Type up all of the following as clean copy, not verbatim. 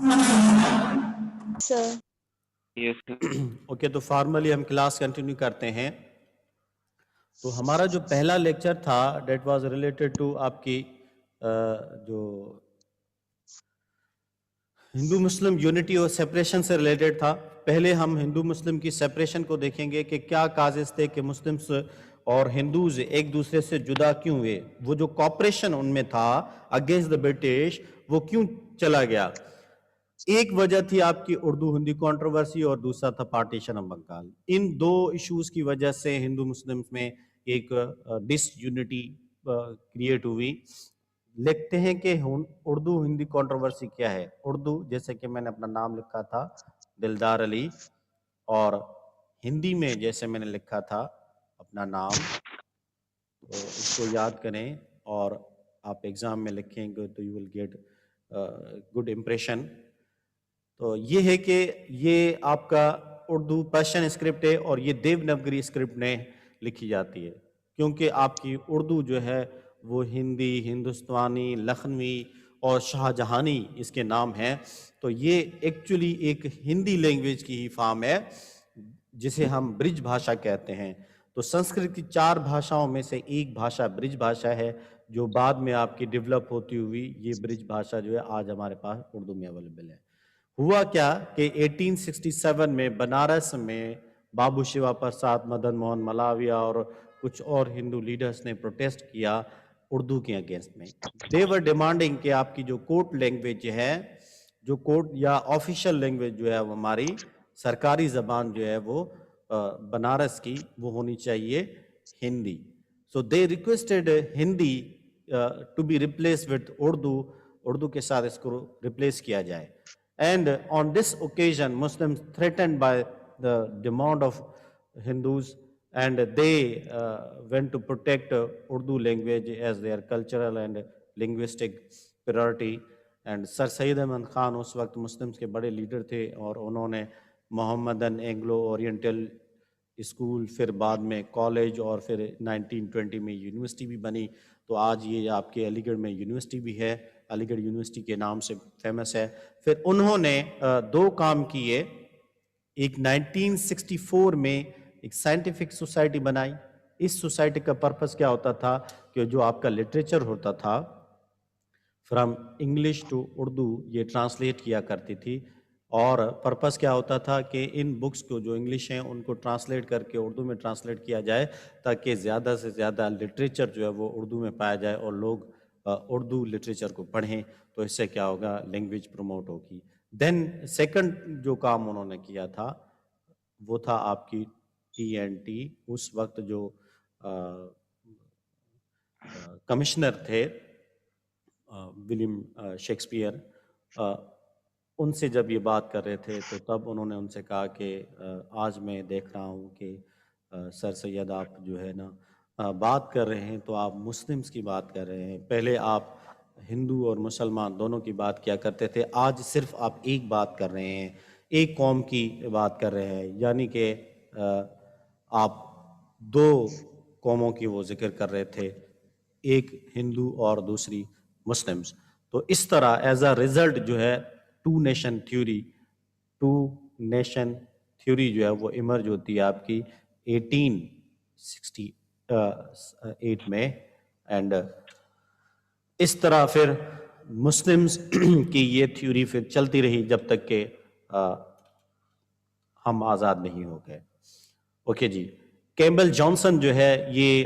Sir. Yes, sir. Okay تو formally ہم class continue کرتے ہیں. تو ہمارا جو پہلا لیکچر تھا دیٹ واز ریلیٹڈ ٹو آپ کی جو ہندو مسلم یونٹی اور سیپریشن سے ریلیٹڈ تھا. پہلے ہم ہندو مسلم کی سیپریشن کو دیکھیں گے کہ کیا کازز تھے کہ مسلمس اور ہندوز ایک دوسرے سے جدا کیوں ہوئے. وہ جو کوپریشن ان میں تھا اگینسٹ دا برٹش وہ کیوں چلا گیا. ایک وجہ تھی آپ کی اردو ہندی کنٹروورسی اور دوسرا تھا پارٹیشن آف بنگال. ان دو ایشوز کی وجہ سے ہندو مسلمز میں ایک ڈس یونٹی کریٹ ہوئی. لکھتے ہیں کہ اردو ہندی کنٹروورسی کیا ہے. اردو جیسے کہ میں نے اپنا نام لکھا تھا دلدار علی, اور ہندی میں جیسے میں نے لکھا تھا اپنا نام, تو اس کو یاد کریں اور آپ ایگزام میں لکھیں گے تو you will get good impression. تو یہ ہے کہ یہ آپ کا اردو پرشین اسکرپٹ ہے اور یہ دیوناگری اسکرپٹ میں لکھی جاتی ہے, کیونکہ آپ کی اردو جو ہے وہ ہندی, ہندوستانی, لکھنوی اور شاہ جہانی اس کے نام ہیں. تو یہ ایکچولی ایک ہندی لینگویج کی ہی فارم ہے جسے ہم برج بھاشا کہتے ہیں. تو سنسکرت کی 4 بھاشاؤں میں سے ایک بھاشا برج بھاشا ہے جو بعد میں آپ کی ڈیولپ ہوتی ہوئی یہ برج بھاشا جو ہے آج ہمارے پاس اردو میں اویلیبل ہے. ہوا کیا کہ 1867 میں بنارس میں بابو شیوا پرساد, مدن موہن مالویہ اور کچھ اور ہندو لیڈرز نے پروٹیسٹ کیا اردو کے اگینسٹ میں. دے ور ڈیمانڈنگ کہ آپ کی جو کورٹ لینگویج ہے, جو کورٹ یا آفیشیل لینگویج جو ہے وہ ہماری سرکاری زبان جو ہے وہ بنارس کی وہ ہونی چاہیے Hindi. So they requested Hindi to be replace with Urdu, Urdu کے ساتھ اس کو ریپلیس کیا جائے. And on this occasion, Muslims threatened by the demand of Hindus, and they went to protect Urdu language as their cultural and linguistic priority. And Sir Syed Ahmad Khan اس وقت Muslims کے بڑے leader تھے اور انہوں نے Mohammedan Anglo oriental school, پھر بعد میں کالج, اور پھر 1920 میں یونیورسٹی بھی بنی. تو آج یہ آپ کے علی گڑھ میں یونیورسٹی بھی ہے, علی گڑھ یونیورسٹی کے نام سے فیمس ہے. پھر انہوں نے 2 کام کیے. ایک 1964 میں ایک سائنٹیفک سوسائٹی بنائی. اس سوسائٹی کا پرپس کیا ہوتا تھا کہ جو آپ کا لٹریچر ہوتا تھا فرام انگلش ٹو اردو یہ ٹرانسلیٹ کیا کرتی تھی, اور پرپس کیا ہوتا تھا کہ ان بکس کو جو انگلش ہیں ان کو ٹرانسلیٹ کر کے اردو میں ٹرانسلیٹ کیا جائے تاکہ زیادہ سے زیادہ لٹریچر جو ہے وہ اردو میں پایا جائے اور لوگ اردو لٹریچر کو پڑھیں. تو اس سے کیا ہوگا, لینگویج پروموٹ ہوگی. دین سیکنڈ جو کام انہوں نے کیا تھا وہ تھا آپ کی TNT. اس وقت جو کمشنر تھے ولیم شیکسپیئر, ان سے جب یہ بات کر رہے تھے تو تب انہوں نے ان سے کہا کہ آج میں دیکھ رہا ہوں کہ سر سید آپ جو ہے نا بات کر رہے ہیں تو آپ مسلمس کی بات کر رہے ہیں. پہلے آپ ہندو اور مسلمان دونوں کی بات کیا کرتے تھے, آج صرف آپ ایک بات کر رہے ہیں, ایک قوم کی بات کر رہے ہیں. یعنی کہ آپ 2 قوموں کی وہ ذکر کر رہے تھے, ایک ہندو اور دوسری مسلمز. تو اس طرح ایز اے رزلٹ جو ہے 2 نیشن تھیوری جو ہے وہ ایمرج ہوتی ہے آپ کی 1868 میں. اینڈ اس طرح پھر مسلمز کی یہ تھیوری پھر چلتی رہی جب تک کہ ہم آزاد نہیں ہو گئے. اوکے جی, کیمبل جانسن جو ہے یہ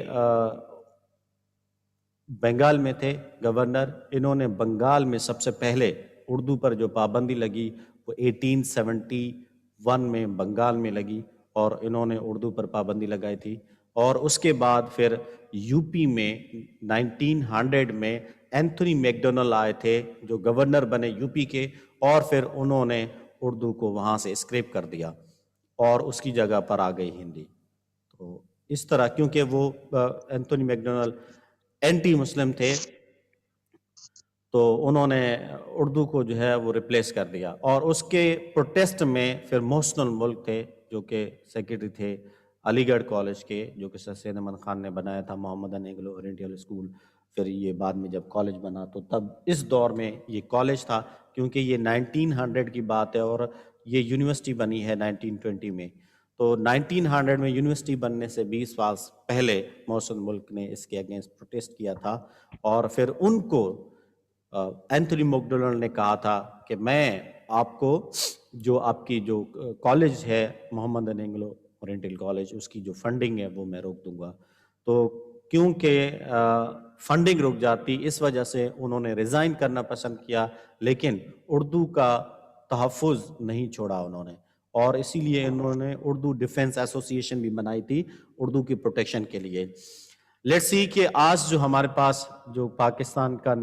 بنگال میں تھے گورنر. انہوں نے بنگال میں سب سے پہلے اردو پر جو پابندی لگی وہ 1871 میں بنگال میں لگی, اور انہوں نے اردو پر پابندی لگائی تھی. اور اس کے بعد پھر یو پی میں 1900 میں اینتھونی میک ڈونل آئے تھے جو گورنر بنے یو پی کے, اور پھر انہوں نے اردو کو وہاں سے اسکریپ کر دیا اور اس کی جگہ پر آ گئی ہندی. تو اس طرح کیونکہ وہ اینتھونی میک ڈونل اینٹی مسلم تھے تو انہوں نے اردو کو جو ہے وہ ریپلیس کر دیا. اور اس کے پروٹیسٹ میں پھر محسن الملک تھے جو کہ سیکرٹری تھے علی گڑھ کالج کے, جو کہ سر سید احمد خان نے بنایا تھا, محمدن اینگلو اورینٹل اسکول. پھر یہ بعد میں جب کالج بنا تو تب اس دور میں یہ کالج تھا, کیونکہ یہ 1900 کی بات ہے اور یہ یونیورسٹی بنی ہے 1920 میں. تو 1900 میں یونیورسٹی بننے سے 20 سال پہلے محسن ملک نے اس کے اگینسٹ پروٹیسٹ کیا تھا، اور پھر ان کو اینتھونی میکڈونلڈ نے کہا تھا کہ میں آپ کو جو آپ کی جو کالج ہے محمد اینگلو اورینٹل کالج، اس کی جو فنڈنگ ہے وہ میں روک دوں گا. تو کیونکہ فنڈنگ رک جاتی اس وجہ سے انہوں نے ریزائن کرنا پسند کیا، لیکن اردو کا تحفظ نہیں چھوڑا انہوں نے، اور اسی لیے انہوں نے اردو ڈیفنس ایسوسی ایشن بھی بنائی تھی اردو کی پروٹیکشن کے لیے. لیٹس سی کہ آج جو ہمارے پاس جو پاکستان کا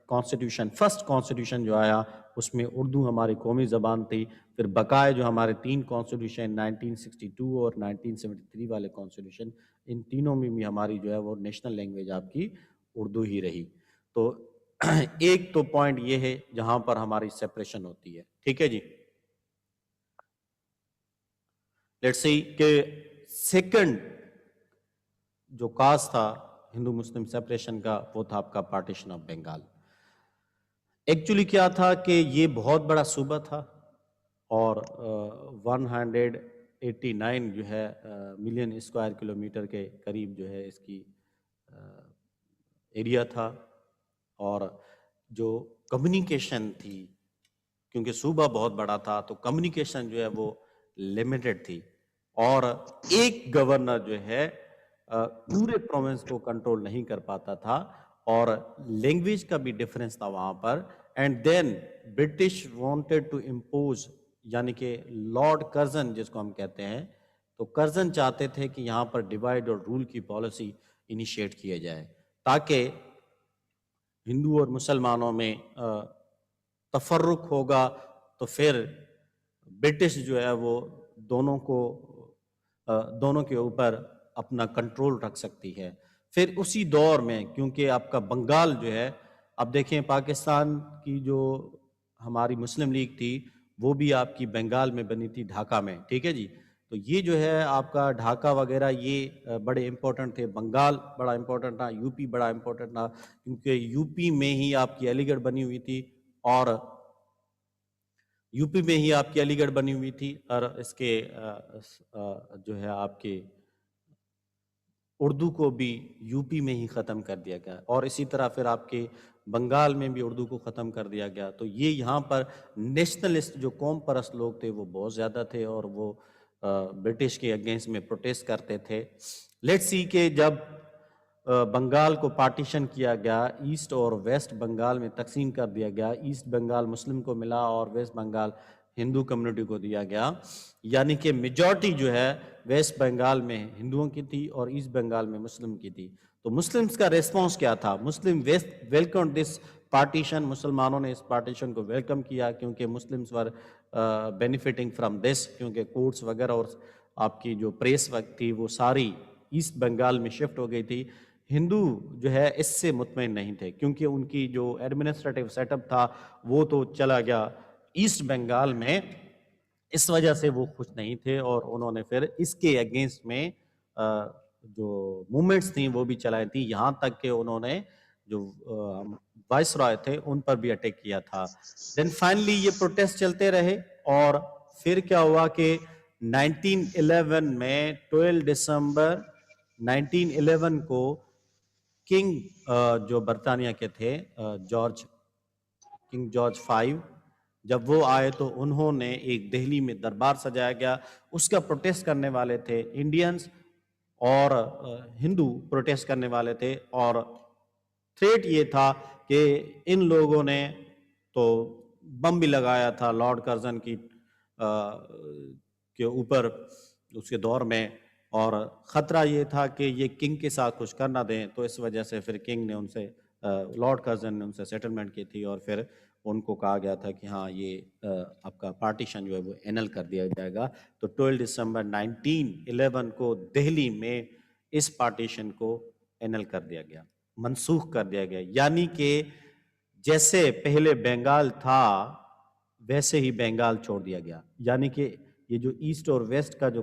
کانسٹیٹیوشن، فرسٹ کانسٹیٹیوشن جو آیا، اس میں اردو ہماری قومی زبان تھی. پھر بقائے جو ہمارے 3 کانسٹیٹیوشن 1962 اور 1973 والے کانسٹیٹیوشن، ان تینوں میں بھی ہماری جو ہے وہ نیشنل لینگویج آپ کی اردو ہی رہی. تو ایک تو پوائنٹ یہ ہے جہاں پر ہماری سیپریشن ہوتی ہے. ٹھیک ہے جی. لیٹس سی کہ سیکنڈ جو کاز تھا ہندو مسلم سیپریشن کا، وہ تھا آپ کا پارٹیشن آف بنگال. ایکچولی کیا تھا کہ یہ بہت بڑا صوبہ تھا، اور 189 جو ہے ملین اسکوائر کلومیٹر کے قریب جو ہے اس کی ایریا تھا. اور جو کمیونیکیشن تھی، کیونکہ صوبہ بہت بڑا تھا تو کمیونیکیشن جو ہے وہ لمیٹڈ تھی، اور ایک گورنر جو ہے پورے پروونس کو کنٹرول نہیں کر پاتا تھا، اور لینگویج کا بھی ڈیفرنس تھا وہاں پر. And then British wanted to impose, یعنی کہ لارڈ کرزن جس کو ہم کہتے ہیں، تو کرزن چاہتے تھے کہ یہاں پر ڈیوائڈ اور رول کی پالیسی انیشیٹ کیا جائے، تاکہ ہندو اور مسلمانوں میں تفرق ہوگا تو پھر برٹش جو ہے وہ دونوں کے اوپر اپنا کنٹرول رکھ سکتی ہے. پھر اسی دور میں کیونکہ آپ کا بنگال جو ہے، اب دیکھیں پاکستان کی جو ہماری مسلم لیگ تھی وہ بھی آپ کی بنگال میں بنی تھی، ڈھاکہ میں. ٹھیک ہے جی. تو یہ جو ہے آپ کا ڈھاکہ وغیرہ یہ بڑے امپورٹنٹ تھے. بنگال بڑا امپورٹنٹ تھا، یو پی بڑا امپورٹنٹ تھا، کیونکہ یو پی میں ہی آپ کی علی گڑھ بنی ہوئی تھی، اور یو پی میں ہی آپ کی علی گڑھ بنی ہوئی تھی، اور اس کے جو ہے آپ کے اردو کو بھی یو پی میں ہی ختم کر دیا گیا، اور اسی طرح پھر آپ کے بنگال میں بھی اردو کو ختم کر دیا گیا. تو یہ یہاں پر نیشنلسٹ جو قوم پرست لوگ تھے وہ بہت زیادہ تھے، اور وہ برٹش کے اگینسٹ میں پروٹیسٹ کرتے تھے. لیٹس سی کہ جب بنگال کو پارٹیشن کیا گیا، ایسٹ اور ویسٹ بنگال میں تقسیم کر دیا گیا، ایسٹ بنگال مسلم کو ملا اور ویسٹ بنگال ہندو کمیونٹی کو دیا گیا، یعنی کہ میجورٹی جو ہے ویسٹ بنگال میں ہندوؤں کی تھی اور ایسٹ بنگال میں مسلم کی تھی. تو مسلمز کا ریسپانس کیا تھا؟ مسلم ویلکم دس پارٹیشن، مسلمانوں نے اس پارٹیشن کو ویلکم کیا، کیونکہ Muslims were benefiting from this, کیونکہ کورٹس وغیرہ اور آپ کی جو پریس وقت تھی وہ ساری ایسٹ بنگال میں شفٹ ہو گئی تھی. ہندو جو ہے اس سے مطمئن نہیں تھے، کیونکہ ان کی جو ایڈمنسٹریٹو سیٹ اپ تھا وہ تو چلا گیا ایسٹ بنگال میں، اس وجہ سے وہ خوش نہیں تھے، اور انہوں نے پھر اس کے اگینسٹ میں جو موومنٹس تھیں وہ بھی چلائی تھی، یہاں تک کہ انہوں نے جو وائس رائے تھے ان پر بھی اٹیک کیا تھا. دین فائنلی یہ پروٹیسٹ چلتے رہے، اور پھر کیا ہوا کہ 1911 میں 12 دسمبر 1911 کو کنگ جو برطانیہ کے تھے کنگ جارج 5، جب وہ آئے تو انہوں نے ایک دہلی میں دربار سجایا گیا. اس کا پروٹیسٹ کرنے والے تھے انڈینز اور ہندو پروٹیسٹ کرنے والے تھے، اور تھریٹ یہ تھا کہ ان لوگوں نے تو بم بھی لگایا تھا لارڈ کرزن کی کے اوپر اس کے دور میں، اور خطرہ یہ تھا کہ یہ کنگ کے ساتھ کچھ کر نہ دیں. تو اس وجہ سے پھر کنگ نے ان سے لارڈ کرزن نے ان سے سیٹلمنٹ کی تھی، اور پھر ان کو کہا گیا تھا کہ ہاں یہ آپ کا پارٹیشن جو ہے وہ اینل کر دیا جائے گا. تو 12 دسمبر 1911 کو دہلی میں اس پارٹیشن کو اینل کر دیا گیا، منسوخ کر دیا گیا، یعنی کہ جیسے پہلے بنگال تھا ویسے ہی بنگال چھوڑ دیا گیا، یعنی کہ یہ جو ایسٹ اور ویسٹ کا جو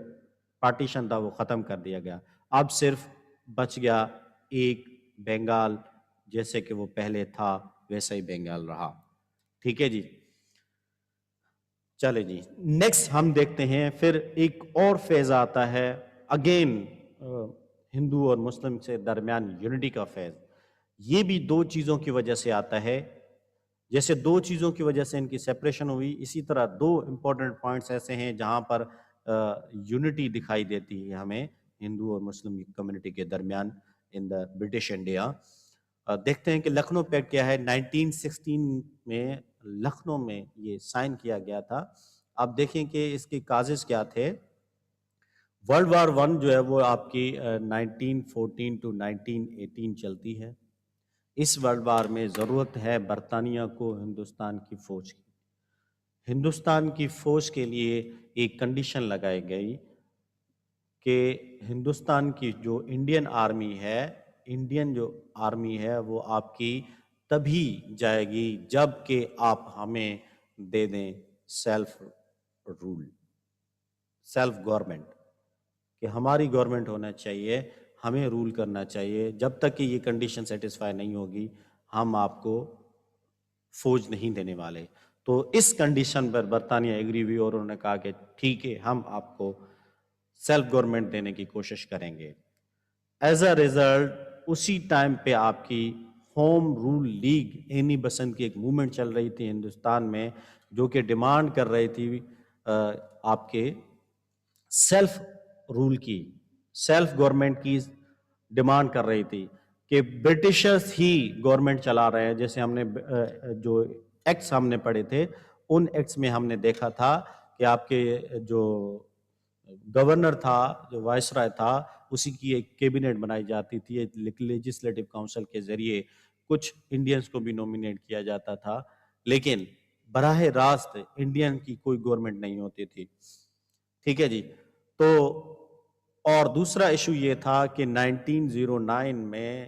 پارٹیشن تھا وہ ختم کر دیا گیا. اب صرف بچ گیا ایک بنگال، جیسے کہ وہ پہلے تھا ویسا ہی بنگال رہا. ٹھیک ہے جی. چلے جی نیکسٹ ہم دیکھتے ہیں پھر ایک اور فیز آتا ہے اگین ہندو اور مسلم سے درمیان یونٹی کا فیز. یہ بھی دو چیزوں کی وجہ سے آتا ہے. جیسے دو چیزوں کی وجہ سے ان کی سیپریشن ہوئی، اسی طرح دو امپورٹنٹ پوائنٹس ایسے ہیں جہاں پر یونٹی دکھائی دیتی ہے ہمیں ہندو اور مسلم کمیونٹی کے درمیان ان دا برٹش انڈیا. دیکھتے ہیں کہ لکھنؤ پیکٹ کیا ہے. 1916 میں لکھنؤ میں یہ سائن کیا گیا تھا. آپ دیکھیں کہ اس کے کازز کیا تھے. ورلڈ وار ون جو ہے وہ آپ کی 1914 ٹو 1918 چلتی ہے. اس ورلڈ وار میں ضرورت ہے برطانیہ کو ہندوستان کی فوج کی. ہندوستان کی فوج کے لیے ایک کنڈیشن لگائی گئی کہ ہندوستان کی جو انڈین آرمی ہے، انڈین جو آرمی ہے وہ آپ کی تبھی جائے گی جب کہ آپ ہمیں دے دیں سیلف رول، سیلف گورنمنٹ، کہ ہماری گورنمنٹ ہونا چاہیے، ہمیں رول کرنا چاہیے. جب تک کہ یہ کنڈیشن سیٹسفائی نہیں ہوگی ہم آپ کو فوج نہیں دینے والے. تو اس کنڈیشن پر برطانیہ ایگری ہوئی اور انہوں نے کہا کہ ٹھیک ہے ہم آپ کو سیلف گورنمنٹ دینے کی کوشش کریں گے. ایز اے ریزلٹ اسی ٹائم پہ آپ کی home rule league Annie Besant کی ایک موومنٹ چل رہی تھی ہندوستان میں، جو کہ ڈیمانڈ کر رہی تھی آپ کے سیلف رول کی، سیلف گورنمنٹ کی ڈیمانڈ کر رہی تھی کہ برٹشرز ہی گورنمنٹ چلا رہے ہیں. جیسے ہم نے جو ایکٹس ہم نے پڑھے تھے ان ایکٹس میں ہم نے دیکھا تھا کہ آپ کے جو گورنر تھا، جو وائس رائے تھا، اسی کی ایک کیبنٹ بنائی جاتی تھی. لیجسلیٹو کاؤنسل کے ذریعے کچھ انڈینز کو بھی نومینیٹ کیا جاتا تھا، لیکن براہ راست انڈین کی کوئی گورنمنٹ نہیں ہوتی تھی. ٹھیک ہے جی. تو اور دوسرا ایشو یہ تھا کہ 1909 میں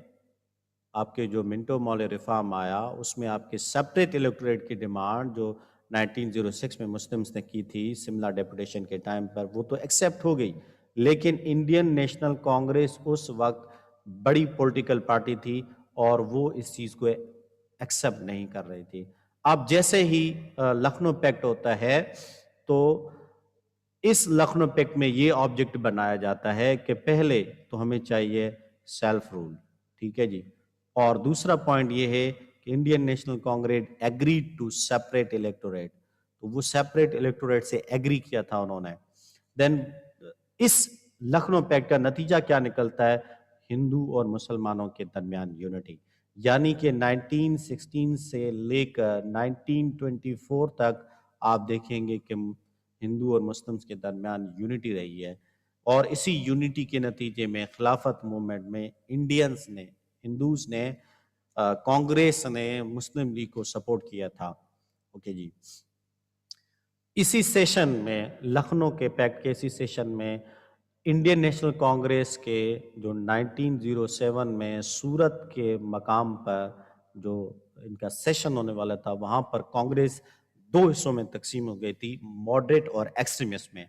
آپ کے جو منٹو مولے ریفارم آیا اس میں آپ کے سیپریٹ الیکٹوریٹ کی ڈیمانڈ جو 1906 میں مسلمز نے کی تھی سملا ڈیپوٹیشن کے ٹائم پر، وہ تو ایکسیپٹ ہو گئی، لیکن انڈین نیشنل کانگریس اس وقت بڑی پولیٹیکل پارٹی تھی اور وہ اس چیز کو ایکسیپٹ نہیں کر رہی تھی. اب جیسے ہی لکھنؤ پیکٹ ہوتا ہے تو اس لکھنؤ پیکٹ میں یہ آبجیکٹ بنایا جاتا ہے کہ پہلے تو ہمیں چاہیے سیلف رول. ٹھیک ہے جی. اور دوسرا پوائنٹ یہ ہے کہ Indian National Congress agreed to separate electorate, تو وہ سیپریٹ الیکٹوریٹ سے ایگری کیا تھا انہوں نے. دین اس لکھنؤ پیکٹ کا نتیجہ کیا نکلتا ہے؟ ہندو اور مسلمانوں کے درمیان یونٹی. یعنی کہ 1916 سے لے کر 1924 تک آپ دیکھیں گے کہ ہندو اور مسلمز کے درمیان یونٹی رہی ہے. اور اسی یونٹی کے نتیجے میں خلافت موومنٹ میں انڈینز نے، ہندوز نے، کانگریس نے مسلم لیگ کو سپورٹ کیا تھا. اوکے جی. اسی سیشن میں لکھنؤ کے پیکٹ کے اسی سیشن میں انڈین نیشنل کانگریس کے جو 1907 میں سورت کے مقام پر جو ان کا سیشن ہونے والا تھا وہاں پر کانگریس دو حصوں میں تقسیم ہو گئی تھی، ماڈریٹ اور ایکسٹریمسٹ میں.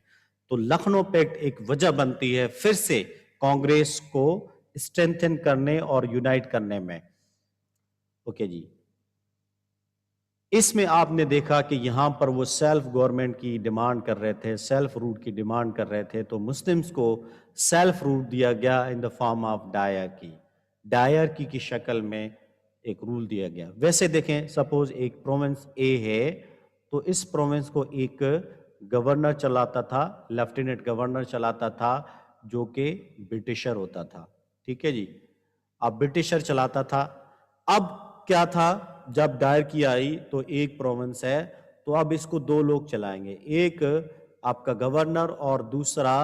تو لکھنؤ پیکٹ ایک وجہ بنتی ہے پھر سے کانگریس کو اسٹرینتھن کرنے اور یونائٹ کرنے میں. اوکے جی. اس میں آپ نے دیکھا کہ یہاں پر وہ سیلف گورنمنٹ کی ڈیمانڈ کر رہے تھے، سیلف روٹ کی ڈیمانڈ کر رہے تھے، تو مسلمز کو سیلف روٹ دیا گیا ان دا فارم آف ڈائرکی کی شکل میں ایک رول دیا گیا. ویسے دیکھیں سپوز ایک پروونس اے ہے تو اس پروونس کو ایک گورنر چلاتا تھا، لیفٹیننٹ گورنر چلاتا تھا جو کہ برٹشر ہوتا تھا. ٹھیک ہے جی. اب برٹشر چلاتا تھا. اب کیا تھا، جب ڈائرکی آئی تو ایک پروونس ہے تو اب اس کو دو لوگ چلائیں گے، ایک آپ کا گورنر اور دوسرا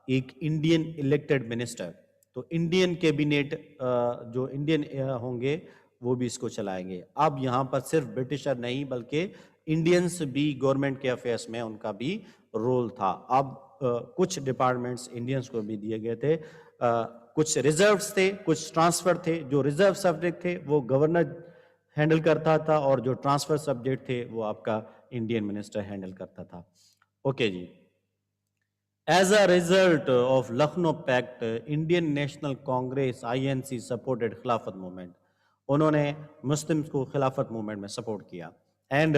ایک انڈین الیکٹڈ منسٹر. تو انڈین کیبنٹ جو انڈین ہوں گے وہ بھی اس کو چلائیں گے. اب یہاں پر صرف برٹشر نہیں بلکہ انڈینز بھی گورنمنٹ کے افیئرس میں ان کا بھی رول تھا. اب کچھ ڈپارٹمنٹس انڈینز کو بھی دیے گئے تھے، کچھ ریزروز تھے، کچھ ٹرانسفر تھے. جو ریزرو سبجیکٹ تھے وہ گورنر ہینڈل کرتا تھا اور جو ٹرانسفر سبجیکٹ تھے وہ آپ کا انڈین منسٹر ہینڈل کرتا تھا. Okay ji. As a result of Lucknow pact Indian National Congress INC supported Khilafat movement. انہوں نے مسلمز کو خلافت موومنٹ میں سپورٹ کیا. اینڈ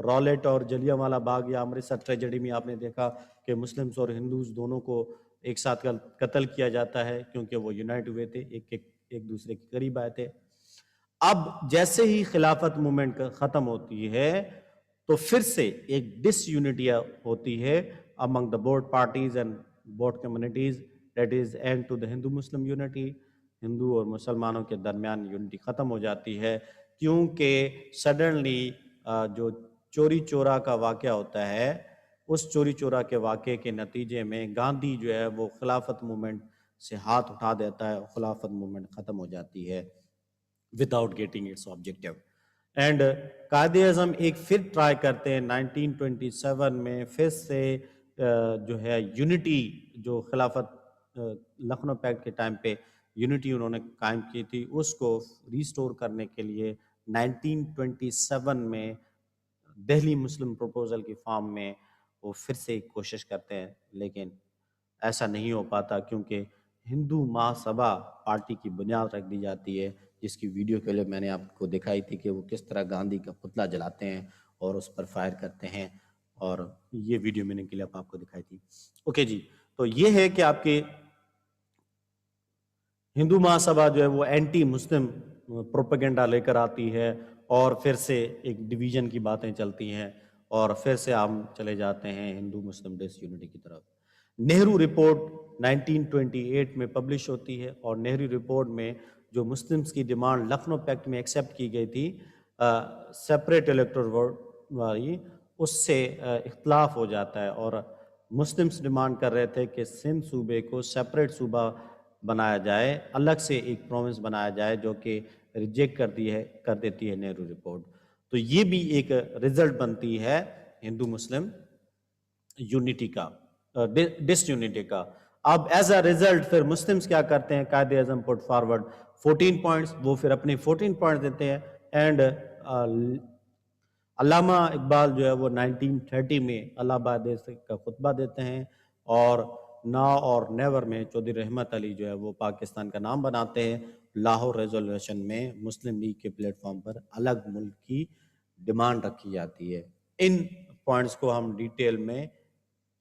رالٹ اور جلیانوالہ باغ یا امرتسر ٹریجڈی میں آپ نے دیکھا کہ مسلمز اور ہندوز دونوں کو ایک ساتھ قتل کیا جاتا ہے کیونکہ وہ یونائٹ ہوئے تھے، ایک دوسرے کے قریب آئے تھے۔ اب جیسے ہی خلافت مومنٹ ختم ہوتی ہے تو پھر سے ایک ڈس یونٹی ہوتی ہے among the both parties and both communities, that is end to the Hindu-Muslim unity. ہندو اور مسلمانوں کے درمیان یونٹی ختم ہو جاتی ہے کیونکہ سڈنلی جو چوری چورا کا واقعہ ہوتا ہے، اس چوری چورا کے واقعے کے نتیجے میں گاندھی جو ہے وہ خلافت مومنٹ سے ہاتھ اٹھا دیتا ہے اور خلافت مومنٹ ختم ہو جاتی ہے without getting its objective. And Quaid Azam ایک پھر ٹرائی کرتے ہیں 1927 میں پھر سے جو ہے یونٹی، جو خلافت لکھنؤ پیکٹ کے ٹائم پہ یونٹی انہوں نے قائم کی تھی، اس کو ریسٹور کرنے کے لیے 1927 میں دہلی مسلم پروپوزل کی فارم میں وہ پھر سے ایک کوشش کرتے ہیں، لیکن ایسا نہیں ہو پاتا کیونکہ ہندو مہاسبھا پارٹی کی بنیاد رکھ دی جاتی ہے، جس کی ویڈیو کے لیے میں نے آپ کو دکھائی تھی کہ وہ کس طرح گاندھی کا پتلا جلاتے ہیں اور اس پر فائر کرتے ہیں، اور یہ ویڈیو میں نے کلپ آپ کو دکھائی تھی۔ اوکے جی، تو یہ ہے کہ آپ کے ہندو مہاسبھا جو ہے وہ اینٹی مسلم پروپیگنڈا لے کر آتی ہے اور پھر سے ایک ڈویژن کی باتیں چلتی ہیں اور پھر سے ہم چلے جاتے ہیں ہندو مسلم ڈس یونٹی کی طرف۔ نہرو رپورٹ 1928 میں پبلش ہوتی ہے اور نہرو رپورٹ میں جو مسلمز کی ڈیمانڈ لکھنؤ پیکٹ میں ایکسیپٹ کی گئی تھی سیپریٹ الیکٹورل والی، اس سے اختلاف ہو جاتا ہے اور مسلمز ڈیمانڈ کر رہے تھے کہ سندھ صوبے کو سیپریٹ صوبہ بنایا جائے، الگ سے ایک پروونس بنایا جائے، جو کہ ریجیکٹ کر دیتی ہے نہرو رپورٹ۔ تو یہ بھی ایک رزلٹ بنتی ہے ہندو مسلم یونٹی کا، ڈس یونٹی کا۔ اب ایز اے رزلٹ پھر مسلمز کیا کرتے ہیں، Quaid Azam put forward 14 points, وہ پھر اپنے 14 پوائنٹس دیتے ہیں اینڈ علامہ اقبال جو ہے وہ 1930 میں الہ آباد کا خطبہ دیتے ہیں اور ناؤ اور نیور میں چودھری رحمت علی جو ہے وہ پاکستان کا نام بناتے ہیں۔ لاہور ریزولوشن میں مسلم لیگ کے پلیٹ فارم پر الگ ملک کی ڈیمانڈ رکھی جاتی ہے۔ ان پوائنٹس کو ہم ڈیٹیل میں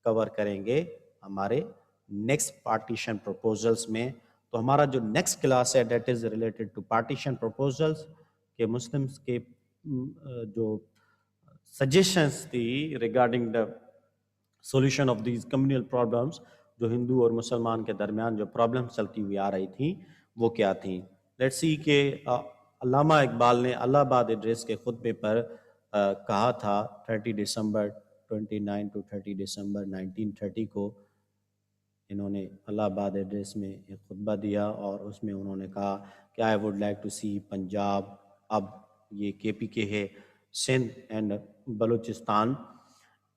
کور کریں گے ہمارے نیکسٹ پارٹیشن پروپوزلز میں۔ تو ہمارا جو نیکسٹ کلاس ہے that is related to partition proposals, کہ مسلمز کے جو سجیشنز تھی regarding the solution of these communal problems, جو ہندو اور مسلمان کے درمیان جو پرابلمس چلتی ہوئی آ رہی تھیں وہ کیا تھیں۔ لیٹس سی کہ علامہ اقبال نے الہ آباد ایڈریس کے خطبے پر کہا تھا 30 دسمبر 29 to 30 دسمبر 1930 کو انہوں نے الہ آباد ایڈریس میں ایک خطبہ دیا اور اس میں انہوں نے کہا کہ آئی ووڈ لائک ٹو سی پنجاب، اب یہ KPK ہے، Sindh and Balochistan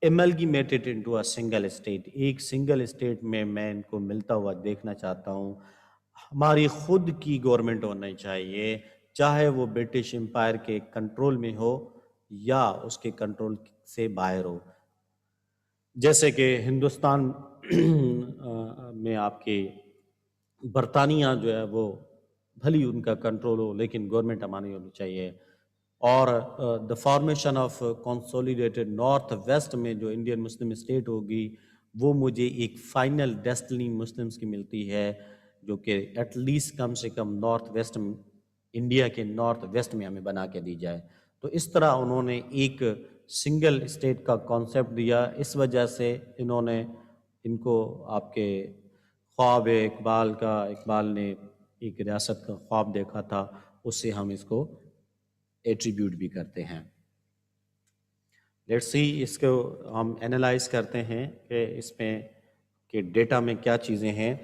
amalgamated into a single state، ایک سنگل اسٹیٹ میں ان کو ملتا ہوا دیکھنا چاہتا ہوں۔ ہماری خود کی گورنمنٹ ہونی چاہیے، چاہے وہ برٹش امپائر کے کنٹرول میں ہو یا اس کے کنٹرول سے باہر ہو۔ جیسے کہ ہندوستان میں آپ کے برطانیہ جو ہے وہ بھلی ان کا کنٹرول ہو لیکن گورنمنٹ ہماری ہونی چاہیے، اور the formation of consolidated north west میں جو انڈین مسلم اسٹیٹ ہوگی وہ مجھے ایک فائنل ڈیسٹنی مسلمز کی ملتی ہے، جو کہ ایٹ لیسٹ کم سے کم نارتھ ویسٹ انڈیا کے نارتھ ویسٹ میں ہمیں بنا کے دی جائے۔ تو اس طرح انہوں نے ایک سنگل اسٹیٹ کا کانسیپٹ دیا، اس وجہ سے ان کو آپ کے خواب اقبال نے ایک ریاست کا خواب دیکھا تھا، اس سے ہم اس کو ایٹریبیوٹ بھی کرتے ہیں۔ لیٹس سی، اس کو ہم اینالائز کرتے ہیں کہ اس میں کہ ڈیٹا میں کیا چیزیں ہیں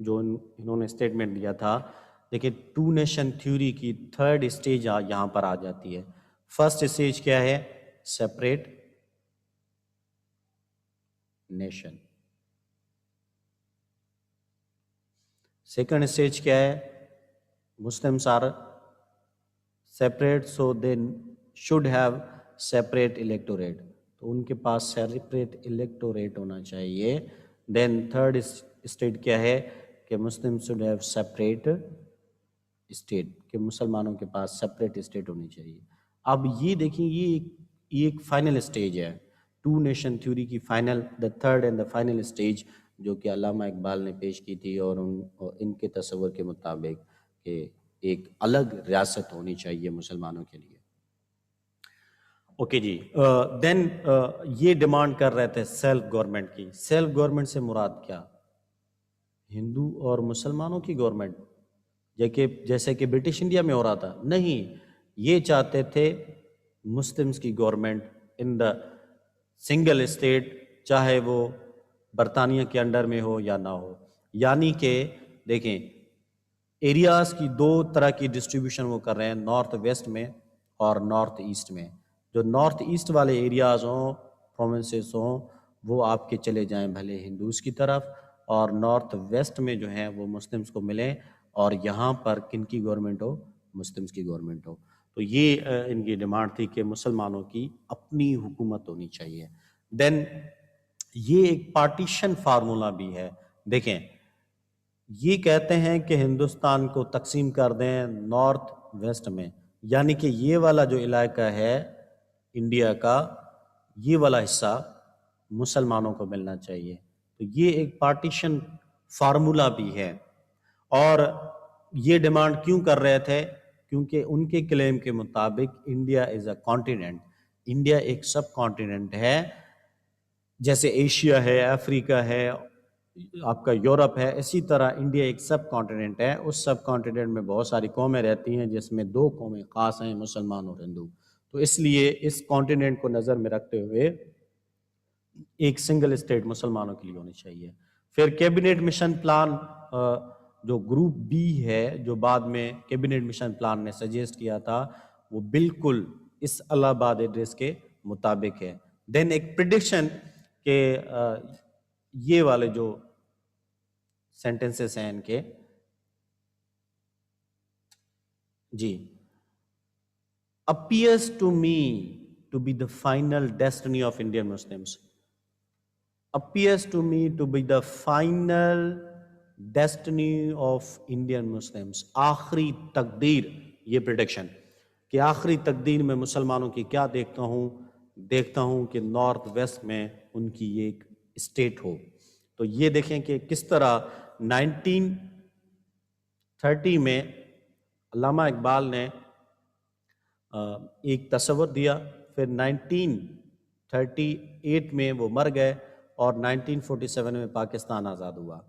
جو انہوں نے اسٹیٹمنٹ دیا تھا۔ دیکھیں، ٹو نیشن تھیوری کی تھرڈ اسٹیج یہاں پر آ جاتی ہے۔ فرسٹ اسٹیج کیا ہے؟ Separate nation. سیکنڈ اسٹیج کیا ہے؟ Muslims are separate so they should have separate electorate، تو ان کے پاس separate electorate ہونا چاہیے۔ then third state کیا ہے کہ مسلم should have separate state، کہ مسلمانوں کے پاس separate state ہونی چاہیے۔ اب یہ دیکھیں، یہ یہ ایک فائنل سٹیج ہے، ٹو نیشن تھیوری کی final, the third and the final stage جو کہ علامہ اقبال نے پیش کی تھی، اور ان کے تصور کے مطابق کہ ایک الگ ریاست ہونی چاہیے مسلمانوں کے لیے۔ اوکے جی، دین یہ ڈیمانڈ کر رہے تھے سیلف گورنمنٹ کی۔ سیلف گورنمنٹ سے مراد کیا؟ ہندو اور مسلمانوں کی گورنمنٹ، جیسے کہ برٹش انڈیا میں ہو رہا تھا؟ نہیں، یہ چاہتے تھے مسلمز کی government in the single state, چاہے وہ برطانیہ کے انڈر میں ہو یا نہ ہو۔ یعنی کہ دیکھیں، ایریاز کی دو طرح کی ڈسٹریبیوشن وہ کر رہے ہیں، نارتھ ویسٹ میں اور نارتھ ایسٹ میں۔ جو نارتھ ایسٹ والے ایریاز ہوں، پروونسز ہوں، وہ آپ کے چلے جائیں بھلے ہندوز کی طرف، اور نارتھ ویسٹ میں جو ہیں وہ مسلمز کو ملیں، اور یہاں پر کن کی گورنمنٹ ہو؟ مسلمز کی گورنمنٹ ہو۔ تو یہ ان کی ڈیمانڈ تھی کہ مسلمانوں کی اپنی حکومت ہونی چاہیے۔ دین یہ ایک پارٹیشن فارمولا بھی ہے۔ دیکھیں، یہ کہتے ہیں کہ ہندوستان کو تقسیم کر دیں نارتھ ویسٹ میں، یعنی کہ یہ والا جو علاقہ ہے انڈیا کا، یہ والا حصہ مسلمانوں کو ملنا چاہیے۔ تو یہ ایک پارٹیشن فارمولا بھی ہے۔ اور یہ ڈیمانڈ کیوں کر رہے تھے؟ کیونکہ ان کے کلیم کے مطابق India is a continent, India ایک سب کانٹیننٹ ہے، جیسے ایشیا ہے، افریقہ ہے، آپ کا یورپ ہے، اسی طرح انڈیا ایک سب کانٹیننٹ ہے۔ اس سب کانٹیننٹ میں بہت ساری قومیں رہتی ہیں، جس میں دو قومیں خاص ہیں، مسلمان اور ہندو۔ تو اس لیے اس کانٹیننٹ کو نظر میں رکھتے ہوئے ایک سنگل اسٹیٹ مسلمانوں کے لیے ہونی چاہیے۔ پھر کیبنٹ مشن پلان، جو گروپ بی ہے، جو بعد میں کیبنٹ مشن پلان نے سجیسٹ کیا تھا، وہ بالکل اس الہ آباد ایڈریس کے مطابق ہے۔ دین ایک پریڈکشن کہ یہ والے جو سینٹنسز ہیں ان کے، جی، appears to me to be the final destiny of Indian Muslims. Appears to me to be the final destiny of Indian Muslims. آخری تقدیر، یہ پریڈکشن کہ آخری تقدیر میں مسلمانوں کی کیا دیکھتا ہوں کہ نارتھ ویسٹ میں ان کی ایک اسٹیٹ ہو۔ تو یہ دیکھیں کہ کس طرح 1930 میں علامہ اقبال نے ایک تصور دیا، پھر 1938 میں وہ مر گئے، اور 1947 میں پاکستان آزاد ہوا۔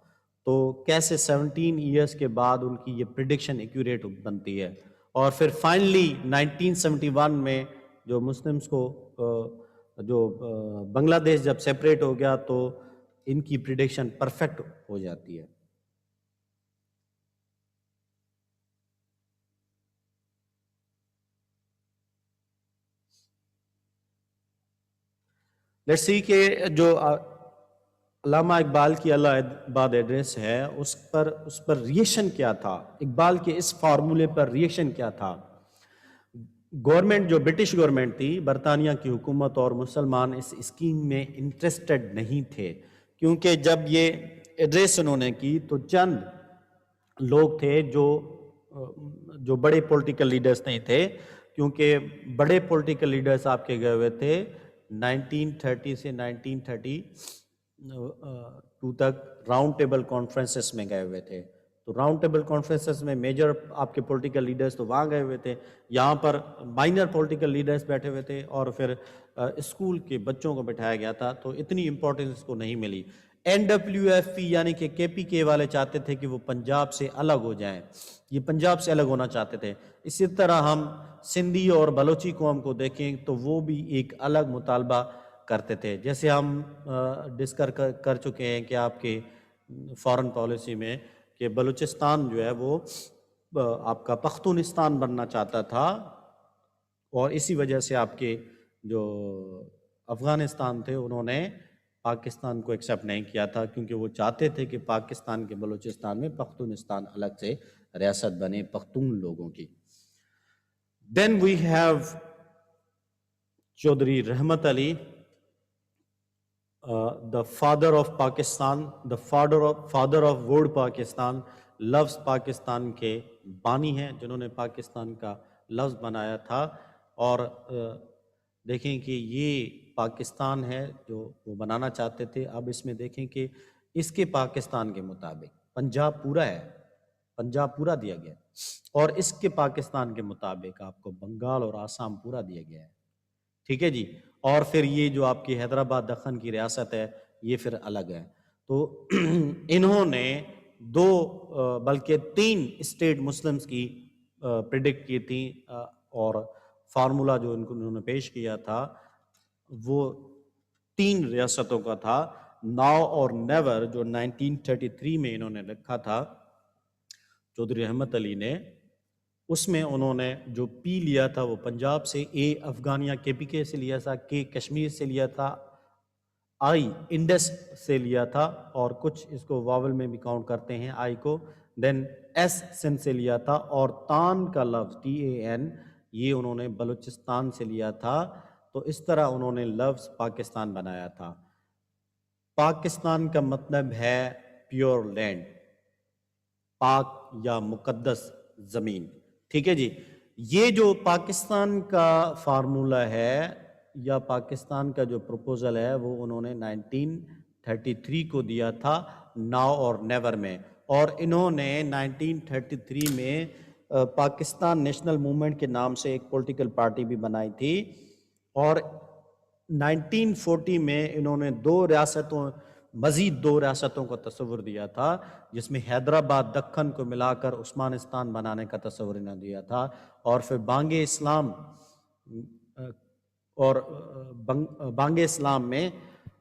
تو کیسے 17 ایئرز کے بعد ان کی یہ پریڈکشن ایکوریٹ بنتی ہے۔ اور پھر فائنلی 1971 میں جو مسلمز کو جو بنگلہ دیش جب سیپریٹ ہو گیا، تو ان کی پریڈکشن پرفیکٹ ہو جاتی ہے۔ لیٹس سی کہ جو علامہ اقبال کی الہ آباد ایڈریس ہے، اس پر ریئیکشن کیا تھا، اقبال کے اس فارمولے پر ریئیکشن کیا تھا۔ گورنمنٹ، جو برٹش گورنمنٹ تھی، برطانیہ کی حکومت، اور مسلمان اس اسکیم میں انٹرسٹڈ نہیں تھے، کیونکہ جب یہ ایڈریس انہوں نے کی تو چند لوگ تھے جو بڑے پولیٹیکل لیڈرز نہیں تھے، کیونکہ بڑے پولیٹیکل لیڈرز آپ کے گئے ہوئے تھے 1930 سے 1932 تک راؤنڈ ٹیبل کانفرنسز میں گئے ہوئے تھے۔ تو راؤنڈ ٹیبل کانفرنسز میں میجر آپ کے پولیٹیکل لیڈرز تو وہاں گئے ہوئے تھے، یہاں پر مائنر پولیٹیکل لیڈرز بیٹھے ہوئے تھے، اور پھر اسکول کے بچوں کو بٹھایا گیا تھا، تو اتنی امپورٹنس کو نہیں ملی۔ NWFP یعنی کہ KPK والے چاہتے تھے کہ وہ پنجاب سے الگ ہو جائیں، یہ پنجاب سے الگ ہونا چاہتے تھے۔ اسی طرح ہم سندھی اور بلوچی قوم کو دیکھیں تو وہ بھی ایک الگ مطالبہ کرتے تھے، جیسے ہم ڈسکس کر چکے ہیں کہ آپ کے فارن پالیسی میں کہ بلوچستان جو ہے وہ آپ کا پختونستان بننا چاہتا تھا، اور اسی وجہ سے آپ کے جو افغانستان تھے انہوں نے پاکستان کو ایکسیپٹ نہیں کیا تھا، کیونکہ وہ چاہتے تھے کہ پاکستان کے بلوچستان میں پختونستان الگ سے ریاست بنے پختون لوگوں کی۔ Then we have Chaudhry Rahmat Ali, the father of Pakistan, the father of word Pakistan، لفظ پاکستان کے بانی ہیں، جنہوں نے پاکستان کا لفظ بنایا تھا۔ اور دیکھیں کہ یہ پاکستان ہے جو وہ بنانا چاہتے تھے. اب اس میں دیکھیں کہ اس کے پاکستان کے مطابق پنجاب پورا ہے، پنجاب پورا دیا گیا ہے، اور اس کے پاکستان کے مطابق آپ کو بنگال اور آسام پورا دیا گیا ہے. ٹھیک ہے جی. اور پھر یہ جو آپ کی حیدرآباد دکن کی ریاست ہے یہ پھر الگ ہے. تو انہوں نے دو بلکہ تین اسٹیٹ مسلمز کی پریڈکٹ کی تھی، اور فارمولا جو انہوں نے پیش کیا تھا وہ تین ریاستوں کا تھا، ناؤ اور نیور، جو 1933 میں انہوں نے لکھا تھا چودھری احمد علی نے. اس میں انہوں نے جو پی لیا تھا وہ پنجاب سے، اے افغانیہ کے پی کے سے لیا تھا، کے کشمیر سے لیا تھا، آئی انڈس سے لیا تھا، اور کچھ اس کو واول میں بھی کاؤنٹ کرتے ہیں آئی کو، دین ایس سندھ سے لیا تھا، اور تان کا لفظ TAN یہ انہوں نے بلوچستان سے لیا تھا. تو اس طرح انہوں نے لفظ پاکستان بنایا تھا. پاکستان کا مطلب ہے پیور لینڈ، پاک یا مقدس زمین. ٹھیک ہے جی. یہ جو پاکستان کا فارمولا ہے یا پاکستان کا جو پروپوزل ہے وہ انہوں نے 1933 کو دیا تھا ناؤ اور نیور میں. اور انہوں نے 1933 میں پاکستان نیشنل موومنٹ کے نام سے ایک پولیٹیکل پارٹی بھی بنائی تھی، اور 1940 میں انہوں نے مزید دو ریاستوں کا تصور دیا تھا، جس میں حیدرآباد دکن کو ملا کر عثمانستان بنانے کا تصور انہوں نے دیا تھا. اور پھر بانگ اسلام میں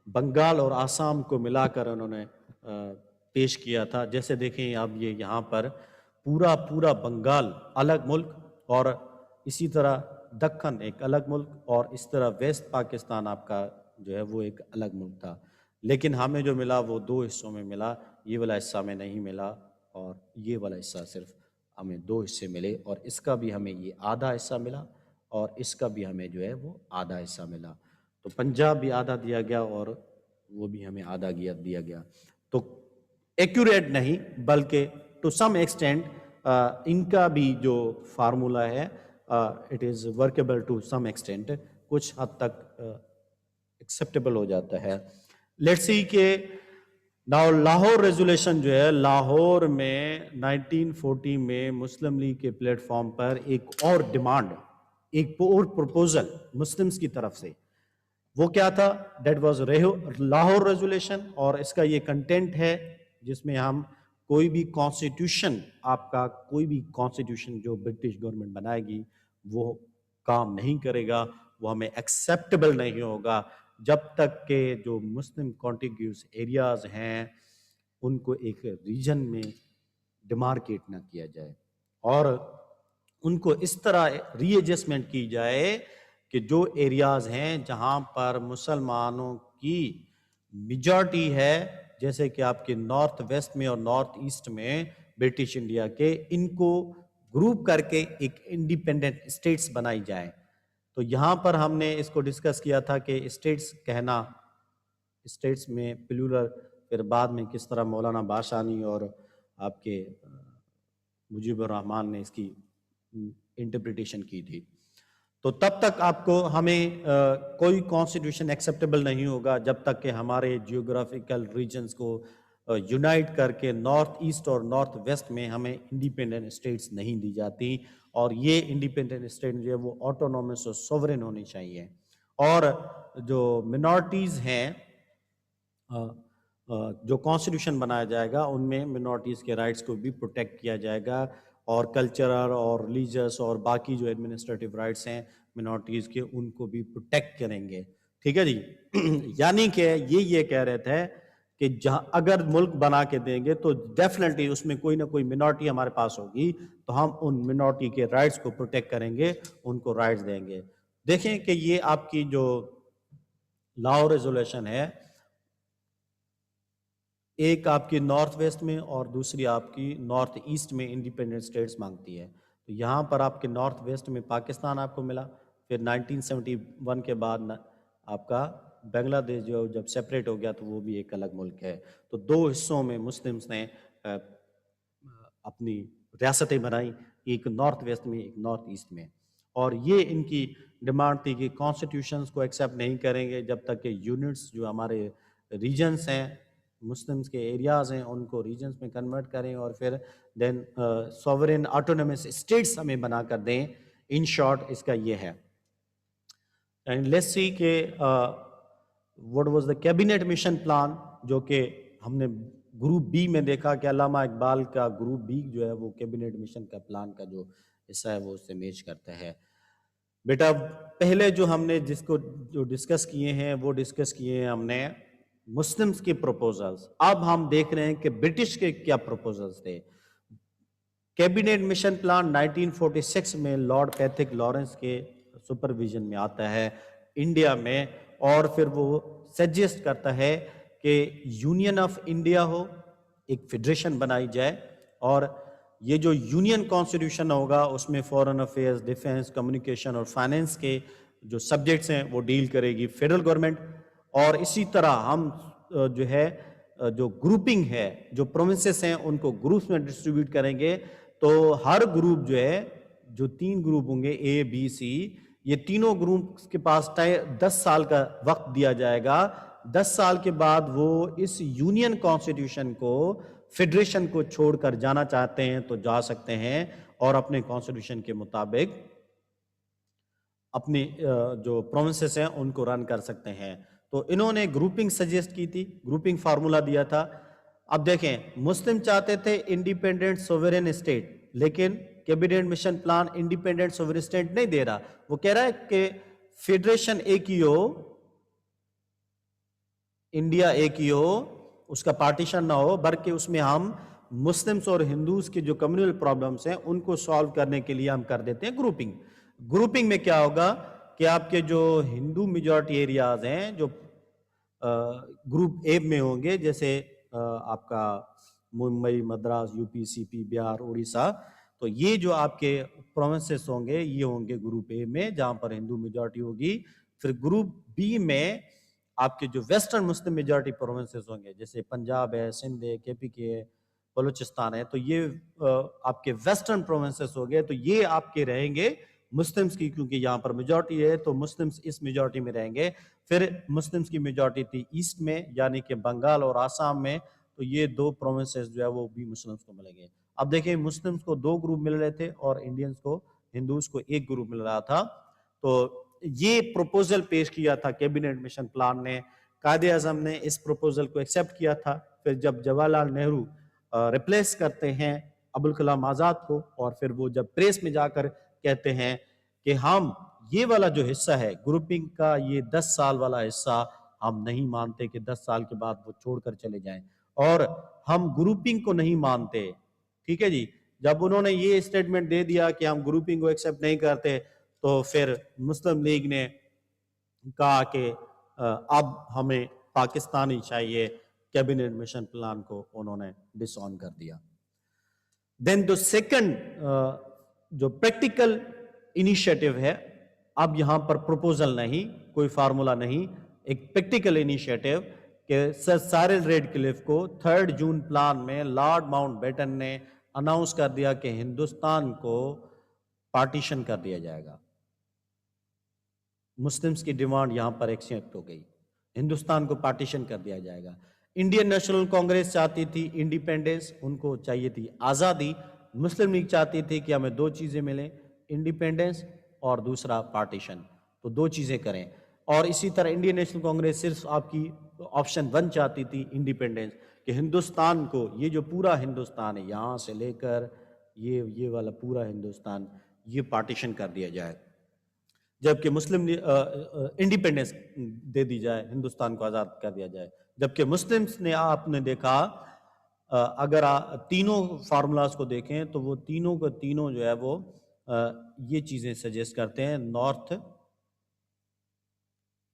بنگال اور آسام کو ملا کر انہوں نے پیش کیا تھا. جیسے دیکھیں اب یہ یہاں پر پورا بنگال الگ ملک، اور اسی طرح دکن ایک الگ ملک، اور اس طرح ویسٹ پاکستان آپ کا جو ہے وہ ایک الگ ملک تھا. لیکن ہمیں جو ملا وہ دو حصوں میں ملا، یہ والا حصہ ہمیں نہیں ملا، اور یہ والا حصہ صرف ہمیں دو حصے ملے، اور اس کا بھی ہمیں یہ آدھا حصہ ملا، اور اس کا بھی ہمیں جو ہے وہ آدھا حصہ ملا. تو پنجاب بھی آدھا دیا گیا اور وہ بھی ہمیں آدھا دیا گیا. تو ایکوریٹ نہیں، بلکہ ٹو سم ایکسٹینٹ ان کا بھی جو فارمولا ہے it is workable to some extent, کچھ حد تک ایکسیپٹیبل ہو جاتا ہے. لیٹس سی کہ ناؤ لاہور ریزولیشن جو ہے، لاہور میں 1940 میں مسلم لیگ کے پلیٹ فارم پر ایک اور ڈیمانڈ، ایک اور پروپوزل مسلمز کی طرف سے، وہ کیا تھا؟ That was Lahore resolution. اور اس کا یہ کنٹینٹ ہے جس میں ہم کوئی بھی کانسٹیٹیوشن، آپ کا کوئی بھی کانسٹیٹیوشن جو برٹش گورنمنٹ بنائے گی وہ کام نہیں کرے گا، وہ ہمیں ایکسیپٹیبل نہیں ہوگا جب تک کہ جو مسلم کانٹیگیوس ایریاز ہیں ان کو ایک ریجن میں ڈیمارکیٹ نہ کیا جائے، اور ان کو اس طرح ری ایڈجسٹمنٹ کی جائے کہ جو ایریاز ہیں جہاں پر مسلمانوں کی میجارٹی ہے، جیسے کہ آپ کے نارتھ ویسٹ میں اور نارتھ ایسٹ میں برٹش انڈیا کے، ان کو گروپ کر کے ایک انڈیپینڈنٹ اسٹیٹس بنائی جائیں. تو یہاں پر ہم نے اس کو ڈسکس کیا تھا کہ اسٹیٹس کہنا، اسٹیٹس میں پلورل، پھر بعد میں کس طرح مولانا باشانی اور آپ کے مجیب الرحمان نے اس کی انٹرپریٹیشن کی تھی. تو تب تک آپ کو ہمیں کوئی کانسٹیٹیوشن ایکسیپٹیبل نہیں ہوگا جب تک کہ ہمارے جیوگرافیکل ریجنز کو یونائٹ کر کے نارتھ ایسٹ اور نارتھ ویسٹ میں ہمیں انڈیپینڈنٹ اسٹیٹس نہیں دی جاتی. اور یہ انڈیپینڈنٹ اسٹیٹ جو ہے وہ آٹونومس اور سوورن ہونی چاہیے. اور جو منارٹیز ہیں، جو کانسٹیٹیوشن بنایا جائے گا ان میں منارٹیز کے رائٹس کو بھی پروٹیکٹ کیا جائے گا، اور کلچرل اور ریلیجس اور باقی جو ایڈمنسٹریٹو رائٹس ہیں منارٹیز کے ان کو بھی پروٹیکٹ کریں گے. ٹھیک ہے جی. یعنی کہ یہ کہہ رہے تھے کہ جہاں اگر ملک بنا کے دیں گے تو ڈیفینیٹلی اس میں کوئی نہ کوئی منارٹی ہمارے پاس ہوگی، تو ہم ان منارٹی کے رائٹس کو پروٹیکٹ کریں گے، ان کو رائٹس دیں گے. دیکھیں کہ یہ آپ کی جو لاہور ریزولیشن ہے، ایک آپ کی نارتھ ویسٹ میں اور دوسری آپ کی نارتھ ایسٹ میں انڈیپینڈنٹ اسٹیٹس مانگتی ہے. تو یہاں پر آپ کے نارتھ ویسٹ میں پاکستان آپ کو ملا، پھر 1971 کے بعد آپ کا بنگلہ دیش جو جب سیپریٹ ہو گیا تو وہ بھی ایک الگ ملک ہے. تو دو حصوں میں مسلمز نے اپنی ریاستیں بنائیں، ایک نارتھ ویسٹ میں ایک نارتھ ایسٹ میں. اور یہ ان کی ڈیمانڈ تھی کہ کانسٹیٹیوشنز کو ایکسیپٹ نہیں کریں گے جب تک کہ یونٹس جو ہمارے ریجنس ہیں، مسلمس کے ایریاز ہیں، ان کو ریجنس میں کنورٹ کریں اور پھر دین سوورن آٹونومس اسٹیٹس ہمیں بنا کر دیں. ان شارٹ اس کا یہ ہے. اینڈ لیٹس سی کہ what was the cabinet mission plan, جو کہ ہم نے گروپ بی میں دیکھا کہ علامہ اقبال کا گروپ بی جو ہے وہ کیبنٹ مشن کا پلان کا جو حصہ ہے وہ اس سے میچ کرتا ہے. بیٹا پہلے جو ہم نے جو ڈسکس کیے ہیں وہ ڈسکس کیے ہیں ہم نے مسلمز کے پروپوزلز. اب ہم دیکھ رہے ہیں کہ برٹش کے کیا پروپوزلز تھے. کیبنٹ مشن پلان 1946 میں لارڈ پیتھک لارنس کے سپرویژن میں آتا ہے انڈیا میں، اور پھر وہ سجیسٹ کرتا ہے کہ یونین آف انڈیا ہو، ایک فیڈریشن بنائی جائے، اور یہ جو یونین کانسٹیٹیوشن ہوگا اس میں فورن افیئرز، ڈیفنس، کمیونیکیشن اور فائنینس کے جو سبجیکٹس ہیں وہ ڈیل کرے گی فیڈرل گورنمنٹ. اور اسی طرح ہم جو ہے جو گروپنگ ہے، جو پروونسز ہیں ان کو گروپس میں ڈسٹریبیوٹ کریں گے. تو ہر گروپ جو ہے، جو 3 گروپ ہوں گے اے بی سی، یہ تینوں گروپس کے پاس 10 سال کا وقت دیا جائے گا. 10 سال کے بعد وہ اس یونین کانسٹیٹیوشن کو، فیڈریشن کو چھوڑ کر جانا چاہتے ہیں تو جا سکتے ہیں اور اپنے کانسٹیٹیوشن کے مطابق اپنی جو پروونسز ہیں ان کو رن کر سکتے ہیں. تو انہوں نے گروپنگ سجیسٹ کی تھی، گروپنگ فارمولا دیا تھا. اب دیکھیں، مسلم چاہتے تھے انڈیپینڈنٹ سوورن اسٹیٹ، لیکن cabinet mission plan independent sovereign state نہیں دے رہا. وہ کہہ رہا ہے کہ فیڈریشن ایک ہی ہو، انڈیا ایک ہی ہو، اس کا پارٹیشن نہ ہو، بلکہ اس میں ہم مسلمز اور ہندوز کے جو کمیونل پرابلمز ہیں ان کو سالو کرنے کے لیے ہم کر دیتے ہیں گروپنگ. گروپنگ میں کیا ہوگا کہ آپ کے جو ہندو میجورٹی ایریاز ہیں جو گروپ اے میں ہوں گے، جیسے آپ کا ممبئی، مدراس، یو پی، سی پی، بہار، اڑیسہ، تو یہ جو آپ کے پروونسز ہوں گے یہ ہوں گے گروپ اے میں جہاں پر ہندو میجورٹی ہوگی. پھر گروپ بی میں آپ کے جو ویسٹرن مسلم میجورٹی پروونسز ہوں گے، جیسے پنجاب ہے، سندھ ہے، کے پی کے ہے، بلوچستان ہے، تو یہ آپ کے ویسٹرن پروونسز ہو گئے. تو یہ آپ کے رہیں گے مسلمز کی، کیونکہ یہاں پر میجورٹی ہے تو مسلمز اس میجورٹی میں رہیں گے. پھر مسلمز کی میجورٹی تھی ایسٹ میں، یعنی کہ بنگال اور آسام میں، تو یہ 2 پروونسز جو ہے وہ بھی مسلمز کو ملیں گے. اب دیکھیں، مسلمز کو 2 گروپ مل رہے تھے اور انڈینز کو، ہندوز کو 1 گروپ مل رہا تھا. تو یہ پروپوزل پیش کیا تھا کیبنٹ مشن پلان نے. قائد اعظم نے اس پروپوزل کو ایکسیپٹ کیا تھا. پھر جب جواہر لال نہرو ریپلیس کرتے ہیں ابوالکلام آزاد کو، اور پھر وہ جب پریس میں جا کر کہتے ہیں کہ ہم یہ والا جو حصہ ہے گروپنگ کا، یہ 10 سال والا حصہ ہم نہیں مانتے کہ 10 سال کے بعد وہ چھوڑ کر چلے جائیں، اور ہم گروپنگ کو نہیں مانتے. ٹھیک ہے جی. جب انہوں نے یہ اسٹیٹمنٹ دے دیا کہ ہم گروپنگ کو ایکسیپٹ نہیں کرتے، تو پھر مسلم لیگ نے کہا کہ اب ہمیں پاکستانی چاہیے. کیبنٹ مشن پلان کو انہوں نے ڈس آن کر دیا. دین جو سیکنڈ جو پریکٹیکل انیشیٹو ہے، اب یہاں پر پروپوزل نہیں، کوئی فارمولا نہیں، ایک پریکٹیکل انیشیٹو کہ سر سائرل ریڈ کلف کو 3 جون پلان میں لارڈ ماؤنٹ بیٹن نے اناؤنس کر دیا کہ ہندوستان کو پارٹیشن کر دیا جائے گا. مسلمز کی ڈیمانڈ یہاں پر ایکسیپٹ ہو گئی، ہندوستان کو پارٹیشن کر دیا جائے گا. انڈین نیشنل کانگریس چاہتی تھی انڈیپینڈنس، ان کو چاہیے تھی آزادی. مسلم لیگ چاہتی تھی کہ ہمیں 2 چیزیں ملیں، انڈیپینڈنس اور دوسرا پارٹیشن، تو 2 چیزیں کریں. اور اسی طرح انڈین نیشنل کانگریس صرف آپ کی آپشن 1 چاہتی تھی، انڈیپینڈنس، کہ ہندوستان کو، یہ جو پورا ہندوستان ہے یہاں سے لے کر یہ والا پورا ہندوستان، یہ پارٹیشن کر دیا جائے، جبکہ مسلم انڈیپینڈنس دے دی جائے، ہندوستان کو آزاد کر دیا جائے. جبکہ مسلمز نے، آپ نے دیکھا اگر تینوں فارمولاز کو دیکھیں تو وہ تینوں کو تینوں جو ہے وہ یہ چیزیں سجیسٹ کرتے ہیں، نارتھ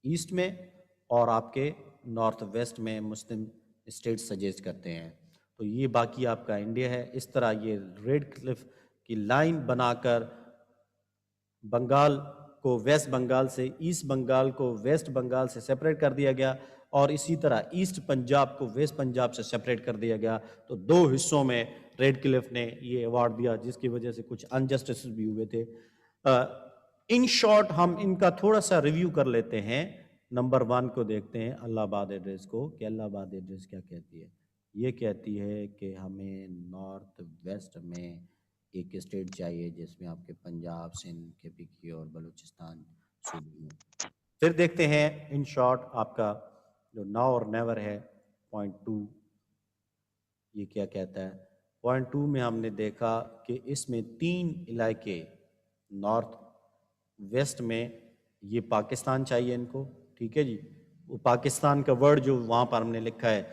ایسٹ میں اور آپ کے نارتھ ویسٹ میں مسلم اسٹیٹ سجیسٹ کرتے ہیں. تو یہ باقی آپ کا انڈیا ہے. اس طرح یہ ریڈ کلف کی لائن بنا کر بنگال کو ویسٹ بنگال سے، ایسٹ بنگال کو ویسٹ بنگال سے سیپریٹ کر دیا گیا، اور اسی طرح ایسٹ پنجاب کو ویسٹ پنجاب سے سیپریٹ کر دیا گیا. تو 2 حصوں میں ریڈ کلف نے یہ ایوارڈ دیا، جس کی وجہ سے کچھ انجسٹسز بھی ہوئے تھے. ان شارٹ ہم ان کا تھوڑا سا ریویو کر لیتے ہیں. نمبر 1 کو دیکھتے ہیں الہ آباد ایڈریس کو کہ الہ آباد ایڈریس کیا کہتی ہے. یہ کہتی ہے کہ ہمیں نارتھ ویسٹ میں ایک اسٹیٹ چاہیے جس میں آپ کے پنجاب، سندھ، کے پی کی اور بلوچستان صوبے ہوں. پھر دیکھتے ہیں ان شارٹ آپ کا جو ناؤ اور نیور ہے پوائنٹ 2 یہ کیا کہتا ہے. پوائنٹ 2 میں ہم نے دیکھا کہ اس میں 3 علاقے نارتھ ویسٹ میں یہ پاکستان چاہیے ان کو. ٹھیک ہے جی. وہ پاکستان کا ورڈ جو وہاں پر ہم نے لکھا ہے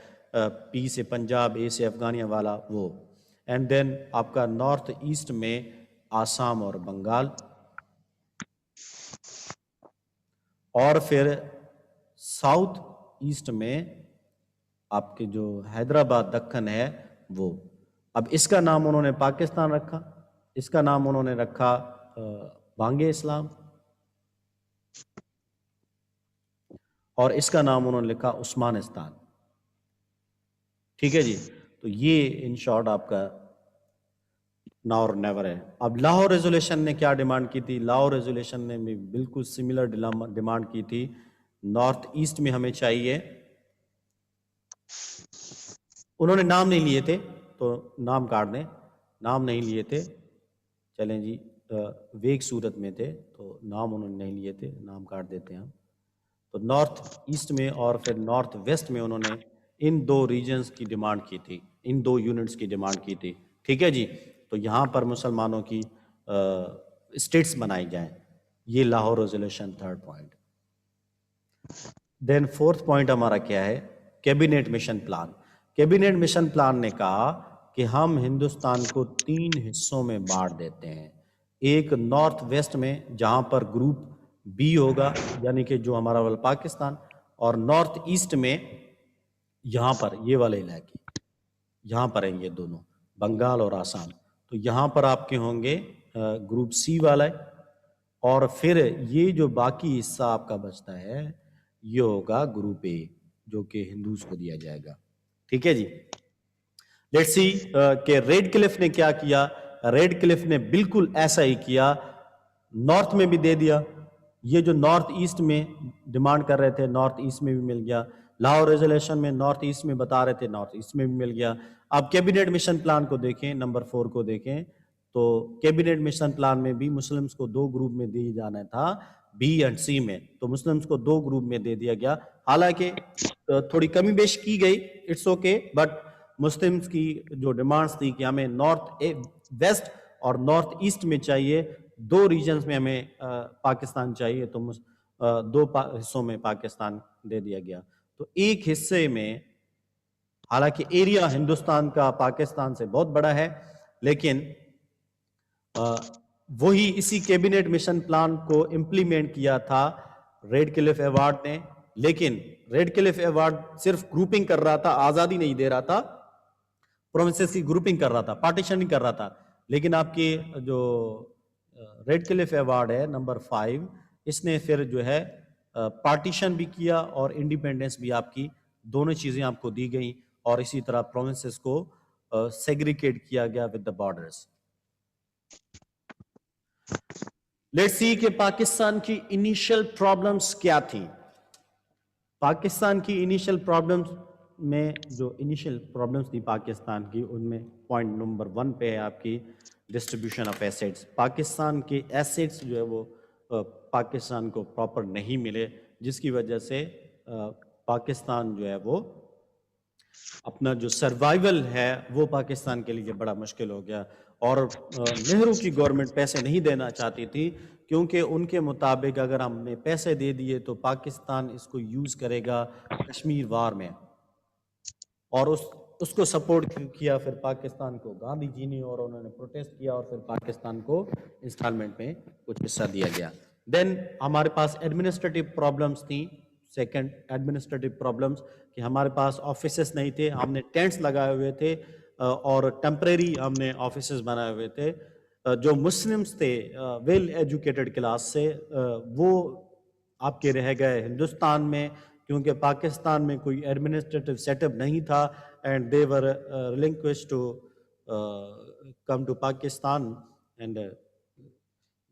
پی سے پنجاب، اے سے افغانیہ والا وہ. اینڈ دین آپ کا نارتھ ایسٹ میں آسام اور بنگال، اور پھر ساؤتھ ایسٹ میں آپ کے جو حیدرآباد دکن ہے وہ. اب اس کا نام انہوں نے پاکستان رکھا، اس کا نام انہوں نے رکھا بانگ اسلام، اور اس کا نام انہوں نے لکھا عثمانستان. ٹھیک ہے جی. تو یہ ان شارٹ آپ کا ناؤ اور نیور ہے. اب لاہور ریزولیشن نے کیا ڈیمانڈ کی تھی؟ لاہور ریزولیشن نے بھی بالکل سملر ڈیمانڈ کی تھی. نارتھ ایسٹ میں ہمیں چاہیے، انہوں نے نام نہیں لیے تھے تو نام کاٹ دیں، نام نہیں لیے تھے، چلیں جی ویگ صورت میں تھے تو نام انہوں نے نہیں لیے تھے، نام کاٹ دیتے ہیں ہم. تو نارتھ ایسٹ میں اور پھر نارتھ ویسٹ میں انہوں نے ان 2 ریجنز کی ڈیمانڈ کی تھی، ان 2 یونٹس کی ڈیمانڈ کی تھی. ٹھیک ہے جی. تو یہاں پر مسلمانوں کی اسٹیٹس بنائی جائیں. یہ لاہور ریزولیوشن 3rd پوائنٹ. دین 4th پوائنٹ ہمارا کیا ہے؟ Cabinet mission plan. Cabinet mission plan نے کہا کہ ہم ہندوستان کو 3 حصوں میں بانٹ دیتے ہیں. ایک نارتھ ویسٹ میں جہاں پر گروپ بی ہوگا یعنی کہ جو ہمارا والا پاکستان، اور نارتھ ایسٹ میں یہاں پر یہ والے علاقے یہاں پر ہیں یہ دونوں بنگال اور آسام. تو یہاں پر آپ کے ہوں گے گروپ سی والا ہے، اور پھر یہ جو باقی حصہ آپ کا بچتا ہے یہ ہوگا گروپ اے جو کہ ہندوز کو دیا جائے گا. ٹھیک ہے جی. لیٹس سی کہ ریڈ کلف نے کیا کیا. ریڈ کلف نے بالکل ایسا ہی کیا، نارتھ میں بھی دے دیا. یہ جو نارتھ ایسٹ میں ڈیمانڈ کر رہے تھے نارتھ ایسٹ میں بھی مل گیا. لاہور ریزولیوشن میں نارتھ ایسٹ میں بتا رہے تھے نارتھ ایسٹ میں بھی مل گیا. اب کیبنیٹ مشن پلان کو دیکھیں، نمبر 4 کو دیکھیں تو کیبنیٹ مشن پلان میں بھی مسلمز کو 2 گروپ میں دی جانا تھا، بی اینڈ سی میں. تو مسلمز کو 2 گروپ میں دے دیا گیا. حالانکہ تھوڑی کمی بیش کی گئی، اٹس اوکے، بٹ مسلمز کی جو ڈیمانڈز تھی کہ ہمیں نارتھ ویسٹ اور نارتھ ایسٹ میں چاہیے، 2 ریجنز میں ہمیں پاکستان چاہیے، تو 2 حصوں میں پاکستان دے دیا گیا. تو ایک حصے میں حالانکہ ایریا ہندوستان کا پاکستان سے بہت بڑا ہے، لیکن وہی اسی کیبنیٹ مشن پلان کو امپلیمنٹ کیا تھا ریڈ کلف ایوارڈ نے. لیکن ریڈ کلف ایوارڈ صرف گروپنگ کر رہا تھا، آزادی نہیں دے رہا تھا، پروونسز کی گروپنگ کر رہا تھا، پارٹیشن نہیں کر رہا تھا. لیکن آپ کی جو ریڈ کلف ایوارڈ ہے نمبر 5، اس نے پھر جو ہے پارٹیشن بھی کیا اور انڈیپینڈنس بھی آپ کی، دونوں چیزیں آپ کو دی گئیں، اور اسی طرح پروونسز کو سیگریگیٹ کیا گیا with the borders. Let's see کہ پاکستان کی انیشل پرابلمز کیا تھیں. پاکستان کی انیشل پرابلمز میں جو انیشل پرابلمز تھی پاکستان کی، ان میں پوائنٹ نمبر 1 پہ ہے آپ کی ڈسٹریبیوشن آف ایسیٹس. پاکستان کے ایسیٹس جو ہے وہ پاکستان کو پراپر نہیں ملے، جس کی وجہ سے پاکستان جو ہے وہ اپنا جو سروائیول ہے وہ پاکستان کے لیے بڑا مشکل ہو گیا. اور نہرو کی گورنمنٹ پیسے نہیں دینا چاہتی تھی، کیونکہ ان کے مطابق اگر ہم نے پیسے دے دیے تو پاکستان اس کو یوز کرے گا کشمیر وار میں، اور اس کو سپورٹ کیا پھر پاکستان کو گاندھی جی نے، اور انہوں نے پروٹیسٹ کیا اور پھر پاکستان کو انسٹالمنٹ میں کچھ حصہ دیا گیا. دین ہمارے پاس ایڈمنسٹریٹو پرابلمس تھیں. سیکنڈ ایڈمنسٹریٹو پرابلمس کہ ہمارے پاس آفیسز نہیں تھے، ہم نے ٹینٹس لگائے ہوئے تھے اور ٹیمپریری ہم نے آفیسز بنائے ہوئے تھے. جو مسلمز تھے ویل ایجوکیٹڈ کلاس سے، وہ آپ کے رہ گئے ہندوستان میں، کیونکہ پاکستان میں کوئی ایڈمنسٹریٹو سیٹ اپ نہیں تھا، and they were relinquished to come to Pakistan. And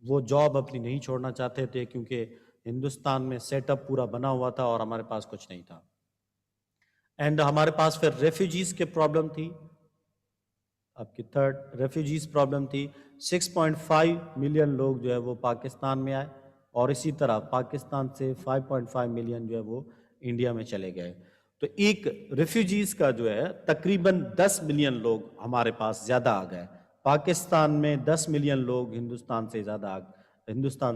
وہ جاب اپنی نہیں چھوڑنا چاہتے تھے کیونکہ ہندوستان میں سیٹ اپ پورا بنا ہوا تھا اور ہمارے پاس کچھ نہیں تھا. اینڈ ہمارے پاس پھر ریفیوجیز کے پرابلم تھی. آپ کی تھرڈ ریفیوجیز پرابلم تھی. 6.5 ملین لوگ جو ہے وہ پاکستان میں آئے اور اسی طرح پاکستان سے 5.5 ملین جو ہے وہ انڈیا میں چلے گئے. تو ایک ریفیوجیز کا جو ہے تقریباً 10 ملین لوگ ہمارے پاس زیادہ آ گئے. پاکستان میں 10 ملین لوگ ہندوستان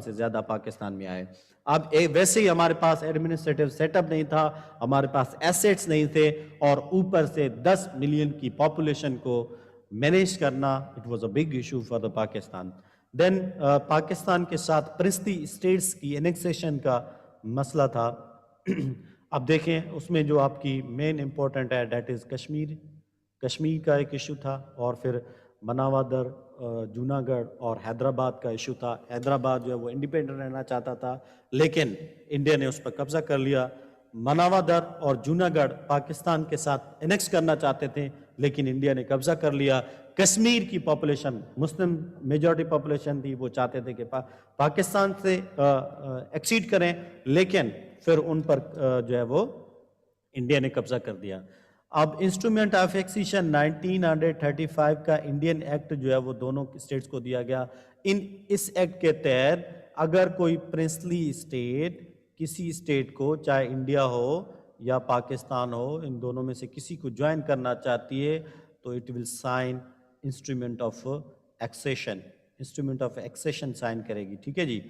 سے زیادہ پاکستان میں آئے. اب ویسے ہی ہمارے پاس ایڈمنسٹریٹو سیٹ اپ نہیں تھا, ہمارے پاس ایسیٹس نہیں تھے, اور اوپر سے 10 ملین کی پاپولیشن کو مینیج کرنا it was a big issue for the Pakistan. Then Pakistan کے ساتھ پرنسلی اسٹیٹس کی انیکسیشن کا مسئلہ تھا. اب دیکھیں اس میں جو آپ کی مین امپورٹنٹ ہے دیٹ از کشمیر کا ایک ایشو تھا, اور پھر مناوادر, جوناگڑھ اور حیدرآباد کا ایشو تھا. حیدرآباد جو ہے وہ انڈیپینڈنٹ رہنا چاہتا تھا لیکن انڈیا نے اس پر قبضہ کر لیا. مناوادر اور جوناگڑھ پاکستان کے ساتھ انیکس کرنا چاہتے تھے لیکن انڈیا نے قبضہ کر لیا. کشمیر کی پاپولیشن مسلم میجورٹی پاپولیشن تھی, وہ چاہتے تھے کہ پاکستان سے ایکسیڈ کریں لیکن پھر ان پر جو ہے وہ انڈیا نے قبضہ کر دیا. اب انسٹرومنٹ آف ایکسیشن 1935 کا انڈین ایکٹ جو ہے وہ دونوں اسٹیٹس کو دیا گیا. اس ایکٹ کے تحت اگر کوئی پرنسلی اسٹیٹ کسی اسٹیٹ کو, چاہے انڈیا ہو یا پاکستان ہو, ان دونوں میں سے کسی کو جوائن کرنا چاہتی ہے تو it will sign instrument of accession sign کرے گی. ٹھیک ہے جی.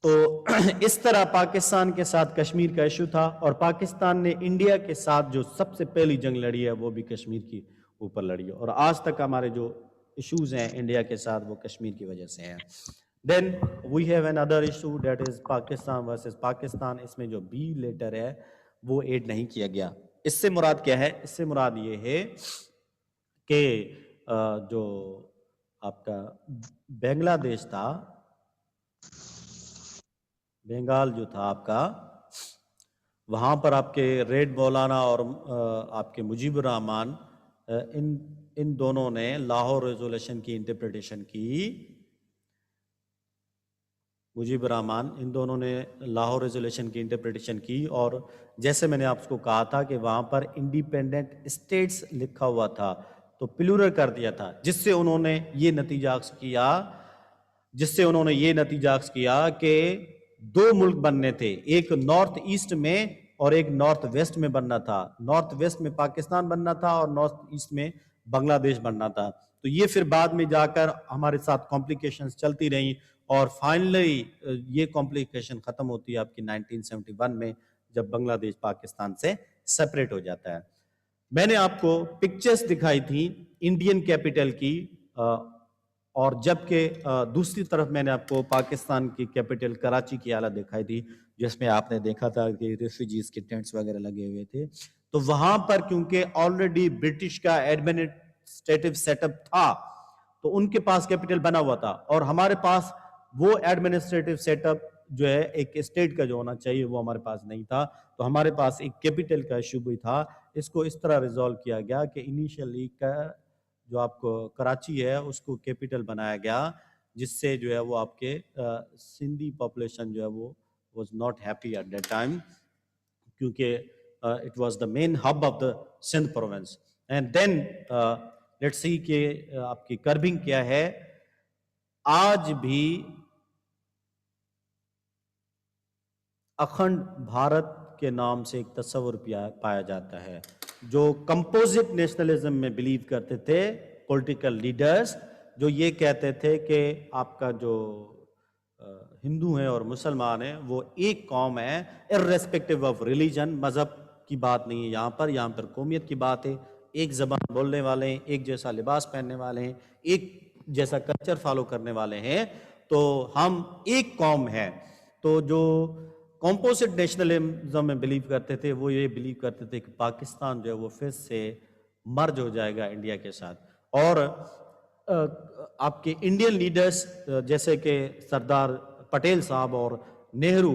تو اس طرح پاکستان کے ساتھ کشمیر کا ایشو تھا, اور پاکستان نے انڈیا کے ساتھ جو سب سے پہلی جنگ لڑی ہے وہ بھی کشمیر کی اوپر لڑی ہے, اور آج تک ہمارے جو ایشوز ہیں انڈیا کے ساتھ وہ کشمیر کی وجہ سے ہیں. Then we have an other issue that is Pakistan versus Pakistan. اس میں جو بی لیٹر ہے وہ ایڈ نہیں کیا گیا. اس سے مراد کیا ہے؟ اس سے مراد یہ ہے کہ جو آپ کا بنگلہ دیش تھا, بنگال جو تھا آپ کا, وہاں پر آپ کے ریڈ مولانا اور آپ کے مجیب الرحمان ان دونوں نے لاہور ریزولوشن کی انٹرپریٹیشن کی. مجیب الرحمان ان دونوں نے لاہور ریزولوشن کی انٹرپریٹیشن کی, اور جیسے میں نے آپ کو کہا تھا کہ وہاں پر انڈیپینڈنٹ اسٹیٹس لکھا ہوا تھا تو پلورل کر دیا تھا, جس سے انہوں نے یہ نتیجہ اخذ کیا کہ دو ملک بننے تھے, ایک نارتھ ایسٹ میں اور ایک نارتھ ویسٹ میں بننا تھا. نارتھ ویسٹ میں پاکستان بننا تھا اور نارتھ ایسٹ میں بنگلہ دیش بننا تھا. تو یہ پھر بعد میں جا کر ہمارے ساتھ کمپلیکیشنز چلتی رہیں, اور فائنلی یہ کمپلیکیشن ختم ہوتی ہے آپ کی 1971 میں جب بنگلہ دیش پاکستان سے سپریٹ ہو جاتا ہے. میں نے آپ کو پکچرز دکھائی تھی انڈین کیپٹل کی, اور جبکہ دوسری طرف میں نے آپ کو پاکستان کی کیپٹل کراچی کی حالت دکھائی تھی, جس میں آپ نے دیکھا تھا کہ ریفیوجیز کے ٹینٹس وغیرہ لگے ہوئے تھے. تو وہاں پر کیونکہ آلریڈی برٹش کا ایڈمنسٹریٹو سیٹ اپ تھا تو ان کے پاس کیپٹل بنا ہوا تھا, اور ہمارے پاس وہ ایڈمنسٹریٹو سیٹ اپ جو ہے ایک اسٹیٹ کا جو ہونا چاہیے وہ ہمارے پاس نہیں تھا. تو ہمارے پاس ایک کیپٹل کا ایشو بھی تھا. اس کو اس طرح ریزالو کیا گیا کہ انیشلی کا جو آپ کو کراچی ہے اس کو کیپٹل بنایا گیا, جس سے جو ہے وہ آپ کے سندھی پاپولیشن جو ہے وہ was not happy at that time, کیونکہ it was the main hub of the Sindh province. And then let's see کہ آپ کی کربنگ کیا ہے. آج بھی اکھنڈ بھارت کے نام سے ایک تصور پایا جاتا ہے. جو کمپوزٹ نیشنلزم میں بلیو کرتے تھے پولیٹیکل لیڈرز, جو یہ کہتے تھے کہ آپ کا جو ہندو ہیں اور مسلمان ہیں وہ ایک قوم ہے, ارریسپیکٹیو آف ریلیجن. مذہب کی بات نہیں ہے یہاں پر قومیت کی بات ہے. ایک زبان بولنے والے ہیں, ایک جیسا لباس پہننے والے ہیں, ایک جیسا کلچر فالو کرنے والے ہیں, تو ہم ایک قوم ہیں. تو جو کمپوزٹ نیشنلزم میں بلیو کرتے تھے وہ یہ بلیو کرتے تھے کہ پاکستان جو ہے وہ پھر سے مرج ہو جائے گا انڈیا کے ساتھ. اور آپ کے انڈین لیڈرز جیسے کہ سردار پٹیل صاحب اور نہرو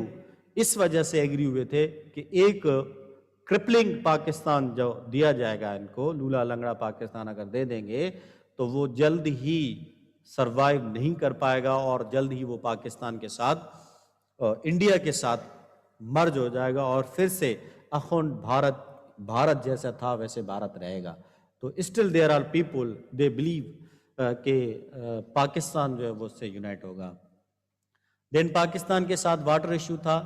اس وجہ سے ایگری ہوئے تھے کہ ایک کرپلنگ پاکستان جو دیا جائے گا ان کو, لولا لنگڑا پاکستان اگر دے دیں گے تو وہ جلد ہی سروائیو نہیں کر پائے گا اور جلد ہی وہ پاکستان کے ساتھ انڈیا کے ساتھ مرج ہو جائے گا اور پھر سے اخوند بھارت جیسا تھا ویسے بھارت رہے گا. تو still there are people they believe کہ پاکستان جو ہے وہ اس سے یونائٹ ہوگا. دین پاکستان کے ساتھ واٹر ایشو تھا.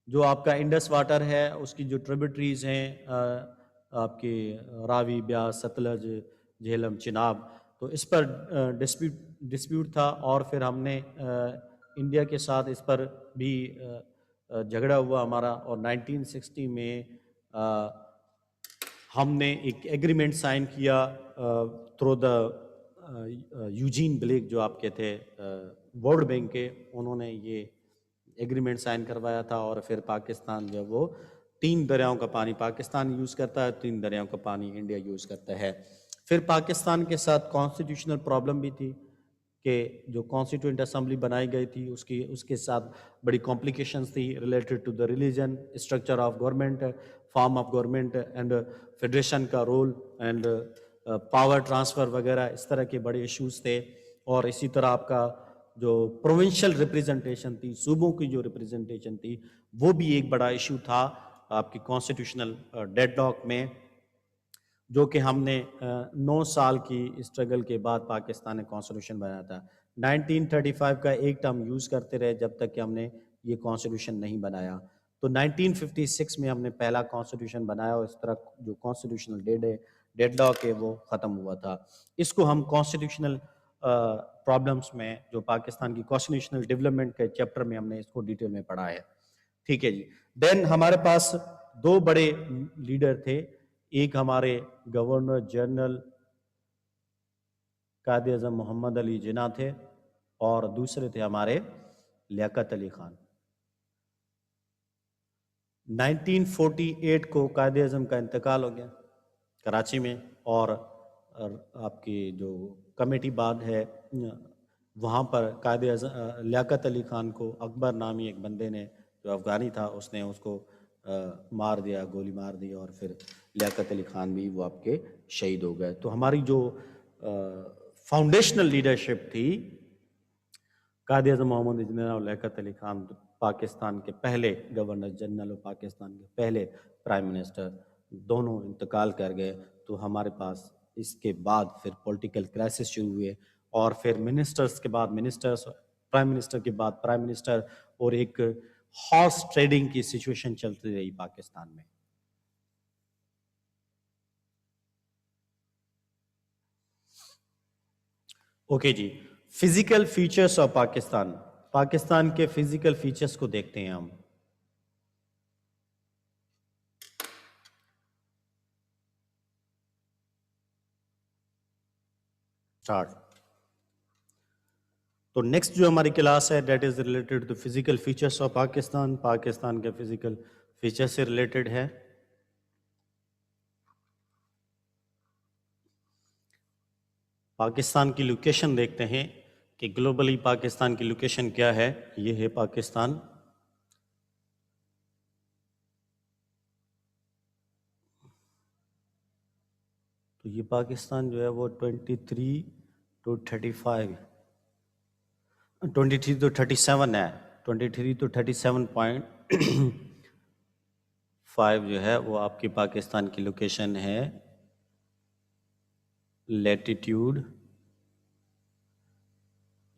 جو آپ کا انڈس واٹر ہے اس کی جو ٹریبیوٹریز ہیں آپ کے راوی، بیاس، ستلج، جہلم، چناب، تو اس پر ڈسپیوٹ تھا اور پھر ہم نے انڈیا کے ساتھ اس پر بھی جھگڑا ہوا ہمارا. اور 1960 میں ہم نے ایک ایگریمنٹ سائن کیا تھرو دا یوجین بلیک جو آپ کے تھے ورلڈ بینک کے، انہوں نے یہ ایگریمنٹ سائن کروایا تھا. اور پھر پاکستان جو وہ 3 دریاؤں کا پانی پاکستان یوز کرتا ہے، 3 دریاؤں کا پانی انڈیا یوز کرتا ہے. پھر پاکستان کے ساتھ کانسٹیٹیوشنل پرابلم بھی تھی کہ جو کانسٹیٹیوئنٹ اسمبلی بنائی گئی تھی اس کے ساتھ بڑی کمپلیکیشنز تھی related to the religion, structure of government, form of government and federation کا رول اینڈ پاور ٹرانسفر وغیرہ، اس طرح کے بڑے ایشوز تھے. اور اسی طرح آپ کا جو پروونشل ریپریزنٹیشن تھی، صوبوں کی جو ریپریزنٹیشن تھی، وہ بھی ایک بڑا ایشو تھا آپ کی کانسٹیٹیوشنل ڈیڈ لاک میں، جو کہ ہم نے 9 سال کی اسٹرگل کے بعد پاکستان نے کانسٹیٹیوشن بنایا تھا. 1935 کا ایک ٹرم یوز کرتے رہے جب تک کہ ہم نے یہ کانسٹیٹیوشن نہیں بنایا. تو 1956 میں ہم نے پہلا کانسٹیٹیوشن بنایا اور اس طرح جو کانسٹیٹیوشنل ڈیڈ لاک ہے وہ ختم ہوا تھا. اس کو ہم کانسٹیٹیوشنل پرابلمس میں، جو پاکستان کی کانسٹیٹیوشنل ڈیولپمنٹ کے چیپٹر میں ہم نے اس کو ڈیٹیل میں پڑھا ہے. ٹھیک ہے جی. دین ہمارے پاس 2 بڑے لیڈر تھے. ایک ہمارے گورنر جنرل قائد اعظم محمد علی جناح تھے اور دوسرے تھے ہمارے لیاقت علی خان. 1948 کو قائد اعظم کا انتقال ہو گیا کراچی میں، اور آپ کی جو کمیٹی بعد ہے وہاں پر قائد اعظم لیاقت علی خان کو اکبر نامی ایک بندے نے جو افغانی تھا اس نے اس کو مار دیا، گولی مار دی، اور پھر لیاقت علی خان بھی وہ آپ کے شہید ہو گئے. تو ہماری جو فاؤنڈیشنل لیڈرشپ تھی، قائد اعظم محمد جناح اور لیاقت علی خان پاکستان کے پہلے گورنر جنرل اور پاکستان کے پہلے پرائم منسٹر، دونوں انتقال کر گئے. تو ہمارے پاس اس کے بعد پھر پولیٹیکل کرائسس شروع ہوئے اور پھر منسٹرز کے بعد منسٹرز، پرائم منسٹر کے بعد پرائم منسٹر، اور ایک ہارس ٹریڈنگ کی سچویشن چلتی رہی پاکستان میں. اوکے جی. فزیکل فیچرز آف پاکستان کے فزیکل فیچرز کو دیکھتے ہیں ہم. تو نیکسٹ جو ہماری کلاس ہے that is related to physical features of Pakistan کے فزیکل فیچر سے ریلیٹڈ ہے. پاکستان کی لوکیشن دیکھتے ہیں کہ گلوبلی پاکستان کی لوکیشن کیا ہے. یہ ہے پاکستان. تو یہ پاکستان جو ہے وہ 23 to 37 ہے. 23 to 37.5 جو ہے وہ آپ کی پاکستان کی لوکیشن ہے لیٹیٹیوڈ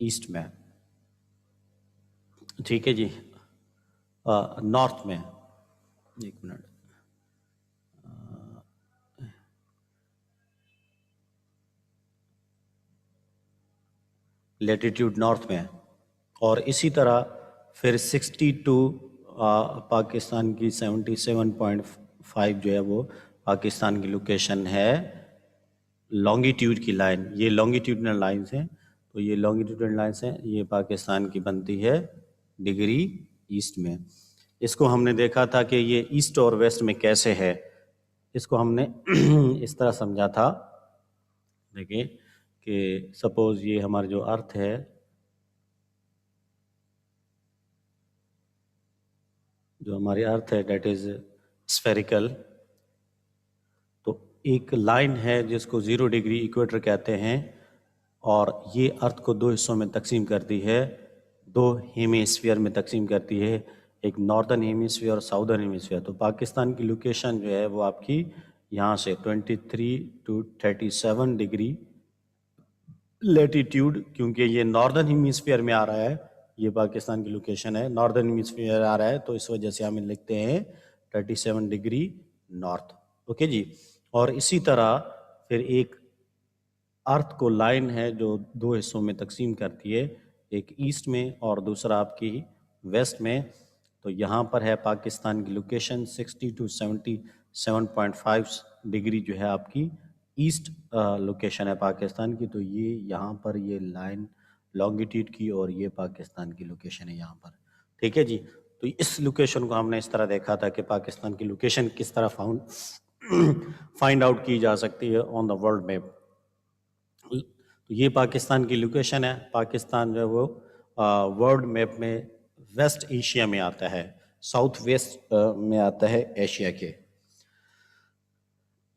ایسٹ میں. ٹھیک ہے جی. نارتھ میں، ایک منٹ، لیٹیٹیوڈ نارتھ میں. اور اسی طرح پھر 62 پاکستان کی 77.5 جو ہے وہ پاکستان کی لوکیشن ہے لانگیٹیوڈ کی لائن. یہ لانگیٹیوڈنل لائنز ہیں. تو یہ لانگیٹیوڈنل لائنز ہیں، یہ پاکستان کی بنتی ہے ڈگری ایسٹ میں. اس کو ہم نے دیکھا تھا کہ یہ ایسٹ اور ویسٹ میں کیسے ہے. اس کو ہم نے اس طرح سمجھا تھا، دیکھیں کہ سپوز یہ ہمارا جو ارتھ ہے، جو ہماری ارتھ ہے دیٹ از اسفیریکل. تو ایک لائن ہے جس کو 0 ڈگری ایکویٹر کہتے ہیں، اور یہ ارتھ کو دو حصوں میں تقسیم کرتی ہے، دو ہیمیسفیئر میں تقسیم کرتی ہے، ایک ناردرن ہیمیسفیئر اور ساؤدرن ہیمیسفیئر۔ تو پاکستان کی لوکیشن جو ہے وہ آپ کی یہاں سے 23 to 37 ڈگری لیٹیٹیوڈ، کیونکہ یہ ناردرن ہیمیسفیئر میں آ رہا ہے، یہ پاکستان کی لوکیشن ہے، ناردرن ہیمیسفیئر آ رہا ہے، تو اس وجہ سے ہم لکھتے ہیں 37 ڈگری نارتھ۔ اوکے جی، اور اسی طرح پھر ایک ارتھ کو لائن ہے جو دو حصوں میں تقسیم کرتی ہے، ایک ایسٹ میں اور دوسرا آپ کی ویسٹ میں۔ تو یہاں پر ہے پاکستان کی لوکیشن 60 to 77.5 ڈگری جو ہے آپ کی ایسٹ لوکیشن ہے پاکستان کی۔ تو یہ یہاں پر یہ لائن لانگیٹیوڈ کی، اور یہ پاکستان کی لوکیشن ہے یہاں پر، ٹھیک ہے جی۔ تو اس لوکیشن کو ہم نے اس طرح دیکھا تھا کہ پاکستان کی لوکیشن کس طرح فائنڈ آؤٹ کی جا سکتی ہے آن دا ورلڈ میپ۔ تو یہ پاکستان کی لوکیشن ہے۔ پاکستان جو ہے وہ ورلڈ میپ میں ویسٹ ایشیا میں آتا ہے، ساؤتھ ویسٹ میں آتا ہے ایشیا کے۔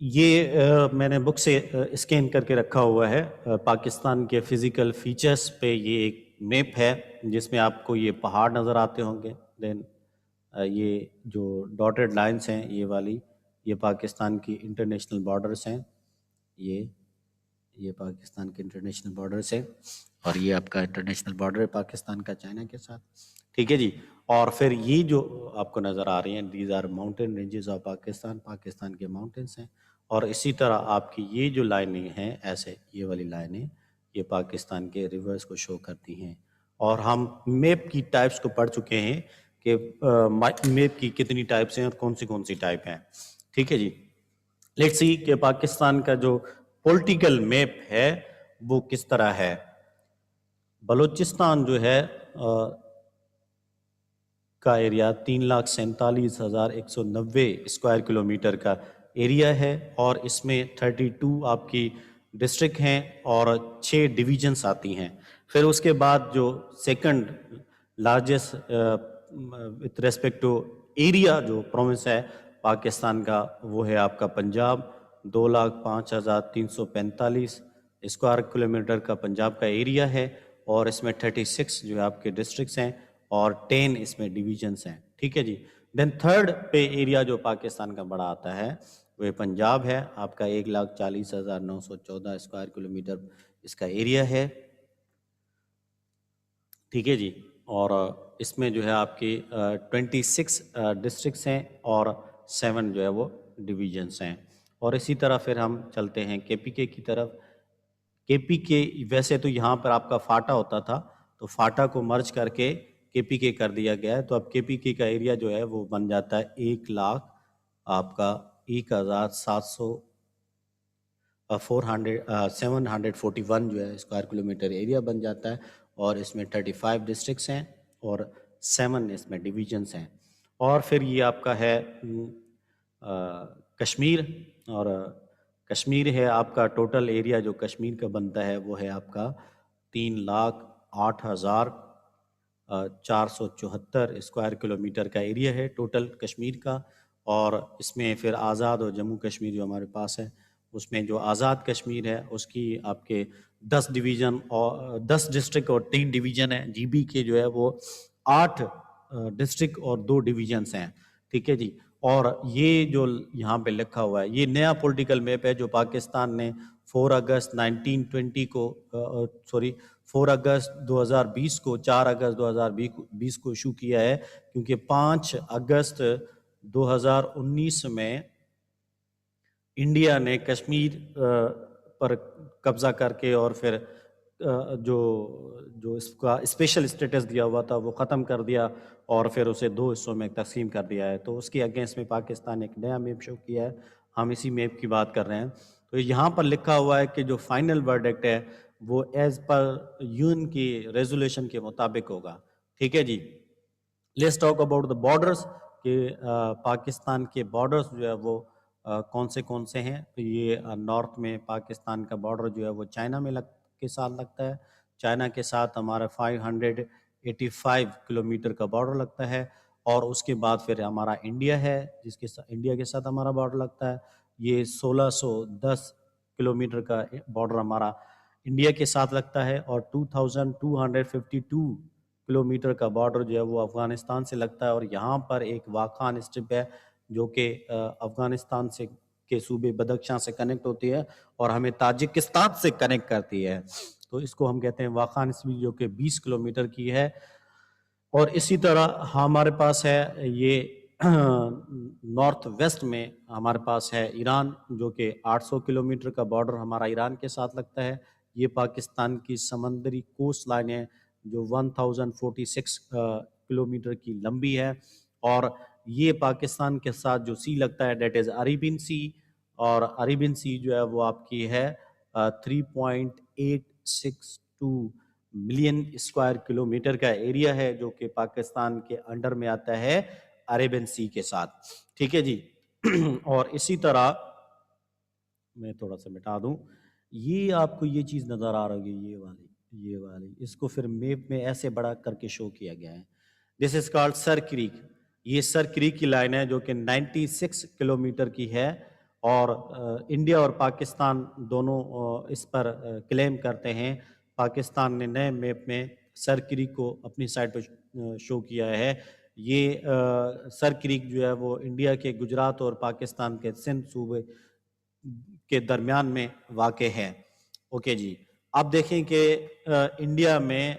یہ میں نے بک سے اسکین کر کے رکھا ہوا ہے، پاکستان کے فزیکل فیچرز پہ یہ ایک میپ ہے جس میں آپ کو یہ پہاڑ نظر آتے ہوں گے، دین یہ جو ڈاٹڈ لائنز ہیں یہ والی، یہ پاکستان کی انٹرنیشنل بارڈرز ہیں، یہ پاکستان کے انٹرنیشنل بارڈرز ہیں، اور یہ آپ کا انٹرنیشنل بارڈر ہے پاکستان کا چائنا کے ساتھ، ٹھیک ہے جی۔ اور پھر یہ جو آپ کو نظر آ رہی ہیں، these are mountain ranges of Pakistan, Pakistan کے ماؤنٹینس ہیں۔ اور اسی طرح آپ کی یہ جو لائنیں ہیں ایسے، یہ والی لائنیں یہ پاکستان کے ریورز کو شو کرتی ہیں۔ اور ہم میپ کی ٹائپس کو پڑھ چکے ہیں کہ میپ کی کتنی ٹائپس ہیں اور کون سی ٹائپ ہیں، ٹھیک ہے جی۔ لیٹس سی کہ پاکستان کا جو پولیٹیکل میپ ہے وہ کس طرح ہے۔ بلوچستان جو ہے کا ایریا 3,47,190 اسکوائر کلومیٹر کا ایریا ہے، اور اس میں 32 آپ کی ڈسٹرکٹ ہیں اور 6 ڈویژنس آتی ہیں۔ پھر اس کے بعد جو second largest with respect to area جو پروونس ہے پاکستان کا، وہ ہے آپ کا پنجاب، 2,05,345 اسکوائر کلومیٹر کا پنجاب کا ایریا ہے، اور اس میں 36 جو ہے آپ کے ڈسٹرکٹس ہیں اور 10 اس میں ڈویژنس ہیں، ٹھیک ہے جی۔ دین تھرڈ پہ ایریا جو پاکستان کا بڑا آتا ہے وہ پنجاب ہے، آپ کا 1,40,914 اسکوائر کلومیٹر اس کا ایریا ہے، ٹھیک ہے جی۔ اور اس میں جو ہے آپ کی 26 ڈسٹرکٹس ہیں اور 7 جو ہے وہ ڈویژنس ہیں۔ اور اسی طرح پھر ہم چلتے ہیں کے پی کے کی طرف۔ کے پی کے ویسے تو یہاں پر آپ کا فاٹا ہوتا تھا، تو فاٹا کو مرج کر کے پی کے کر دیا گیا ہے، تو اب کے پی کے کا ایریا جو ہے وہ بن جاتا ہے 1,00,000 آپ کا 741 جو ہے اسکوائر کلومیٹر ایریا بن جاتا ہے، اور اس میں 35 ڈسٹرکٹس ہیں اور 7 اس میں ڈویژنس ہیں۔ اور پھر یہ آپ کا ہے کشمیر، اور کشمیر ہے آپ کا ٹوٹل ایریا جو کشمیر کا بنتا ہے وہ ہے آپ کا 3,08,474 اسکوائر کلومیٹر کا ایریا ہے ٹوٹل کشمیر کا۔ اور اس میں پھر آزاد اور جموں کشمیر جو ہمارے پاس ہے، اس میں جو آزاد کشمیر ہے اس کی آپ کے 10 ڈویژن اور 10 ڈسٹرکٹ اور 3 ڈویژن ہیں۔ جی بی کے جو ہے وہ 8 ڈسٹرکٹ اور 2 ڈویژنس ہیں، ٹھیک ہے جی۔ اور یہ جو یہاں پہ لکھا ہوا ہے یہ نیا پولیٹیکل میپ ہے جو پاکستان نے 4 اگست 1920 کو 4 اگست 2020 کو 4 اگست 2020 کو ایشو کیا ہے، کیونکہ 5 اگست 2019 میں انڈیا نے کشمیر پر قبضہ کر کے اور پھر جو اس کا اسپیشل اسٹیٹس دیا ہوا تھا وہ ختم کر دیا، اور پھر اسے 2 حصوں میں تقسیم کر دیا ہے۔ تو اس کے اگینسٹ میں پاکستان نے ایک نیا میپ شو کیا ہے، ہم اسی میپ کی بات کر رہے ہیں۔ تو یہاں پر لکھا ہوا ہے کہ جو فائنل ورڈکٹ ہے وہ ایز پر یون کی ریزولوشن کے مطابق ہوگا، ٹھیک ہے جی۔ Let's talk about the borders, کہ پاکستان کے بارڈرز جو ہے وہ کون سے ہیں۔ تو یہ نارتھ میں پاکستان کا بارڈر جو ہے وہ چائنا میں کے ساتھ لگتا ہے، چائنا کے ساتھ ہمارا 585 کلومیٹر کا بارڈر لگتا ہے، اور اس کے بعد پھر ہمارا انڈیا ہے جس کے ساتھ انڈیا کے ساتھ ہمارا بارڈر لگتا ہے، یہ 1610 کلومیٹر کا بارڈر ہمارا انڈیا کے ساتھ لگتا ہے، اور 2252 کلومیٹر کا بارڈر جو ہے وہ افغانستان سے لگتا ہے، اور یہاں پر ایک واخان اسٹرپ ہے جو کہ افغانستان سے کے صوبے بدخشاں سے کنیکٹ ہوتی ہے اور ہمیں تاجکستان سے کنیکٹ کرتی ہے، تو اس کو ہم کہتے ہیں واخان اسٹرپ، جو کہ 20 کلومیٹر کی ہے۔ اور اسی طرح ہمارے پاس ہے یہ نارتھ ویسٹ میں ہمارے پاس ہے ایران، جو کہ 800 کلومیٹر کا بارڈر ہمارا ایران کے ساتھ لگتا ہے۔ یہ پاکستان کی سمندری کوسٹ لائن ہے جو 1046 کلومیٹر کی لمبی ہے، اور یہ پاکستان کے ساتھ جو سی لگتا ہے دیٹ از عربین سی، اور عربین سی جو ہے وہ آپ کی ہے 3.862 ملین اسکوائر کلومیٹر کا ایریا ہے، جو کہ پاکستان کے انڈر میں آتا ہے عربین سی کے ساتھ، ٹھیک ہے جی۔ اور اسی طرح میں تھوڑا سا مٹا دوں، یہ آپ کو یہ چیز نظر آ رہی ہے، یہ والی اس کو پھر میپ میں ایسے بڑا کر کے شو کیا گیا ہے۔ دس از کالڈ سر کریک، یہ سر کریک کی لائن ہے جو کہ 96 کلومیٹر کی ہے، اور انڈیا اور پاکستان دونوں اس پر کلیم کرتے ہیں۔ پاکستان نے نئے میپ میں سر کریک کو اپنی سائٹ پہ شو کیا ہے۔ یہ سر کریک جو ہے وہ انڈیا کے گجرات اور پاکستان کے سندھ صوبے کے درمیان میں واقع ہے۔ اوکے جی، اب دیکھیں کہ انڈیا میں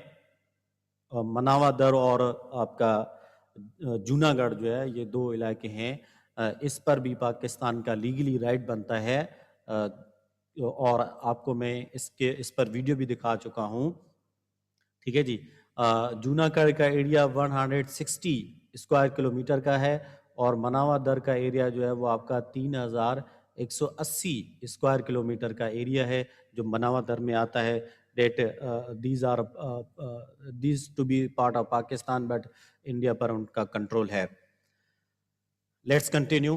مناوا در اور آپ کا جوناگڑھ جو ہے، یہ دو علاقے ہیں، اس پر بھی پاکستان کا لیگلی رائٹ بنتا ہے، اور آپ کو میں اس پر ویڈیو بھی دکھا چکا ہوں، ٹھیک ہے جی۔ جوناگڑھ کا ایریا 160 اسکوائر کلومیٹر کا ہے، اور مناوا در کا ایریا جو ہے وہ آپ کا 3180 اسکوائر کلومیٹر کا ایریا ہے جو مناوا در میں آتا ہے۔ these to be part of Pakistan but India پر ان کا کنٹرول ہے۔ Let's continue.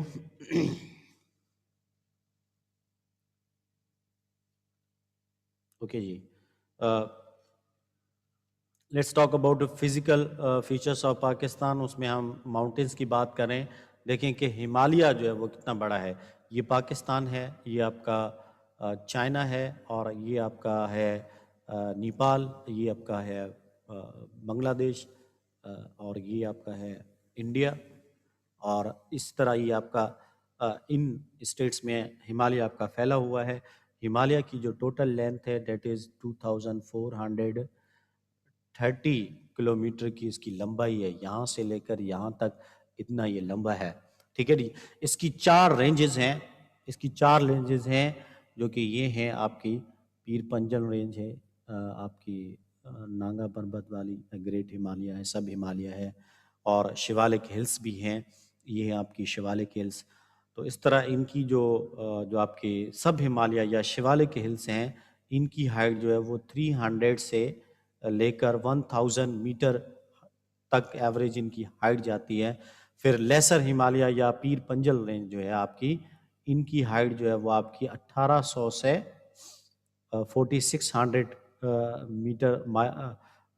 اوکے جی، let's talk about physical features of Pakistan. اس میں ہم ماؤنٹینس کی بات کریں، دیکھیں کہ ہمالیہ جو ہے وہ کتنا بڑا ہے۔ یہ پاکستان ہے، یہ آپ کا چائنا ہے، اور یہ آپ کا ہے نیپال، یہ آپ کا ہے بنگلہ دیش، اور یہ آپ کا ہے انڈیا، اور اس طرح یہ آپ کا ان اسٹیٹس میں ہمالیہ آپ کا پھیلا ہوا ہے۔ ہمالیہ کی جو ٹوٹل لینتھ ہے دیٹ از 2430 کلومیٹر کی اس کی لمبائی ہے، یہاں سے لے کر یہاں تک اتنا یہ لمبا ہے، ٹھیک ہے جی۔ اس کی 4 رینجز ہیں جو کہ یہ ہیں آپ کی پیر پنجل رینج ہے، آپ کی نانگا پربت والی گریٹ ہمالیہ ہے، سب ہمالیہ ہے، اور شیوالک ہلز بھی ہیں، یہ ہیں آپ کی شیوالک ہلز۔ تو اس طرح ان کی جو آپ کی سب ہمالیہ یا شیوالک ہلز ہیں، ان کی ہائٹ جو ہے وہ 300 سے لے کر 1000 میٹر تک ایوریج ان کی ہائٹ جاتی ہے۔ پھر لیسر ہمالیہ یا پیر پنجل رینج جو ہے آپ کی، ان کی ہائٹ جو ہے وہ آپ کی 1800 سے 4600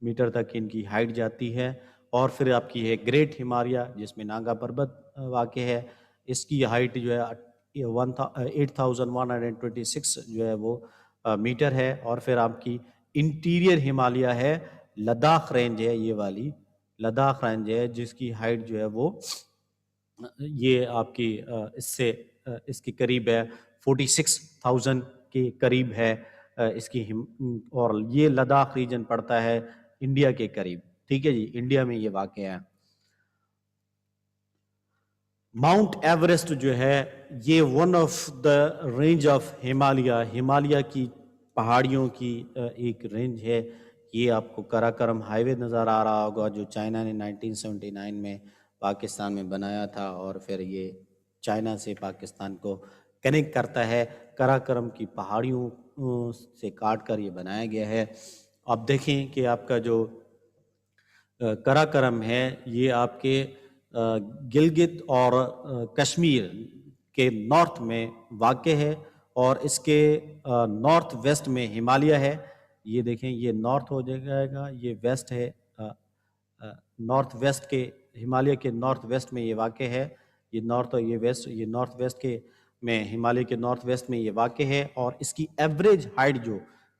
میٹر تک ان کی ہائٹ جاتی ہے۔ اور پھر آپ کی ہے گریٹ ہمالیہ جس میں ناگا پربت واقع ہے، اس کی ہائٹ جو ہے 8126 جو ہے وہ میٹر ہے۔ اور پھر آپ کی انٹیریئر ہمالیہ ہے، لداخ رینج ہے، یہ والی لداخ رینج ہے جس کی ہائٹ جو ہے وہ یہ آپ کی اس کے قریب ہے 46,000 کے قریب ہے اس کی، اور یہ لداخ ریجن پڑتا ہے انڈیا کے قریب، ٹھیک ہے جی، انڈیا میں یہ واقع ہے۔ ماؤنٹ ایوریسٹ جو ہے یہ one of the range of Himalaya کی پہاڑیوں کی ایک رینج ہے۔ یہ آپ کو کراکرم ہائی وے نظر آ رہا ہوگا جو چائنا نے 1979 میں پاکستان میں بنایا تھا، اور پھر یہ چائنا سے پاکستان کو کنیکٹ کرتا ہے، کراکرم کی پہاڑیوں سے کاٹ کر یہ بنایا گیا ہے۔ آپ دیکھیں کہ آپ کا جو کراکرم ہے یہ آپ کے گلگت اور کشمیر کے نارتھ میں واقع ہے، اور اس کے نارتھ ویسٹ میں ہمالیہ ہے۔ یہ دیکھیں یہ نارتھ ہو جائے گا، یہ ویسٹ ہے، نارتھ ویسٹ کے ہمالیہ کے نارتھ ویسٹ میں یہ واقع ہے، یہ نارتھ اور یہ ویسٹ، یہ نارتھ ویسٹ کے میں ہمالیہ کے نارتھ ویسٹ میں یہ واقع ہے۔ اور اس کی ایوریج ہائٹ جو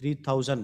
3000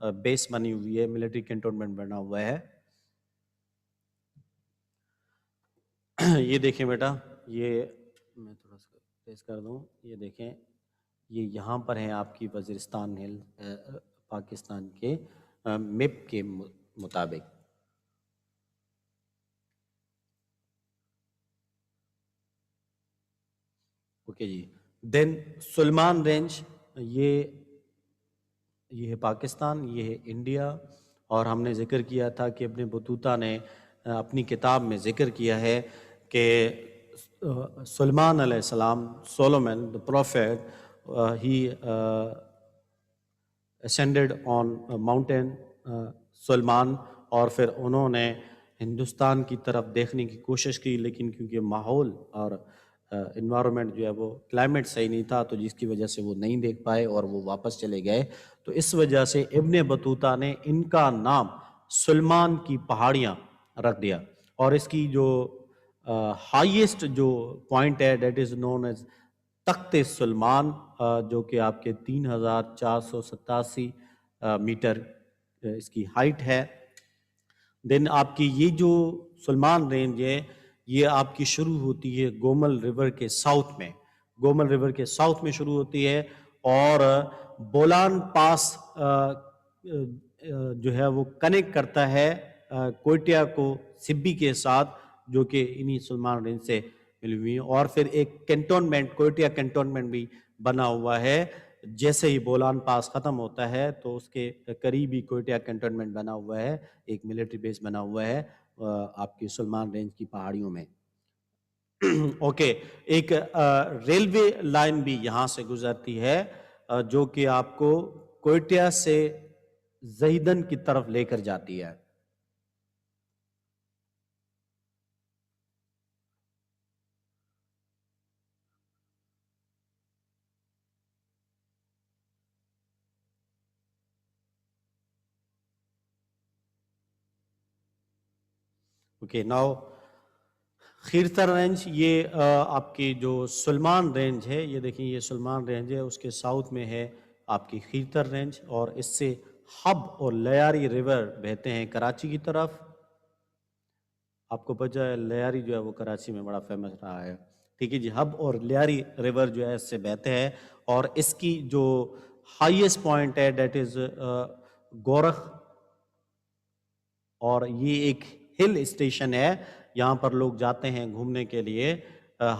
بیس بنی ہوئی ہے, ملٹری کنٹونمنٹ بنا ہوا ہے. یہ دیکھیں بیٹا, یہ میں تھوڑا سا تیز کر دوں, یہ دیکھیں, یہ یہاں پر ہیں آپ کی وزیرستان ہل پاکستان کے میپ کے مطابق. اوکے جی. دین سلمان رینج, یہ ہے پاکستان, یہ ہے انڈیا. اور ہم نے ذکر کیا تھا کہ ابن بطوطہ نے اپنی کتاب میں ذکر کیا ہے کہ سلمان علیہ السلام, Solomon the prophet, he ascended on mountain Salman, اور پھر انہوں نے ہندوستان کی طرف دیکھنے کی کوشش کی, لیکن کیونکہ ماحول اور انوائرمنٹ جو ہے وہ کلائمیٹ صحیح نہیں تھا, تو جس کی وجہ سے وہ نہیں دیکھ پائے اور وہ واپس چلے گئے. تو اس وجہ سے ابن بطوطہ نے ان کا نام سلمان کی پہاڑیاں رکھ دیا. اور اس کی جو ہائیسٹ جو پوائنٹ ہے دیٹ از نون ایز تخت سلمان, جو کہ آپ کے 3487 میٹر اس کی ہائٹ ہے. دین آپ کی یہ جو سلمان رینج ہے یہ آپ کی شروع ہوتی ہے گومل ریور کے ساؤتھ میں, گومل ریور کے ساؤتھ میں شروع ہوتی ہے, اور بولان پاس جو ہے وہ کنیکٹ کرتا ہے کوئٹہ کو سبی کے ساتھ, جو کہ انہی سلمان رینج سے ملی ہوئی ہیں. اور پھر ایک کنٹونمنٹ, کوئٹہ کنٹونمنٹ بھی بنا ہوا ہے. جیسے ہی بولان پاس ختم ہوتا ہے تو اس کے قریب ہی کوئٹہ کنٹونمنٹ بنا ہوا ہے, ایک ملٹری بیس بنا ہوا ہے آپ کی سلمان رینج کی پہاڑیوں میں. اوکے, ایک ریلوے لائن بھی یہاں سے گزرتی ہے جو کہ آپ کو کوئٹہ سے زہیدن کی طرف لے کر جاتی ہے. اوکے, ناؤ خیرتر رینج, یہ آپ کی جو سلمان رینج ہے, یہ دیکھیں یہ سلمان رینج ہے, اس کے ساؤتھ میں ہے آپ کی خیرتر رینج, اور اس سے حب اور لیاری ریور بہتے ہیں کراچی کی طرف. آپ کو پتہ ہے لیاری جو ہے وہ کراچی میں بڑا فیمس رہا ہے, ٹھیک ہے جی. حب اور لیاری ریور جو ہے اس سے بہتے ہیں, اور اس کی جو ہائیسٹ پوائنٹ ہے دیٹ از گورخ, اور یہ ایک ہل اسٹیشن ہے, یہاں پر لوگ جاتے ہیں گھومنے کے لیے.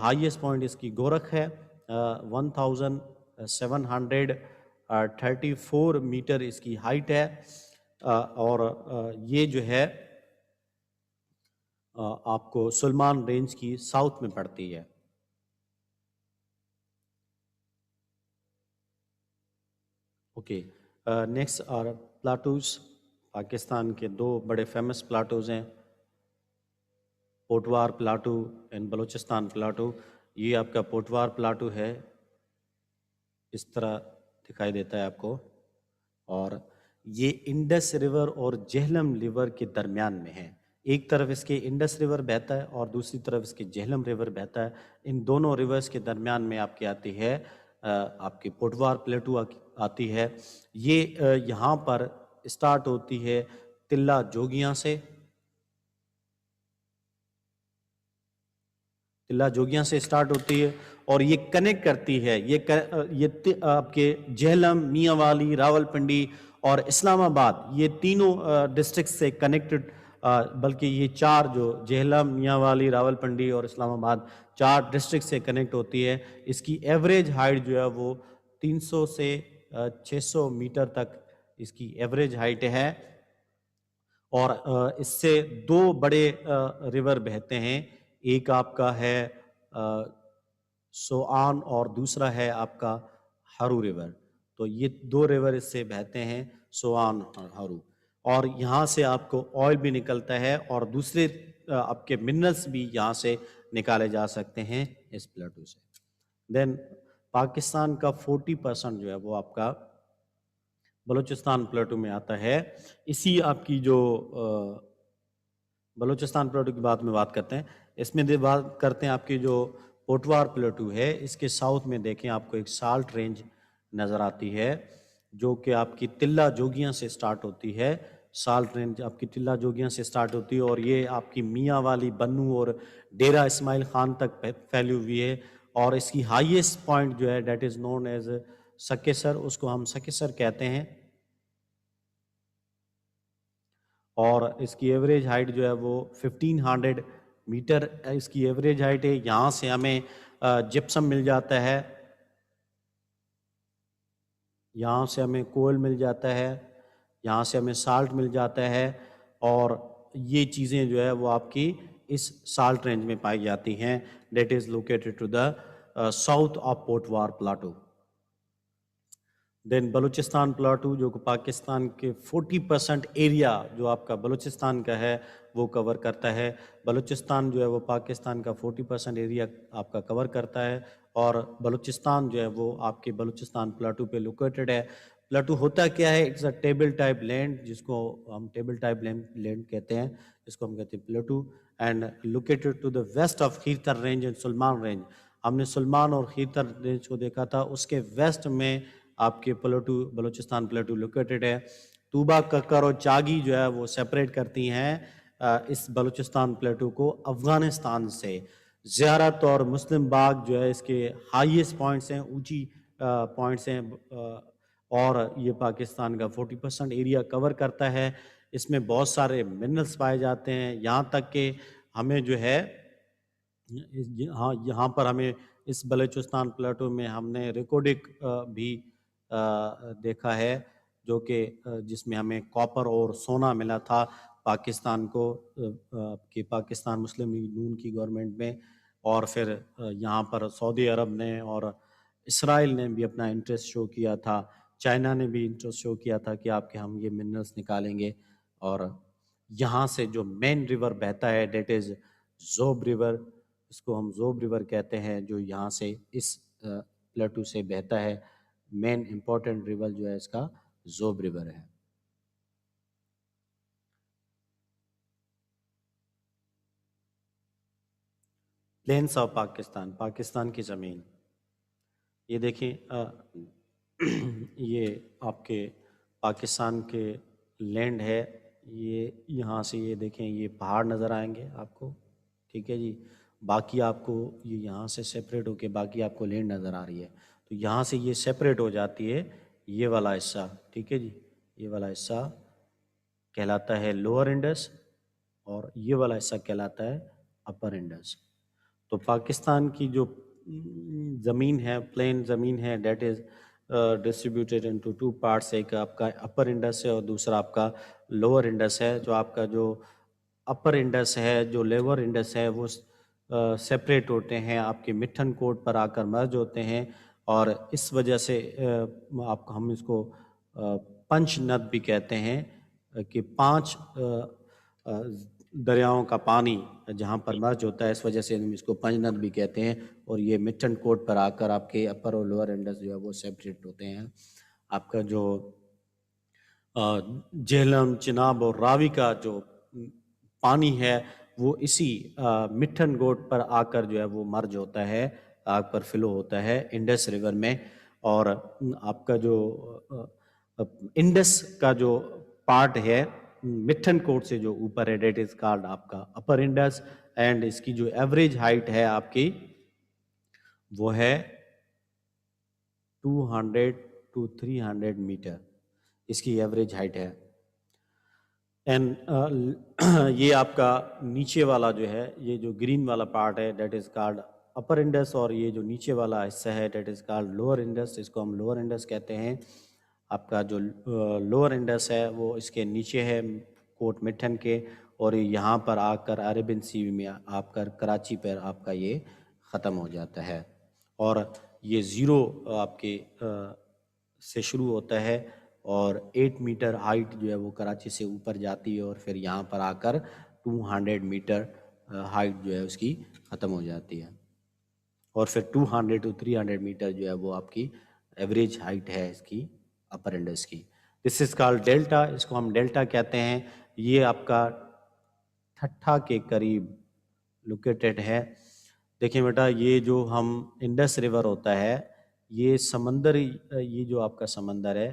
ہائیسٹ پوائنٹ اس کی گورکھ ہے, 1734 میٹر اس کی ہائٹ ہے, اور یہ جو ہے آپ کو سلمان رینج کی ساؤتھ میں پڑتی ہے. اوکے, نیکسٹ اور پلاٹوز, پاکستان کے دو بڑے فیمس پلاٹوز ہیں, Potwar Plato and Balochistan Plato. یہ آپ کا پوٹوار پلاٹو ہے, اس طرح دکھائی دیتا ہے آپ کو, اور یہ انڈس ریور اور جہلم ریور کے درمیان میں ہے. ایک طرف اس کے انڈس ریور بہتا ہے اور دوسری طرف اس کے جہلم ریور بہتا ہے. ان دونوں ریورز کے درمیان میں آپ کی آتی ہے آپ کی پوٹوار پلیٹو آتی ہے. یہ یہاں پر اسٹارٹ ہوتی ہے تلہ جوگیاں سے, تلہ جوگیاں سے اسٹارٹ ہوتی ہے, اور یہ کنیکٹ کرتی ہے, یہ آپ کے جہلم, میاں والی, راول پنڈی اور اسلام آباد, یہ تینوں ڈسٹرکٹ سے کنیکٹڈ, بلکہ یہ چار جو جہلم, میاں والی, راول پنڈی اور اسلام آباد, چار ڈسٹرکٹ سے کنیکٹ ہوتی ہے. اس کی ایوریج ہائٹ جو ہے وہ 300 سے 600 میٹر تک اس کی ایوریج ہائٹ ہے, اور اس سے دو بڑے ریور بہتے ہیں, ایک آپ کا ہے سوآن اور دوسرا ہے آپ کا ہرو ریور. تو یہ دو ریور اس سے بہتے ہیں, سوآن اور ہرو, اور یہاں سے آپ کو آئل بھی نکلتا ہے اور دوسرے آپ کے منرلز بھی یہاں سے نکالے جا سکتے ہیں اس پلاٹو سے. دین پاکستان کا 40% جو ہے وہ آپ کا بلوچستان پلاٹو میں آتا ہے. اسی آپ کی جو بلوچستان پلاٹو کی بات کرتے ہیں, اس میں بات کرتے ہیں آپ کی جو پوٹوار پلاٹو ہے, اس کے ساؤتھ میں دیکھیں آپ کو ایک سالٹ رینج نظر آتی ہے, جو کہ آپ کی تلہ جوگیاں سے سٹارٹ ہوتی ہے. سالٹ رینج آپ کی تلہ جوگیاں سے سٹارٹ ہوتی ہے اور یہ آپ کی میاں والی بنو اور ڈیرہ اسماعیل خان تک پھیلی ہوئی ہے. اور اس کی ہائیسٹ پوائنٹ جو ہے that is known as Sakesar, اس کو ہم سکیسر کہتے ہیں. اور اس کی ایوریج ہائٹ جو ہے وہ 1500 میٹر اس کی ایوریج ہائٹ ہے. یہاں سے ہمیں جپسم مل جاتا ہے، یہاں سے ہمیں کول مل جاتا ہے، یہاں سے ہمیں سالٹ مل جاتا ہے. اور یہ چیزیں جو ہے وہ آپ کی اس سالٹ رینج میں پائی جاتی ہیں. That is located to the south of Potwar plateau. Then Balochistan plateau جو کہ پاکستان کے 40% ایریا جو آپ کا بلوچستان کا ہے وہ کور کرتا ہے. بلوچستان جو ہے وہ پاکستان کا 40% ایریا آپ کا کور کرتا ہے. اور بلوچستان جو ہے وہ آپ کے بلوچستان پلاٹو پہ لوکیٹڈ ہے. پلاٹو ہوتا کیا ہے؟ It's a table type land, جس کو ہم ٹیبل ٹائپ لینڈ کہتے ہیں، جس کو ہم کہتے ہیں plateau. And located to the west of Kirthar range and Salman range. ہم نے سلمان اور خیرتر رینج کو دیکھا تھا، اس کے ویسٹ میں آپ کے پلاٹو بلوچستان پلاٹو لوکیٹڈ ہے. طوبہ، ککر اور چاگی جو ہے وہ سیپریٹ کرتی ہیں اس بلوچستان پلیٹو کو افغانستان سے. زیارت اور مسلم باغ جو ہے اس کے ہائیسٹ پوائنٹس ہیں، اونچی پوائنٹس ہیں. اور یہ پاکستان کا 40% ایریا کور کرتا ہے. اس میں بہت سارے منرلس پائے جاتے ہیں، یہاں تک کہ ہمیں جو ہے یہاں پر ہمیں اس بلوچستان پلاٹو میں ہم نے ریکارڈک بھی دیکھا ہے، جو کہ جس میں ہمیں کاپر اور سونا ملا تھا پاکستان کو، کہ پاکستان مسلم لیگ نون کی گورنمنٹ میں. اور پھر یہاں پر سعودی عرب نے اور اسرائیل نے بھی اپنا انٹرسٹ شو کیا تھا، چائنا نے بھی انٹرسٹ شو کیا تھا کہ آپ کے ہم یہ منرلس نکالیں گے. اور یہاں سے جو مین ریور بہتا ہے دیٹ از زوب ریور، اس کو ہم زوب ریور کہتے ہیں، جو یہاں سے اس پلیٹو سے بہتا ہے. مین امپورٹنٹ ریور جو ہے اس کا زوب ریور ہے. پلینس آف پاکستان، پاکستان کی زمین. یہ دیکھیں یہ آپ کے پاکستان کے لینڈ ہے. یہ یہاں سے یہ دیکھیں یہ پہاڑ نظر آئیں گے آپ کو، ٹھیک ہے جی. باقی آپ کو یہ یہاں سے سیپریٹ ہو کے باقی آپ کو لینڈ نظر آ رہی ہے. تو یہاں سے یہ سیپریٹ ہو جاتی ہے یہ والا حصہ، ٹھیک ہے جی. یہ والا حصہ کہلاتا ہے لوور انڈس اور یہ والا حصہ کہلاتا ہے اپر انڈس. تو پاکستان کی جو زمین ہے، پلین زمین ہے، that is distributed into 2 parts. ایک آپ کا اپر انڈس ہے اور دوسرا آپ کا لوور انڈس ہے. جو آپ کا جو اپر انڈس ہے، جو لوور انڈس ہے، وہ سیپریٹ ہوتے ہیں، آپ کے مٹھن کوٹ پر آ کر مرج ہوتے ہیں. اور اس وجہ سے ہم اس کو پنچ ند بھی کہتے ہیں، کہ 5 دریاؤں کا پانی جہاں پر مرج ہوتا ہے، اس وجہ سے ہم اس کو پنچ ند بھی کہتے ہیں. اور یہ مٹھن کوٹ پر آ کر آپ کے اپر اور لوور انڈس جو ہے وہ سیپریٹ ہوتے ہیں. آپ کا جو جہلم، چناب اور راوی کا جو پانی ہے وہ اسی مٹھن کوٹ پر آ کر جو ہے وہ مرج ہوتا ہے، آ کر فلو ہوتا ہے انڈس ریور میں. اور آپ کا جو انڈس کا جو پارٹ ہے مٹھن کوٹ سے جو اوپر ہے دیٹ از کالڈ آپ کا اپر انڈس. اینڈ اس کی جو ایوریج ہائٹ ہے آپ کی وہ ہے 200 to 300 میٹر، اس کی ایوریج ہائٹ ہے. اینڈ یہ آپ کا نیچے والا جو ہے، یہ جو گرین والا پارٹ ہے that is called upper Indus, اور یہ جو نیچے والا حصہ ہے that is called lower Indus, اس کو ہم لوور انڈس کہتے ہیں. آپ کا جو لوور انڈس ہے وہ اس کے نیچے ہے کوٹ مٹھن کے، اور یہاں پر آ کر عربین سی میں آپ کر کراچی پر آپ کا یہ ختم ہو جاتا ہے. اور یہ زیرو آپ کے سے شروع ہوتا ہے اور 8 میٹر ہائٹ جو ہے وہ کراچی سے اوپر جاتی ہے، اور پھر یہاں پر آ کر 200 میٹر ہائٹ جو ہے اس کی ختم ہو جاتی ہے. اور پھر 200 to 300 میٹر جو ہے وہ آپ کی ایوریج ہائٹ ہے اس کی اپر انڈس کی. دس از کالڈ ڈیلٹا، اس کو ہم ڈیلٹا کہتے ہیں. یہ آپ کا ٹھٹھا کے قریب لوکیٹڈ ہے. دیکھیں بیٹا، یہ جو ہم انڈس ریور ہوتا ہے، یہ سمندر، یہ جو آپ کا سمندر ہے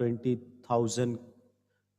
20,000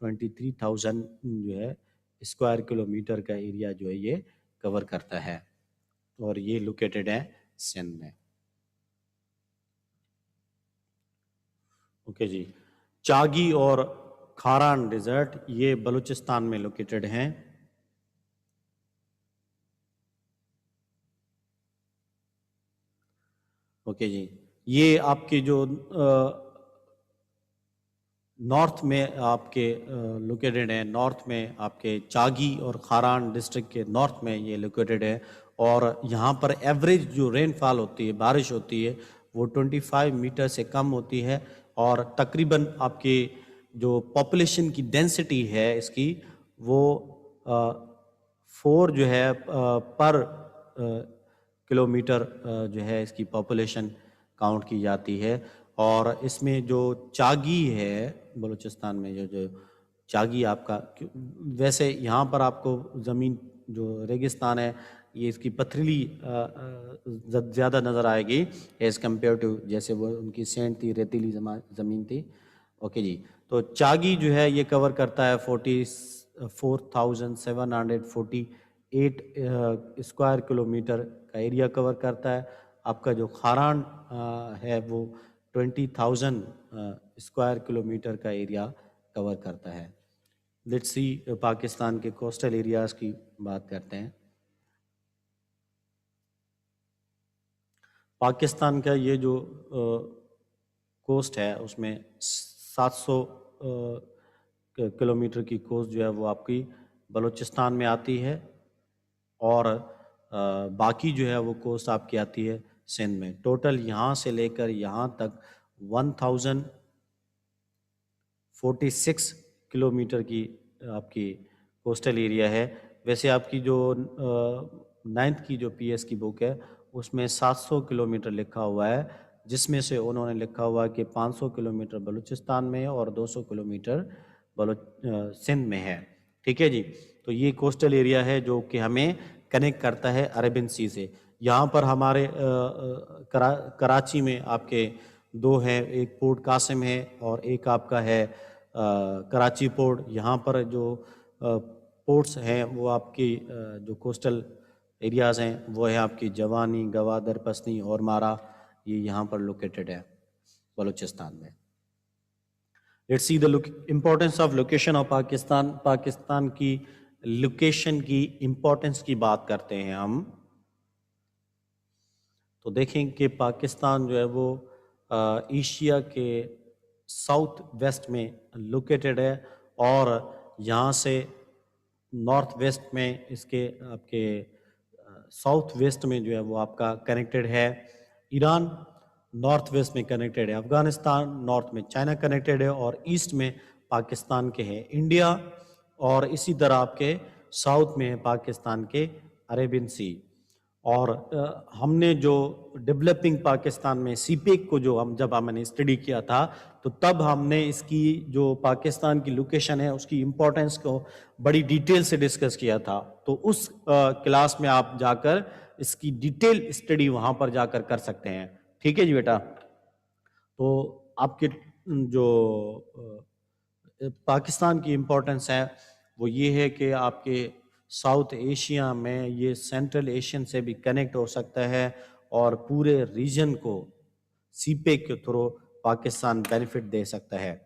23,000 جو ہے اسکوائر کلومیٹر کا ایریا جو ہے یہ کور کرتا ہے، اور یہ لوکیٹڈ ہے سندھ میں. اوکے جی. چاگی اور کھاران ڈیزرٹ یہ بلوچستان میں لوکیٹڈ ہیں. اوکے جی. یہ آپ کے جو نارتھ میں آپ کے لوکیٹڈ ہیں، نارتھ میں آپ کے چاگی اور کھاران ڈسٹرکٹ کے نارتھ میں یہ لوکیٹڈ ہے، اور یہاں پر ایوریج جو رین فال ہوتی ہے، بارش ہوتی ہے، وہ 25 میٹر سے کم ہوتی ہے، اور تقریباً آپ کی جو پاپولیشن کی ڈینسٹی ہے اس کی وہ 4 جو ہے پر کلومیٹر جو ہے اس کی پاپولیشن کاؤنٹ کی جاتی ہے. اور اس میں جو چاگی ہے بلوچستان میں، جو چاگی آپ کا، ویسے یہاں پر آپ کو زمین جو ریگستان ہے یہ اس کی پتھریلی زیادہ نظر آئے گی ایز کمپیئر ٹو جیسے وہ ان کی سینڈ تھی، ریتیلی زمین تھی. اوکے جی. تو چاگی جو ہے یہ کور کرتا ہے 44,748 اسکوائر کلومیٹر کا ایریا کور کرتا ہے. آپ کا جو کھاران ہے وہ 20,000 اسکوائر کلومیٹر کا ایریا کور کرتا ہے. لیٹس سی پاکستان کے کوسٹل ایریاز کی بات کرتے ہیں. پاکستان کا یہ جو کوسٹ ہے اس میں 700 کلومیٹر کی کوسٹ جو ہے وہ آپ کی بلوچستان میں آتی ہے، اور باقی جو ہے وہ کوسٹ آپ کی آتی ہے سندھ میں. ٹوٹل یہاں سے لے کر یہاں تک 1046 کلومیٹر کی آپ کی کوسٹل ایریا ہے. ویسے آپ کی جو 9th کی جو پی ایس کی بک ہے اس میں 700 کلومیٹر لکھا ہوا ہے، جس میں سے انہوں نے لکھا ہوا ہے کہ 500 کلومیٹر بلوچستان میں ہے اور 200 کلومیٹر سندھ میں ہے. ٹھیک ہے جی. تو یہ کوسٹل ایریا ہے جو کہ ہمیں کنیکٹ کرتا ہے عربین سی سے. یہاں پر ہمارے کراچی میں آپ کے 2 ہیں، ایک پورٹ قاسم ہے اور ایک آپ کا ہے کراچی پورٹ. یہاں پر جو پورٹس ہیں وہ آپ کی جو کوسٹل ایریاز ہیں وہ ہے آپ کی جوانی، گوادر، پسنی اور مارا، یہ یہاں پر لوکیٹڈ ہے بلوچستان میں. Let's see the importance of location of Pakistan. Pakistan کی لوکیشن کی امپورٹنس کی بات کرتے ہیں ہم، تو دیکھیں کہ پاکستان جو ہے وہ ایشیا کے ساؤتھ ویسٹ میں لوکیٹڈ ہے، اور یہاں سے نارتھ ویسٹ میں اس کے آپ کے ساؤتھ ویسٹ میں جو ہے وہ آپ کا کنیکٹڈ ہے ایران، نارتھ ویسٹ میں کنیکٹڈ ہے افغانستان، نارتھ میں چائنا کنیکٹڈ ہے، اور ایسٹ میں پاکستان کے ہے انڈیا، اور اسی طرح آپ کے ساؤتھ میں ہے پاکستان کے عربین سی. اور ہم نے جو ڈیولپنگ پاکستان میں سی پیک کو جو جب ہم نے اسٹڈی کیا تھا تو تب ہم نے اس کی جو پاکستان کی لوکیشن ہے اس کی امپورٹنس کو بڑی ڈیٹیل سے ڈسکس کیا تھا. تو اس کلاس میں آپ جا کر اس کی ڈیٹیل اسٹڈی وہاں پر جا کر سکتے ہیں. ٹھیک ہے جی بیٹا. تو آپ کے جو پاکستان کی امپورٹنس ہے وہ یہ ہے کہ آپ کے ساؤتھ ایشیا میں یہ سینٹرل ایشین سے بھی کنیکٹ ہو سکتا ہے، اور پورے ریجن کو سی پیک کے تھرو پاکستان بینیفٹ دے سکتا ہے.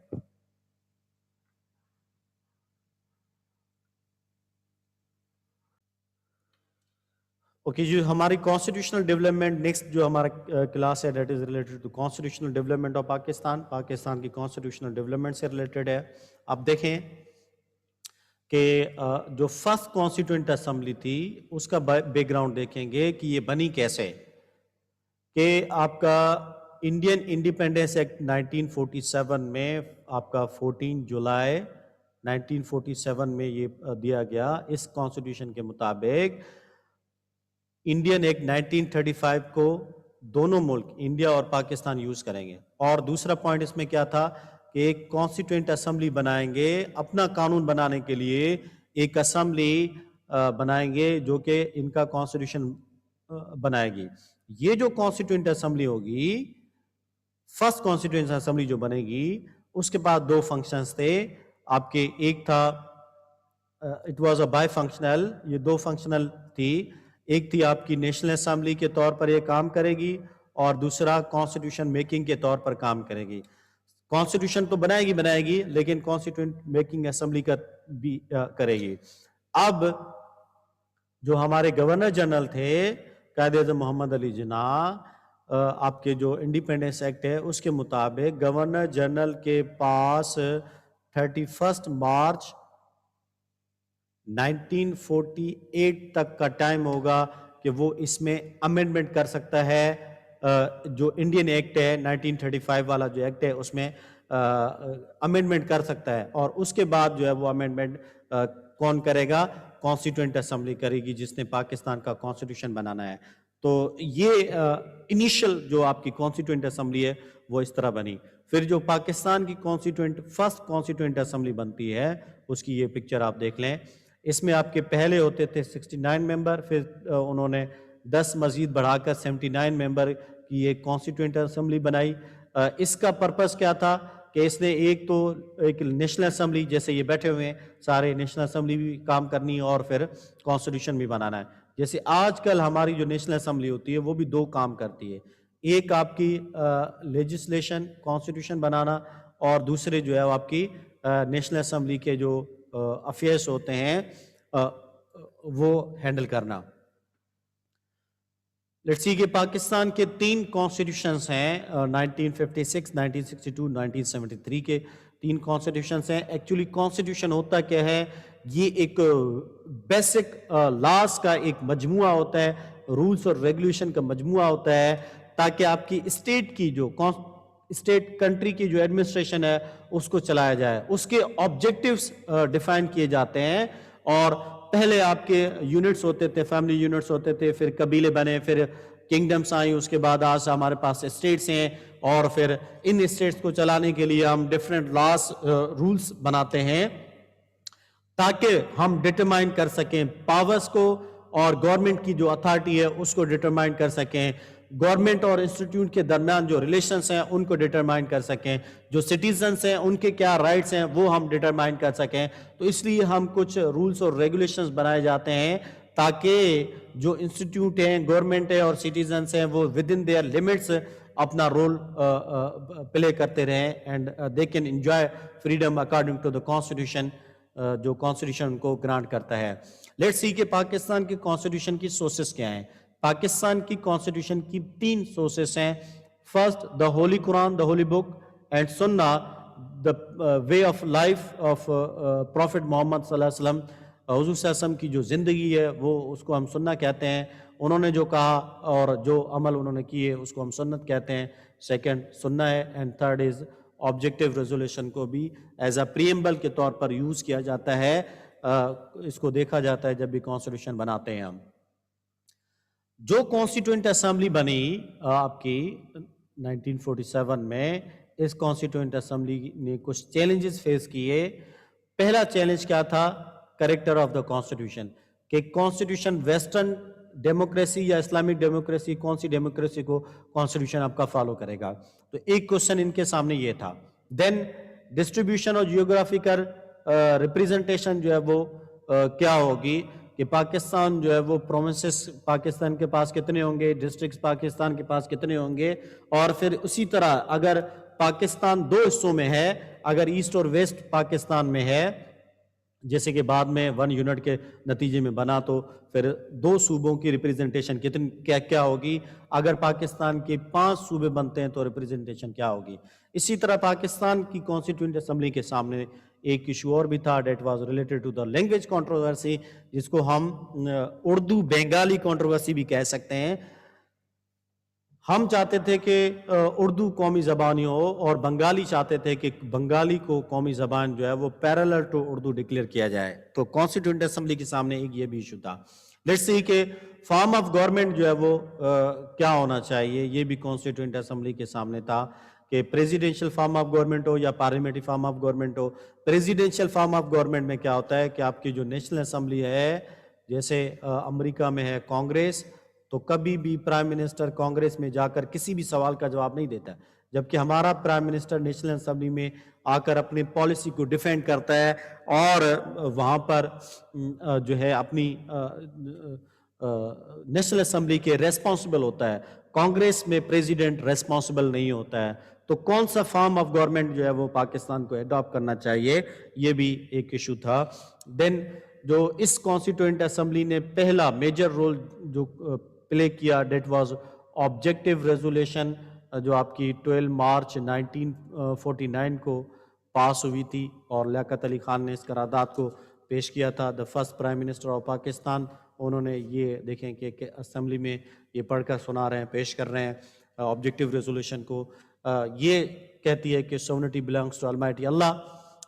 اوکے جی. ہماری کانسٹیٹیوشنل ڈیولپمنٹ نیکسٹ جو ہمارا کلاس ہے that is related to constitutional development of Pakistan. Pakistan کی کانسٹیٹیوشنل ڈیولپمنٹ سے ریلیٹڈ ہے. اب دیکھیں کہ جو فرسٹ کانسٹیٹوئنٹ اسمبلی تھی اس کا بیک گراؤنڈ دیکھیں گے کہ یہ بنی کیسے. کہ آپ کا انڈین انڈیپینڈنس ایکٹ 1947 میں آپ کا 14 جولائی 1947 میں یہ دیا گیا. اس کانسٹیٹیوشن کے مطابق انڈین ایکٹ 1935 کو دونوں ملک انڈیا اور پاکستان یوز کریں گے. اور دوسرا پوائنٹ اس میں کیا تھا کہ ایک کانسٹیٹوئنٹ اسمبلی بنائیں گے، اپنا قانون بنانے کے لیے ایک اسمبلی بنائیں گے جو کہ ان کا کانسٹیٹیوشن بنائے گی. یہ جو کانسٹیٹوئنٹ اسمبلی ہوگی، فرسٹ کانسٹیٹوئنٹ اسمبلی جو بنے گی، اس کے بعد 2 فنکشنز تھے. آپ کے ایک تھا it was a by functional, یہ دو فنکشنل تھی. ایک تھی آپ کی نیشنل اسمبلی کے طور پر یہ کام کرے گی اور دوسرا کانسٹیٹیوشن میکنگ کے طور پر کام کرے گی. کانسٹیٹیوشن تو بنائے گی لیکن کانسٹیٹیوشن میکنگ اسمبلی کا بھی کرے گی. اب جو ہمارے گورنر جنرل تھے قائد اعظم محمد علی جناح، آپ کے جو انڈیپینڈنس ایکٹ ہے اس کے مطابق گورنر جنرل کے پاس 31 مارچ 1948 تک کا ٹائم ہوگا کہ وہ اس میں امینڈمنٹ کر سکتا ہے. جو انڈین ایکٹ ہے 1935 والا جو ایکٹ ہے اس میں امینڈمنٹ کر سکتا ہے، اور اس کے بعد جو ہے وہ امینڈمنٹ کون کرے گا؟ کانسٹیٹیوئنٹ اسمبلی کرے گی جس نے پاکستان کا کانسٹیٹیوشن بنانا ہے. تو یہ انیشل جو آپ کی کانسٹیٹیوئنٹ اسمبلی ہے وہ اس طرح بنی. پھر جو پاکستان کی فرسٹ کانسٹیٹیوئنٹ اسمبلی بنتی ہے اس کی یہ پکچر آپ دیکھ لیں. اس میں آپ کے پہلے ہوتے تھے 69 ممبر، پھر انہوں نے 10 مزید بڑھا کر 79 ممبر کی ایک کانسٹیٹیوئنٹ اسمبلی بنائی. اس کا پرپس کیا تھا کہ اس نے ایک نیشنل اسمبلی، جیسے یہ بیٹھے ہوئے ہیں سارے، نیشنل اسمبلی بھی کام کرنی اور پھر کانسٹیٹیوشن بھی بنانا ہے. جیسے آج کل ہماری جو نیشنل اسمبلی ہوتی ہے وہ بھی دو کام کرتی ہے، ایک آپ کی لیجسلیشن کانسٹیٹیوشن بنانا، اور دوسرے جو ہے آپ کی نیشنل اسمبلی کے جو افیئرس ہوتے ہیں وہ ہینڈل کرنا. لیٹس سی کہ پاکستان کے 3 کانسٹیٹیوشنز ہیں، 1956، 1962، 1973 کے 3 کانسٹیٹیوشنز ہیں. ایکچولی کانسٹیٹیوشن ہوتا کیا ہے؟ یہ ایک بیسک لاز کا ایک مجموعہ ہوتا ہے، رولز اور ریگولیشن کا مجموعہ ہوتا ہے، تاکہ آپ کی اسٹیٹ کی جو اسٹیٹ کنٹری کی جو ایڈمنسٹریشن ہے اس کو چلایا جائے. اس کے آبجیکٹیوز ڈیفائن کیے جاتے ہیں، اور پہلے آپ کے یونٹس ہوتے تھے، فیملی یونٹس ہوتے تھے، پھر قبیلے بنے، پھر کنگڈمس آئیں، اس کے بعد آج ہمارے پاس اسٹیٹس ہیں، اور پھر ان اسٹیٹس کو چلانے کے لیے ہم ڈیفرنٹ لاز رولز بناتے ہیں تاکہ ہم ڈٹرمائن کر سکیں پاورز کو، اور گورنمنٹ کی جو اتھارٹی ہے اس کو ڈٹرمائن کر سکیں، گورنمنٹ اور انسٹیٹیوٹ کے درمیان جو ریلیشنز ہیں ان کو ڈٹرمائن کر سکیں، جو سٹیزنز ہیں ان کے کیا رائٹس ہیں وہ ہم ڈٹرمائن کر سکیں. تو اس لیے ہم کچھ رولز اور ریگولیشنز بنائے جاتے ہیں تاکہ جو انسٹیٹیوٹ ہیں، گورنمنٹ ہے اور سٹیزنز ہیں وہ ود ان دیئر لمٹس اپنا رول پلے کرتے رہیں، and they can enjoy freedom according to the constitution جو کانسٹیٹیوشن کو گرانٹ کرتا ہے. لیٹس سی کہ پاکستان کی کانسٹیٹیوشن کی سورسز کیا ہیں. پاکستان کی کانسٹیٹیوشن کی 3 سورسز ہیں. First, the holy Quran, the holy book, and Sunnah, the way of life of prophet Muhammad صلی اللہ علیہ وسلم. حضور صلی اللہ علیہ وسلم کی جو زندگی ہے وہ اس کو ہم سنہ کہتے ہیں. انہوں نے جو کہا اور جو عمل انہوں نے کیے اس کو ہم سنت کہتے ہیں. سیکنڈ سنہ ہے، and third is objective resolution کو بھی ایز اے پریمبل کے طور پر یوز کیا جاتا ہے. اس کو دیکھا جاتا ہے جب بھی کانسٹیٹیوشن بناتے ہیں ہم. جو کانسٹیٹیوئنٹ اسمبلی بنی آپ کی 1947 میں، اس کانسٹیٹیوئنٹ اسمبلی نے کچھ چیلنجز فیس کیے. پہلا چیلنج کیا تھا؟ کریکٹر آف دا کانسٹیٹیوشن، کہ کانسٹیٹیوشن ویسٹرن ڈیموکریسی یا اسلامک ڈیموکریسی، کون سی ڈیموکریسی کو کانسٹیٹیوشن آپ کا فالو کرے گا. تو ایک کوشچن ان کے سامنے یہ تھا. دین ڈسٹریبیوشن اور جیوگرافیکل ریپریزنٹیشن جو ہے وہ کیا ہوگی، کہ پاکستان جو ہے وہ پروونسز پاکستان کے پاس کتنے ہوں گے، ڈسٹرکٹس پاکستان کے پاس کتنے ہوں گے، اور پھر اسی طرح اگر پاکستان 2 حصوں میں ہے، اگر ایسٹ اور ویسٹ پاکستان میں ہے، جیسے کہ بعد میں 1 یونٹ کے نتیجے میں بنا، تو پھر 2 صوبوں کی ریپریزنٹیشن کیا ہوگی. اگر پاکستان کے 5 صوبے بنتے ہیں تو ریپریزنٹیشن کیا ہوگی. اسی طرح پاکستان کی کانسٹیٹیوئنٹ اسمبلی کے سامنے ایک ایشو اور بھی تھا، that was related to the language controversy, جس کو ہم اردو بنگالی کنٹروورسی بھی کہہ سکتے ہیں. ہم چاہتے تھے کہ اردو قومی زبان ہو، اور بنگالی چاہتے تھے کہ بنگالی کو قومی زبان جو ہے وہ پیرالل ٹو اردو ڈکلیئر کیا جائے. تو کانسٹیٹیوئنٹ اسمبلی کے سامنے ایک یہ بھی ایشو تھا. لیٹس سی کہ فارم آف گورنمنٹ جو ہے وہ کیا ہونا چاہیے، یہ بھی کانسٹیٹیوئنٹ اسمبلی کے سامنے تھا، کہ پریزیڈنشل فارم آف گورنمنٹ ہو یا parliamentary form of government who. Presidential form of government میں کیا ہوتا ہے کہ آپ کی جو نیشنل اسمبلی ہے، جیسے امریکہ میں ہے کانگریس، تو کبھی بھی پرائم منسٹر کانگریس میں جا کر کسی بھی سوال کا جواب نہیں دیتا ہے. جبکہ ہمارا پرائم منسٹر نیشنل اسمبلی میں آ کر اپنی پالیسی کو ڈیفینڈ کرتا ہے اور وہاں پر جو ہے اپنی نیشنل اسمبلی کے ریسپانسبل ہوتا ہے. کانگریس میں پریزیڈنٹ ریسپانسبل نہیں ہوتا ہے. تو کون سا فارم آف گورنمنٹ جو ہے وہ پاکستان کو ایڈاپٹ کرنا چاہیے، یہ بھی ایک ایشو تھا. دین جو اس کانسٹیٹوئنٹ اسمبلی نے پہلا میجر رول جو پلے کیا، دیٹ واز آبجیکٹیو ریزولوشن، جو آپ کی 12 مارچ 1949 کو پاس ہوئی تھی، اور لیاقت علی خان نے اس قرارداد کو پیش کیا تھا. The first prime minister of Pakistan, انہوں نے یہ دیکھیں کہ اسمبلی میں یہ پڑھ کر سنا رہے ہیں، پیش کر رہے ہیں آبجیکٹیو ریزولوشن کو. یہ کہتی ہے کہ سوورنٹی بلانگس ٹو المائٹی اللہ،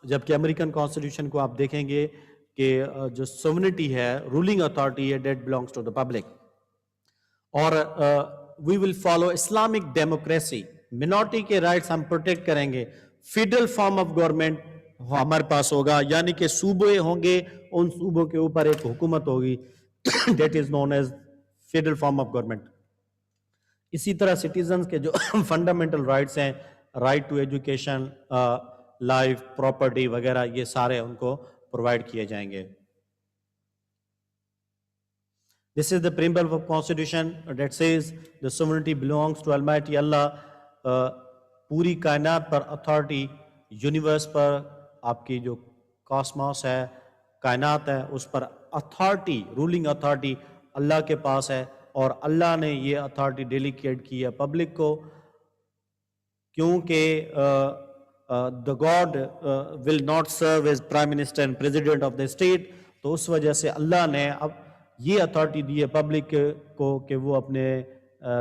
جبکہ امریکن کانسٹیٹیوشن کو آپ دیکھیں گے کہ جو سوورنٹی ہے، رولنگ اتھارٹی ہے، that belongs to the public. اور we will follow Islamic democracy, minority کے رائٹس ہم پروٹیکٹ کریں گے. فیڈرل فارم آف گورنمنٹ ہمارے پاس ہوگا، یعنی کہ صوبے ہوں گے، ان صوبوں کے اوپر ایک حکومت ہوگی، that is known as federal form of government. اسی طرح سٹیزنز کے جو فنڈامنٹل رائٹس ہیں، right to education, life, property وغیرہ، یہ سارے ان کو پرووائڈ کیے جائیں گے. This is the preamble of Constitution that says the sovereignty belongs to Almighty Allah. پوری کائنات پر اتھارٹی، یونیورس پر، آپ کی جو کاسموس ہے، کائنات ہے، اس پر اتھارٹی، رولنگ اتھارٹی اللہ کے پاس ہے، اور اللہ نے یہ اتھارٹی ڈیلیکیٹ کی ہے پبلک کو، کیونکہ the God will not serve as Prime Minister and President of the state. تو اس وجہ سے اللہ نے اب یہ اتھارٹی دی ہے پبلک کو کہ وہ اپنے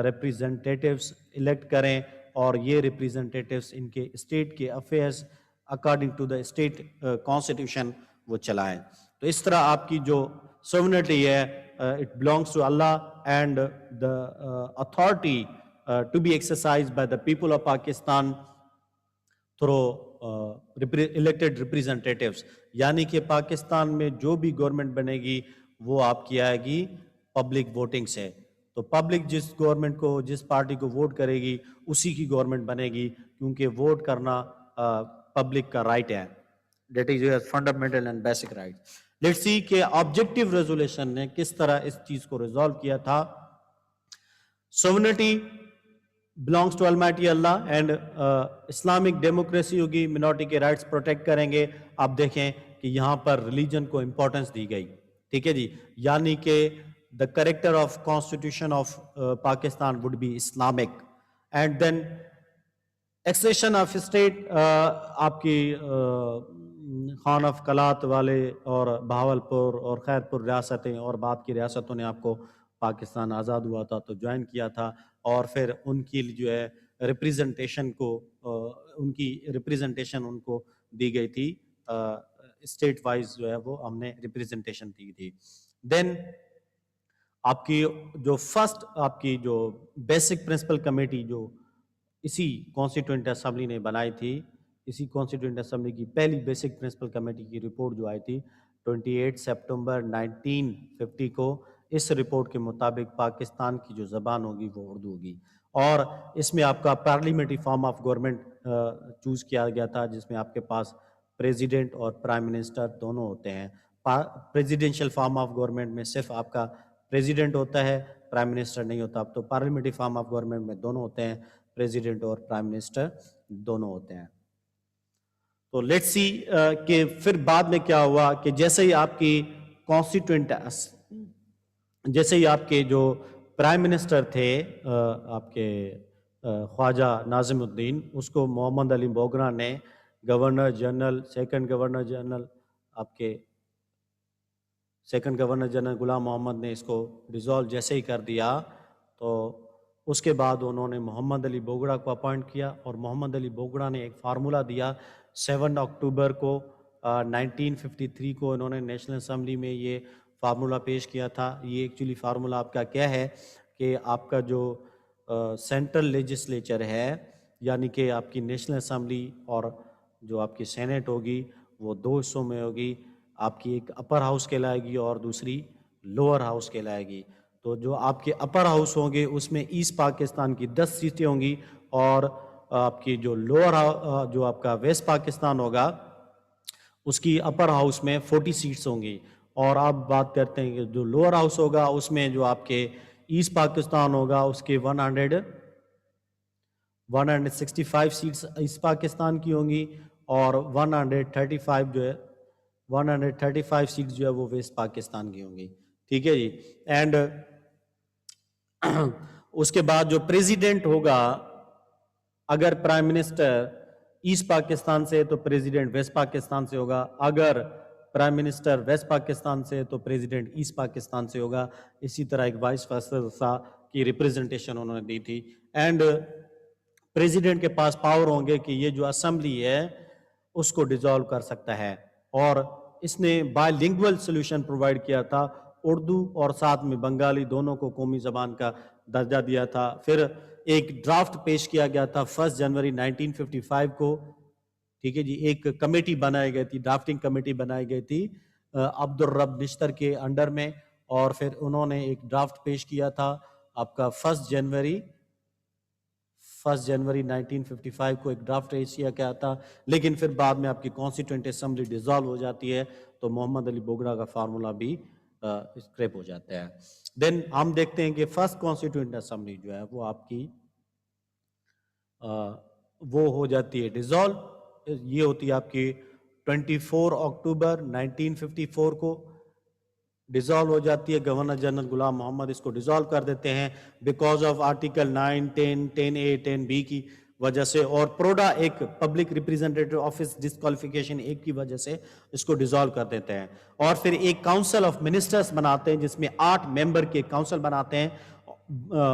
ریپریزنٹیٹیوز الیکٹ کریں، اور یہ ریپریزنٹیٹیوز ان کے اسٹیٹ کے affairs according to the state constitution وہ چلائیں. تو اس طرح آپ کی جو سوورنٹی ہے، it belongs to Allah, and the authority to be exercised by the people of Pakistan through elected representatives. یعنی کہ پاکستان میں جو بھی گورنمنٹ بنے گی وہ آپ کی آئے گی پبلک ووٹنگ سے. تو پبلک جس گورنمنٹ کو، جس پارٹی کو ووٹ کرے گی، اسی کی گورنمنٹ بنے گی، کیونکہ ووٹ کرنا پبلک کا رائٹ ہے. That is your fundamental and basic right. Let's see کہ آبجیکٹیو ریزولوشن نے کس طرح اس چیز کو ریزالو کیا تھا. Sovereignty belongs to Almighty Allah and Islamic democracy ہوگی، منورٹی کے رائٹس پروٹیکٹ کریں گے. آپ دیکھیں کہ یہاں پر ریلیجن کو امپورٹنس دی گئی، ٹھیک ہے جی، یعنی کہ the character of constitution of Pakistan would be Islamic. And then accession of state، آپ کی خان آف کلات والے اور بہاولپور اور خیرپور ریاستیں اور بعد کی ریاستوں نے آپ کو پاکستان آزاد ہوا تھا تو جوائن کیا تھا، اور پھر ان کی جو ہے ریپریزنٹیشن کو، ان کی ریپریزنٹیشن ان کو دی گئی تھی، اسٹیٹ وائز جو ہے وہ ہم نے ریپریزنٹیشن دی تھی. دین آپ کی جو فرسٹ، آپ کی جو بیسک پرنسپل کمیٹی جو اسی کانسٹیٹوئنٹ اسمبلی نے بنائی تھی، اسی کانسٹیٹوئنٹ اسمبلی کی پہلی بیسک پرنسپل کمیٹی کی رپورٹ جو آئی تھی 28 سپٹمبر 1950 کو، اس رپورٹ کے مطابق پاکستان کی جو زبان ہوگی وہ اردو ہوگی. اور اس میں آپ کا parliamentary form of government choose کیا گیا تھا، جس میں آپ کے پاس پریزیڈنٹ اور پرائم منسٹر دونوں ہوتے ہیں. پریزیڈنشل فارم آف گورنمنٹ میں صرف آپ کا پریزیڈنٹ ہوتا ہے، پرائم منسٹر نہیں ہوتا. تو پارلیمنٹری فارم آف گورنمنٹ میں دونوں ہوتے ہیں، پریزیڈنٹ اور پرائم منسٹر دونوں ہوتے ہیں. تو لیٹس سی کہ پھر بعد میں کیا ہوا کہ جیسے ہی آپ کی کانسٹیٹوئنٹ، جیسے ہی آپ کے جو پرائم منسٹر تھے آپ کے خواجہ ناظم الدین، اس کو محمد علی بوگرا نے governor general, second governor general, آپ کے سیکنڈ گورنر جنرل غلام محمد نے اس کو ڈیزالو جیسے ہی کر دیا، تو اس کے بعد انہوں نے محمد علی بوگرا کو اپوائنٹ کیا، اور محمد علی بوگرا نے ایک فارمولہ دیا 7 اکتوبر کو 1953 کو انہوں نے نیشنل اسمبلی میں یہ فارمولہ پیش کیا تھا. یہ ایکچولی فارمولہ آپ کا کیا ہے کہ آپ کا جو سینٹرل لیجسلیچر ہے، یعنی کہ آپ کی نیشنل اسمبلی اور جو آپ کی سینٹ ہوگی وہ 2 حصوں میں ہوگی. آپ کی ایک اپر ہاؤس کہلائے گی اور دوسری لوور ہاؤس کہلائے گی. تو جو آپ کے اپر ہاؤس ہوں گے اس میں ایسٹ پاکستان کی 10 سیٹیں ہوں گی، اور آپ کی جو لوور جو آپ کا ویسٹ پاکستان ہوگا اس کی اپر ہاؤس میں 40 سیٹس ہوں گی، اور آپ بات کرتے ہیں کہ جو لوور ہاؤس ہوگا اس میں جو آپ کے ایسٹ پاکستان ہوگا اس کے 165 سیٹس ایسٹ پاکستان کی ہوں گی، اور 135 جو ہے 135 سیٹس جو ہے وہ ویسٹ پاکستان کی ہوں گی. ٹھیک ہے جی. اینڈ اس کے بعد جو پریزیڈنٹ ہوگا، اگر پرائم منسٹر ایسٹ پاکستان سے تو پریزیڈنٹ ویسٹ پاکستان سے ہوگا، اگر پرائم منسٹر ویسٹ پاکستان سے تو پریزیڈنٹ ایسٹ پاکستان سے ہوگا. اسی طرح ایک وائس ورسا کی ریپریزنٹیشن انہوں نے دی تھی. اینڈ پریزیڈنٹ کے پاس پاور ہوں گے کہ یہ جو اسمبلی ہے اس کو ڈیزالو کر سکتا ہے، اور اس نے بائی لنگول سولوشن پرووائڈ کیا تھا، اردو اور ساتھ میں بنگالی دونوں کو قومی زبان کا درجہ دیا تھا. پھر ایک ڈرافٹ پیش کیا گیا تھا 1 جنوری 1955 کو. ٹھیک ہے جی. ایک کمیٹی بنائی گئی تھی، ڈرافٹنگ کمیٹی بنائی گئی تھی عبد الرب نشتر کے انڈر میں، اور پھر انہوں نے ایک ڈرافٹ پیش کیا تھا آپ کا 1 جنوری 1955 کو ایک ڈرافٹ پیش کیا گیا تھا. لیکن پھر بعد میں آپ کی کانسٹیٹوئنٹ اسمبلی ڈیزالو ہو جاتی ہے تو محمد علی بوگرا کا فارمولا بھی اسکریپ ہو جاتا ہے. دین ہم دیکھتے ہیں کہ فرسٹ کانسٹیٹوئنٹ اسمبلی جو ہے وہ آپ کی وہ ہو جاتی ہے ڈیزالو. یہ ہوتی ہے آپ کی 24 اکتوبر 1954 کو ڈیزالو ہو جاتی ہے. گورنر جنرل غلام محمد اس کو ڈیزالو کر دیتے ہیں because of article 9, 10, 10A, 10B کی وجہ سے، اور پروڈا ایک پبلک ریپریزنٹیٹیو آفس ڈسکوالیفیکیشن ایک کی وجہ سے اس کو ڈیزالو کر دیتے ہیں. اور پھر ایک کاؤنسل آف منسٹرز بناتے ہیں جس میں 8 ممبر کے کاؤنسل بناتے ہیں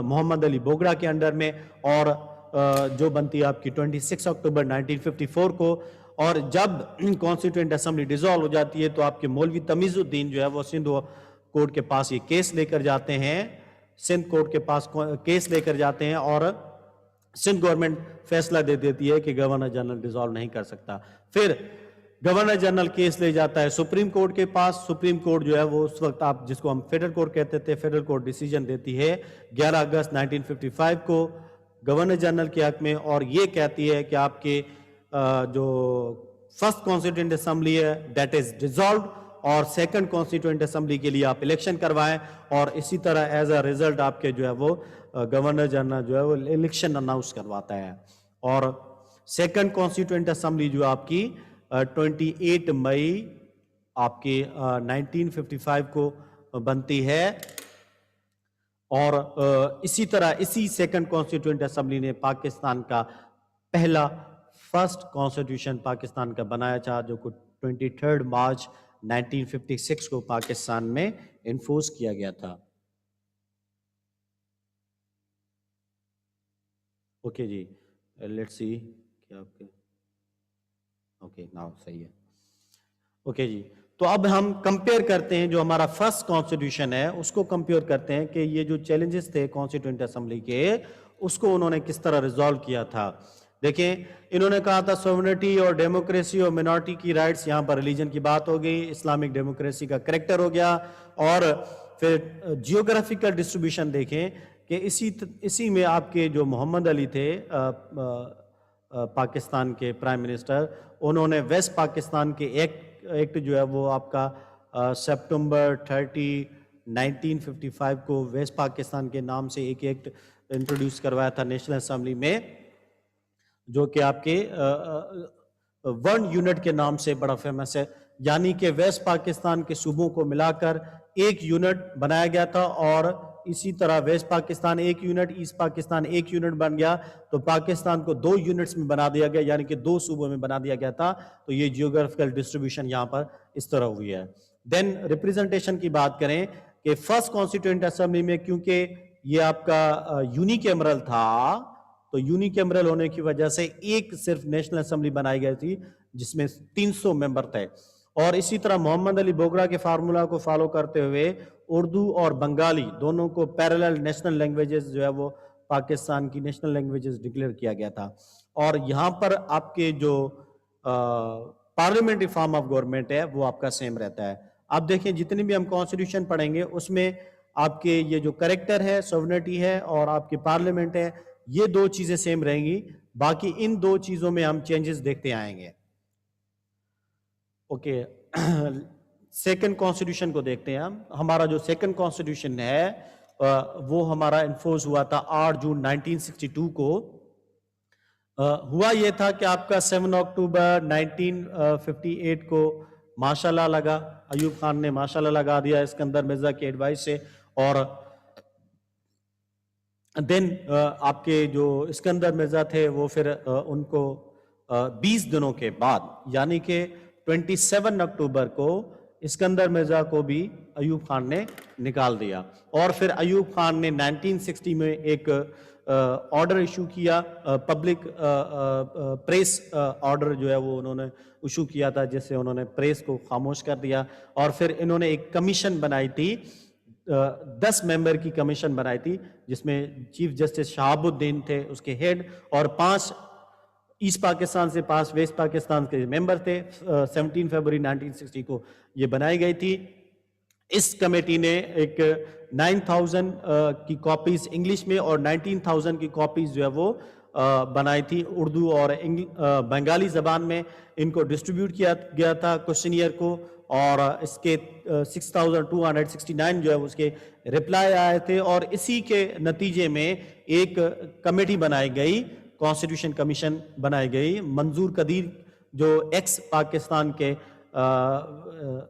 محمد علی بوگرا کے انڈر میں، اور جو بنتی ہے آپ کی 26 اکتوبر 1954 کو. اور جب کانسٹیٹوئنٹ اسمبلی ڈیزالو ہو جاتی ہے تو آپ کے مولوی تمیز الدین جو ہے وہ سندھ کورٹ کے پاس یہ کیس لے کر جاتے ہیں، سندھ کورٹ کے پاس کیس لے کر جاتے ہیں، اور سندھ گورنمنٹ فیصلہ دے دیتی ہے کہ گورنر جنرل ڈیزالو نہیں کر سکتا. پھر گورنر جنرل کیس لے جاتا ہے سپریم کورٹ کے پاس. سپریم کورٹ جو ہے وہ اس وقت آپ جس کو ہم فیڈرل کورٹ کہتے تھے، فیڈرل کورٹ ڈیسیجن دیتی ہے 11 اگست 1955 کو گورنر جنرل کے حق میں، اور یہ کہتی ہے کہ آپ کے جو فرسٹ کانسٹیٹوئنٹ اسمبلی ہے دیٹ از ڈیزالوڈ، اور سیکنڈ کانسٹیٹوئنٹ اسمبلی کے لیے آپ الیکشن کروائیں. اور اسی طرح ایز اے ریزلٹ آپ کے جو ہے وہ گورنر جنرل جو ہے وہ الیکشن اناؤنس کرواتا ہے. اور سیکنڈ کانسٹیٹوئنٹ اسمبلی جو آپ کی 28 مئی آپ کی 1955 کو بنتی ہے. اور اسی طرح اسی سیکنڈ کانسٹیٹوئنٹ اسمبلی نے پاکستان کا پہلا فرسٹ کانسٹیٹیوشن پاکستان کا بنایا تھا، جو 23 مارچ 1956 کو پاکستان میں انفورس کیا گیا تھا. اوکے جی، لیٹس سی کیا آپ کے اوکے ناؤ صحیح ہے. اوکے جی، تو اب ہم کمپیئر کرتے ہیں جو ہمارا فرسٹ کانسٹیٹیوشن ہے اس کو کمپیئر کرتے ہیں کہ یہ جو چیلنجز تھے کانسٹیٹوئنٹ اسمبلی کے اس کو انہوں نے کس طرح ریزالو کیا تھا. دیکھیں انہوں نے کہا تھا سوورنٹی اور ڈیموکریسی اور منارٹی کی رائٹس، یہاں پر ریلیجن کی بات ہو گئی، اسلامک ڈیموکریسی کا کریکٹر ہو گیا. اور پھر جیوگرافیکل ڈسٹریبیوشن دیکھیں کہ اسی میں آپ کے جو محمد علی تھے پاکستان کے پرائم منسٹر، انہوں نے ویسٹ پاکستان کے ایکٹ جو ہے وہ آپ کا سپٹمبر 30 1955 کو ویسٹ پاکستان کے نام سے ایک ایکٹ انٹروڈیوس کروایا تھا نیشنل اسمبلی میں، جو کہ آپ کے 1 یونٹ کے نام سے بڑا فیمس ہے. یعنی کہ ویسٹ پاکستان کے صوبوں کو ملا کر 1 یونٹ بنایا گیا تھا، اور اسی طرح west Pakistan 1 unit, east Pakistan 1 unit بن گیا، تو پاکستان کو 2 یونٹس میں بنا دیا گیا، یعنی کہ 2 صوبوں میں بنا دیا گیا تھا. تو یہ جیوگرافیکل ڈسٹریبیوشن یہاں پر اس طرح ہوئی ہے. دین ریپریزنٹیشن کی بات کریں کہ فرسٹ کانسٹیٹوئنٹ اسمبلی میں کیونکہ یہ آپ کا یونیکیمرل تھا، تو یونیکیمرل ہونے کی وجہ سے ایک صرف نیشنل اسمبلی بنائی گئی تھی جس میں 300 ممبر تھے. اور اسی طرح محمد علی بوگرا کے فارمولا کو فالو کرتے ہوئے اردو اور بنگالی دونوں کو پیرلل نیشنل لینگویجز جو ہے وہ پاکستان کی نیشنل لینگویجز ڈکلیئر کیا گیا تھا. اور یہاں پر آپ کے جو پارلیمنٹری فارم آف گورنمنٹ ہے وہ آپ کا سیم رہتا ہے. آپ دیکھیں جتنی بھی ہم کانسٹیٹیوشن پڑھیں گے اس میں آپ کے یہ جو کریکٹر ہے، سوورنٹی ہے، اور آپ کی پارلیمنٹ ہے، یہ 2 چیزیں سیم رہیں گی. باقی ان دو چیزوں میں ہم چینجز دیکھتے آئیں گے. اوکے سیکنڈ کانسٹیٹیوشن کو دیکھتے ہیں ہم. ہمارا جو سیکنڈ کانسٹیٹیوشن ہے وہ ہمارا انفورس ہوا تھا 8 جون 1962 کو. ہوا یہ تھا کہ آپ کا 7 اکتوبر 1958 کو ماشاء اللہ لگا. ایوب خان نے ماشاء اللہ لگا دیا اسکندر مرزا کے ایڈوائس سے, اور دین آپ کے جو اسکندر مرزا تھے وہ پھر ان کو 20 دنوں کے بعد یعنی کہ 27 اکتوبر کو اسکندر مرزا کو بھی ایوب خان نے نکال دیا. اور پھر ایوب خان نے 1960 میں ایک آرڈر ایشو کیا, پبلک پریس آرڈر جو ہے وہ انہوں نے ایشو کیا تھا, جس سے انہوں نے پریس کو خاموش کر دیا. اور پھر انہوں نے ایک کمیشن بنائی تھی, 10 ممبر کی کمیشن بنائی تھی, جس میں چیف جسٹس شہاب الدین تھے اس کے ہیڈ, اور 5 ایسٹ پاکستان سے 5 ویسٹ پاکستان کے ممبر تھے. 17 فروری 1960 کو یہ بنائی گئی تھی. اس کمیٹی نے ایک 9000 کی کاپیز انگلش میں اور 19000 کی کاپیز جو ہے وہ بنائی تھی اردو اور بنگالی زبان میں. ان کو ڈسٹریبیوٹ کیا گیا تھا کوشچنئر کو, اور اس کے 6269 جو ہے اس کے رپلائی آئے تھے. اور اسی کے نتیجے میں ایک کمیٹی بنائی گئی, کانسٹیٹیوشن کمیشن بنائی گئی. منظور قدیر جو ایکس پاکستان کے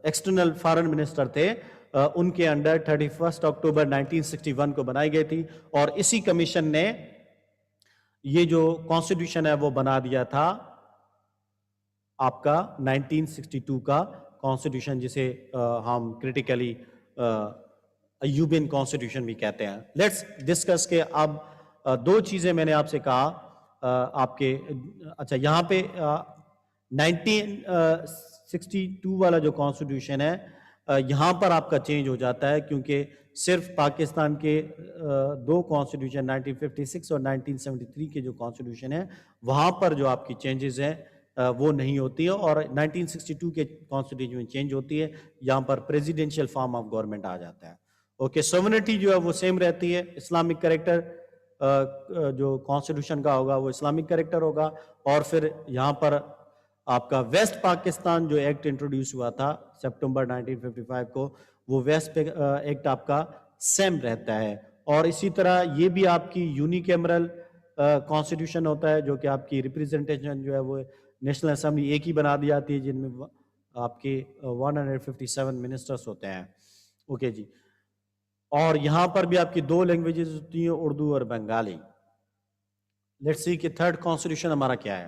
ایکسٹرنل فارن منسٹر تھے, ان کے انڈر 31 اکتوبر 1961 کو بنائی گئی تھی. اور اسی کمیشن نے یہ جو کانسٹیٹیوشن ہے وہ بنا دیا تھا آپ کا 1962 کا کانسٹیٹیوشن, جسے ہم کریٹیکلی ایوبین کانسٹیٹیوشن بھی کہتے ہیں. لیٹس ڈسکس کہ اب 2 چیزیں میں نے آپ سے کہا آپ کے. اچھا یہاں پہ 1962 والا جو کانسٹیٹیوشن ہے یہاں پر آپ کا چینج ہو جاتا ہے, کیونکہ صرف پاکستان کے 2 کانسٹیٹیوشن 1956 اور 1973 کے جو کانسٹیٹیوشن ہے وہاں پر جو آپ کی چینجز ہیں وہ نہیں ہوتی ہے, اور 1962 کے کانسٹیٹیوشن میں چینج ہوتی ہے. یہاں پر پریزیڈنشیل فارم آف گورنمنٹ آ جاتا ہے. اوکے سوورنٹی جو ہے وہ سیم رہتی ہے. اسلامک کریکٹر جو کانسٹیٹیوشن کا ہوگا وہ اسلامک کریکٹر ہوگا. اور پھر یہاں پر آپ کا ویسٹ پاکستان جو ایکٹ انٹروڈیوس ہوا تھا سپٹمبر 1955 کو, وہ ویسٹ ایکٹ آپ کا سیم رہتا ہے. اور اسی طرح یہ بھی آپ کی یونیکیمرل کانسٹیٹیوشن ہوتا ہے, جو کہ آپ کی ریپریزنٹیشن جو ہے وہ نیشنل اسمبلی ایک ہی بنا دی جاتی ہے, جن میں آپ کے 157 منسٹرز ہوتے ہیں. اوکے جی, اور یہاں پر بھی آپ کی 2 لینگویجز ہوتی ہیں, اردو اور بنگالی. لیٹس سی کہ تھرڈ کانسٹیٹیوشن ہمارا کیا ہے.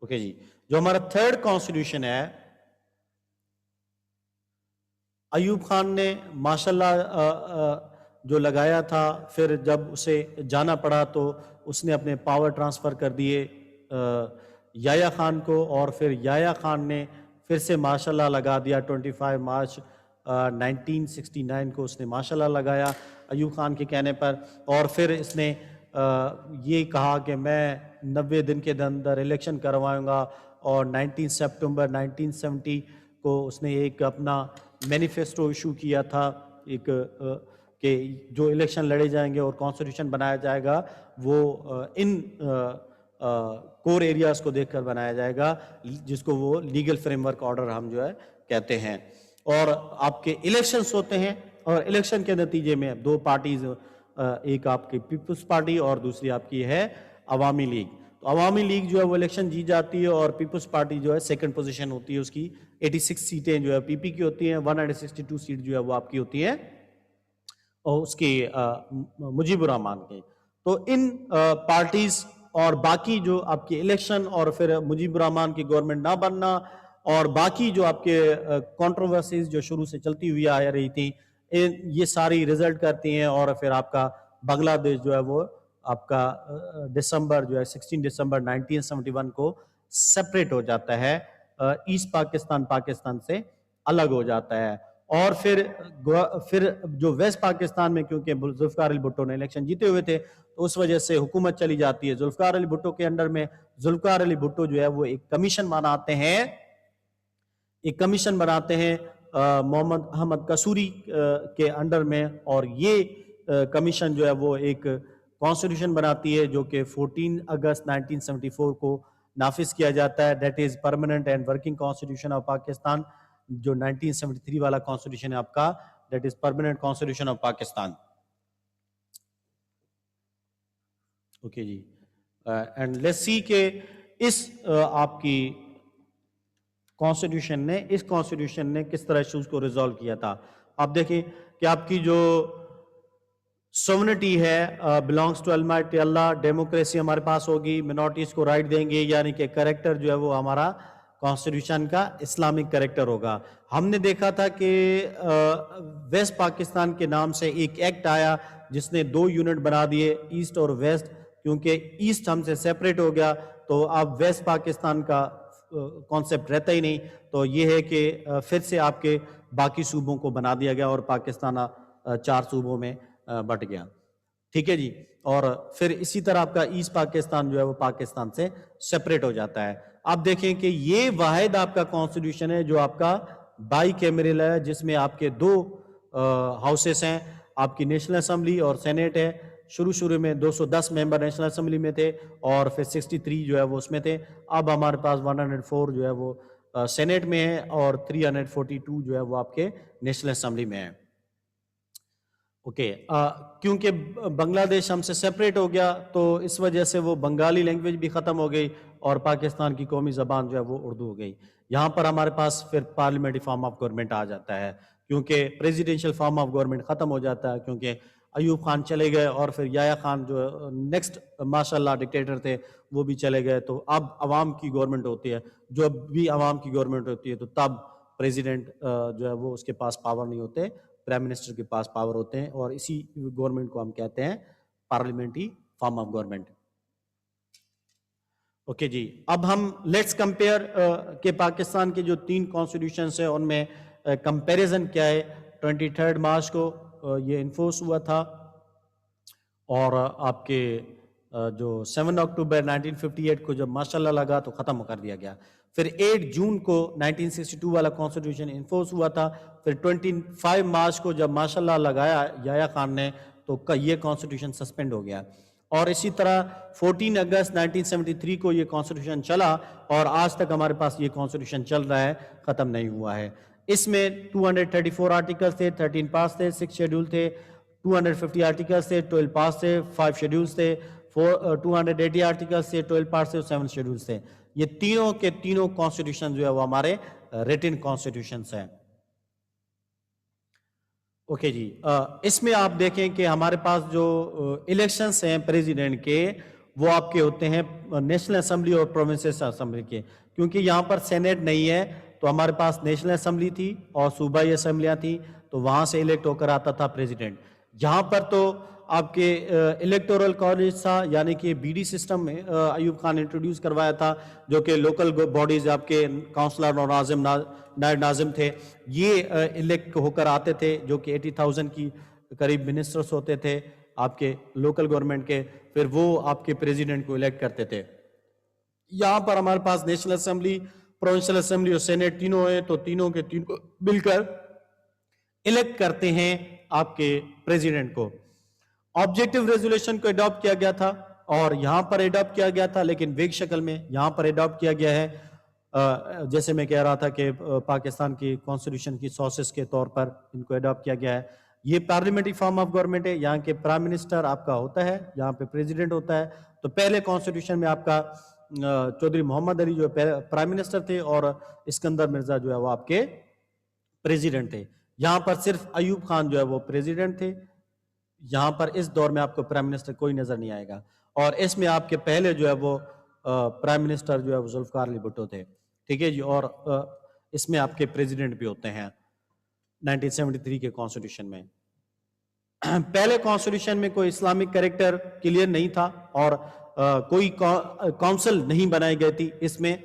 اوکے جی, جو ہمارا تھرڈ کانسٹیٹیوشن ہے ایوب خان نے ماشاءاللہ جو لگایا تھا, پھر جب اسے جانا پڑا تو اس نے اپنے پاور ٹرانسفر کر دیے یحییٰ خان کو, اور پھر یحییٰ خان نے پھر سے ماشاءاللہ لگا دیا 25 مارچ 1969 کو اس نے ماشاءاللہ لگایا ایوب خان کے کہنے پر. اور پھر اس نے یہ کہا کہ میں 90 دن کے اندر الیکشن کرواؤں گا, اور 19 سپٹمبر 1970 کو اس نے ایک اپنا مینیفیسٹو ایشو کیا تھا, ایک کہ جو الیکشن لڑے جائیں گے اور کانسٹیٹیوشن بنایا جائے گا وہ ان کور ایریاز کو دیکھ کر بنایا جائے گا, جس کو وہ لیگل فریم ورک آرڈر ہم جو ہے کہتے ہیں. اور آپ کے الیکشنز ہوتے ہیں, اور الیکشن کے نتیجے میں 2 پارٹیز, ایک آپ کی پیپلز پارٹی اور دوسری آپ کی ہے عوامی لیگ. تو عوامی لیگ جو ہے وہ الیکشن جیت جاتی ہے, اور پیپلز پارٹی جو ہے سیکنڈ پوزیشن ہوتی ہے اس کی. 86 سیٹیں جو ہے پی پی کی ہوتی ہیں, 162 سیٹ جو ہے وہ آپ کی ہوتی ہیں اور اس کی مجیب الرحمان کی. تو ان پارٹیز اور باقی جو آپ کے الیکشن, اور پھر مجیب الرحمان کی گورنمنٹ نہ بننا, اور باقی جو آپ کے کنٹروورسیز جو شروع سے چلتی ہوئی آ رہی تھی, یہ ساری ریزلٹ کرتی ہیں. اور پھر آپ کا بنگلہ دیش جو ہے وہ آپ کا دسمبر جو ہے 16 دسمبر 1971 کو سپریٹ ہو جاتا ہے, ایسٹ پاکستان سے الگ ہو جاتا ہے. اور پھر جو ویسٹ پاکستان میں, کیونکہ ذوالفقار علی بھٹو نے الیکشن جیتے ہوئے تھے تو اس وجہ سے حکومت چلی جاتی ہے ذوالفقار علی بھٹو کے انڈر میں. ذوالفقار علی بھٹو جو ہے وہ ایک کمیشن بناتے ہیں محمد احمد قصوری کے انڈر میں, اور یہ کمیشن جو ہے وہ ایک کانسٹیٹیوشن بناتی ہے جو کہ 14 اگست 1974 کو نافذ کیا جاتا ہے. That is permanent and working constitution of Pakistan. جو 1973 والا کانسٹیٹیوشن ہے آپ کا, that is permanent constitution of Pakistan. Okay جی, اینڈ لیٹس سی کہ اس آپ کی کانسٹیٹیوشن نے کس طرح ایشوز کو ریزالو کیا تھا. آپ دیکھیں کہ آپ کی جو سوورنٹی ہے belongs to almighty Allah, democracy ہمارے پاس ہوگی, منورٹیز کو رائٹ دیں گے, یعنی کہ کریکٹر جو ہے وہ ہمارا کانسٹیٹیوشن کا اسلامک کریکٹر ہوگا. ہم نے دیکھا تھا کہ ویسٹ پاکستان کے نام سے ایک ایکٹ آیا جس نے 2 یونٹ بنا دیے, ایسٹ اور ویسٹ, کیونکہ ایسٹ ہم سے سیپریٹ ہو گیا تو اب ویسٹ پاکستان کا کانسیپٹ رہتا ہی نہیں. تو یہ ہے کہ پھر سے آپ کے باقی صوبوں کو بنا دیا گیا اور پاکستان 4 صوبوں میں بٹ گیا. ٹھیک ہے جی, اور پھر اسی طرح آپ کا ایسٹ پاکستان جو ہے وہ پاکستان سے سیپریٹ ہو جاتا ہے. آپ دیکھیں کہ یہ واحد آپ کا کانسٹیٹیوشن ہے جو آپ کا بائی کیمرل ہے, جس میں آپ کے 2 ہاؤسز ہیں, آپ کی نیشنل اسمبلی اور سینیٹ ہے. شروع میں 210 ممبر نیشنل اسمبلی میں تھے اور پھر 63 جو ہے وہ اس میں تھے. اب ہمارے پاس 104 جو ہے وہ سینیٹ میں ہے اور 342 جو ہے وہ آپ کے نیشنل اسمبلی میں ہے. اوکے, کیونکہ بنگلہ دیش ہم سے سیپریٹ ہو گیا تو اس وجہ سے وہ بنگالی لینگویج بھی ختم ہو گئی اور پاکستان کی قومی زبان جو ہے وہ اردو ہو گئی. یہاں پر ہمارے پاس پھر پارلیمنٹری فارم آف گورنمنٹ آ جاتا ہے, کیونکہ پریزیڈنشل فارم آف گورنمنٹ ختم ہو جاتا ہے, کیونکہ ایوب خان چلے گئے اور پھر یحییٰ خان جو نیکسٹ ماشاءاللہ ڈکٹیٹر تھے وہ بھی چلے گئے. تو اب عوام کی گورنمنٹ ہوتی ہے, جو بھی عوام کی گورنمنٹ ہوتی ہے تو تب پریزیڈنٹ جو ہے وہ اس کے پاس پاور نہیں ہوتے, پرائم منسٹر کے پاس پاور ہوتے ہیں, اور اسی گورنمنٹ کو ہم کہتے ہیں parliamentary form of government. Okay جی, اب ہم لیٹس کمپیئر کہ پاکستان کے جو 3 کانسٹیٹیوشنز ہیں ان میں کمپیریزن کیا ہے. 23 مارچ کو یہ انفورس ہوا تھا اور آپ کے جو 7 اکتوبر 1958 کو جب ماشاءاللہ لگا تو ختم کر دیا گیا. پھر 8 جون کو 1962 والا کانسٹیٹیوشن انفورس ہوا تھا. پھر 25 مارچ کو جب ماشاءاللہ لگایا یحییٰ خان نے تو یہ کانسٹیٹیوشن سسپینڈ ہو گیا. اور اسی طرح 14 اگست 1973 کو یہ کانسٹیٹیوشن چلا اور آج تک ہمارے پاس یہ کانسٹیٹیوشن چل رہا ہے, ختم نہیں ہوا ہے. اس میں 234 آرٹیکلز تھے, 13 پارٹس تھے, 6 شیڈول تھے, 250 آرٹیکلز تھے, 12 پارٹس تھے, 5 شیڈولز تھے, 280 آرٹیکلز تھے, 12 پارٹس تھے, 7 شیڈولز تھے. یہ تینوں کے تینوں کانسٹیٹیوشن جو ہے وہ ہمارے ریٹن کانسٹیٹیوشنز ہیں. اوکے جی, اس میں آپ دیکھیں کہ ہمارے پاس جو الیکشنز ہیں پریزیڈنٹ کے وہ آپ کے ہوتے ہیں نیشنل اسمبلی اور پروونسز اسمبلی کے, کیونکہ یہاں پر سینیٹ نہیں ہے تو ہمارے پاس نیشنل اسمبلی تھی اور صوبائی اسمبلیاں تھیں تو وہاں سے الیکٹ ہو کر آتا تھا پریزیڈنٹ. یہاں پر تو آپ کے الیکٹورل کالج تھا, یعنی کہ بی ڈی سسٹم میں ایوب خان نے انٹروڈیوس کروایا تھا, جو کہ لوکل باڈیز آپ کے کاؤنسلر اور نائب ناظم تھے, یہ الیکٹ ہو کر آتے تھے, جو کہ 80,000 کی قریب منسٹرز ہوتے تھے آپ کے لوکل گورنمنٹ کے, پھر وہ آپ کے پریزیڈنٹ کو الیکٹ کرتے تھے. یہاں پر ہمارے پاس نیشنل اسمبلی, پروونشل اسمبلی اور سینیٹ تینوں ہیں, تو تینوں کے تینوں مل کر الیکٹ کرتے ہیں آپ کے پریزیڈنٹ کو. آبجیکٹیو ریزولوشن کو اڈاپٹ کیا گیا تھا اور یہاں پر اڈاپٹ کیا گیا تھا, لیکن ویگ شکل میں یہاں پر اڈاپٹ کیا گیا ہے. جیسے میں کہہ رہا تھا کہ پاکستان کی کانسٹیٹیوشن کی سورسز کے طور پر ان کو اڈاپٹ کیا گیا ہے. یہ پارلیمنٹری فارم آف گورنمنٹ ہے, یہاں کے پرائم منسٹر آپ کا ہوتا ہے, یہاں پہ پریزیڈنٹ ہوتا ہے. تو پہلے کانسٹیٹیوشن میں آپ کا چودھری محمد علی جو پرائم منسٹر تھے اور اسکندر مرزا جو ہے وہ آپ کے پریزیڈنٹ تھے. یہاں پر صرف ایوب خان جو ہے وہ پریزیڈنٹ تھے. یہاں پر اس دور میں آپ کو پرائم منسٹر کوئی نظر نہیں آئے گا, اور اس میں آپ کے پہلے جو ہے وہ پرائم منسٹر جو ہے وہ ذوالفقار علی بھٹو تھے. ٹھیک ہے جی, اور اس میں آپ کے پریزیڈنٹ بھی ہوتے ہیں 1973 کے کانسٹیٹیوشن میں. پہلے کانسٹیٹیوشن میں کوئی اسلامک کریکٹر کلیئر نہیں تھا اور کوئی کاؤنسل نہیں بنائی گئی تھی اس میں,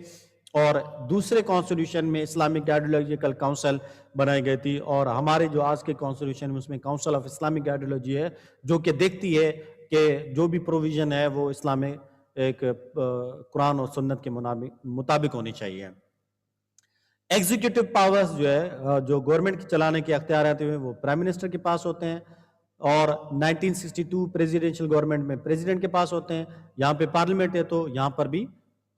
اور دوسرے کانسٹیٹیوشن میں اسلامک آئیڈیولوجیکل کاؤنسل بنائی گئی تھی, اور ہمارے جو آج کے کانسٹیٹیوشن میں اس میں کاؤنسل آف اسلامک آئیڈیولوجی ہے, جو کہ دیکھتی ہے کہ جو بھی پروویژن ہے وہ اسلام میں ایک قرآن اور سنت کے مطابق ہونی چاہیے. ایگزیکٹو پاورز جو ہے جو گورنمنٹ چلانے کے اختیارات ہیں وہ پرائم منسٹر کے پاس ہوتے ہیں, اور 1962 پریزیڈنشل گورنمنٹ میں پریزیڈنٹ کے پاس ہوتے ہیں، یہاں پہ پارلیمنٹ ہے تو یہاں پر بھی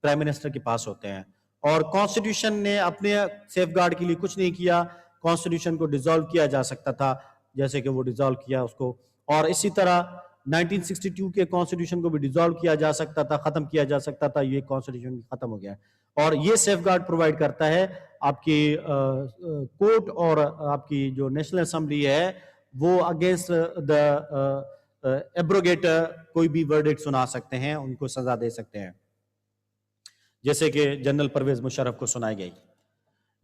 پرائم منسٹر کے پاس ہوتے ہیں. اور کانسٹیٹیوشن نے اپنے سیف گارڈ کے لیے کچھ نہیں کیا. کانسٹیٹیوشن کو ڈیزالو کیا جا سکتا تھا جیسے کہ وہ ڈیزالو کیا اس کو، اور اسی طرح 1962 کے کانسٹیٹیوشن کو بھی ڈیزالو کیا جا سکتا تھا، ختم کیا جا سکتا تھا. یہ کانسٹیٹیوشن ختم ہو گیا اور یہ سیف گارڈ پرووائڈ کرتا ہے آپ کی کورٹ اور آپ کی جو نیشنل اسمبلی ہے وہ اگینسٹ دا ایبروگیٹر کوئی بھی ورڈکٹ سنا سکتے ہیں، ان کو سزا دے سکتے ہیں، جیسے کہ جنرل پرویز مشرف کو سنائی گئی.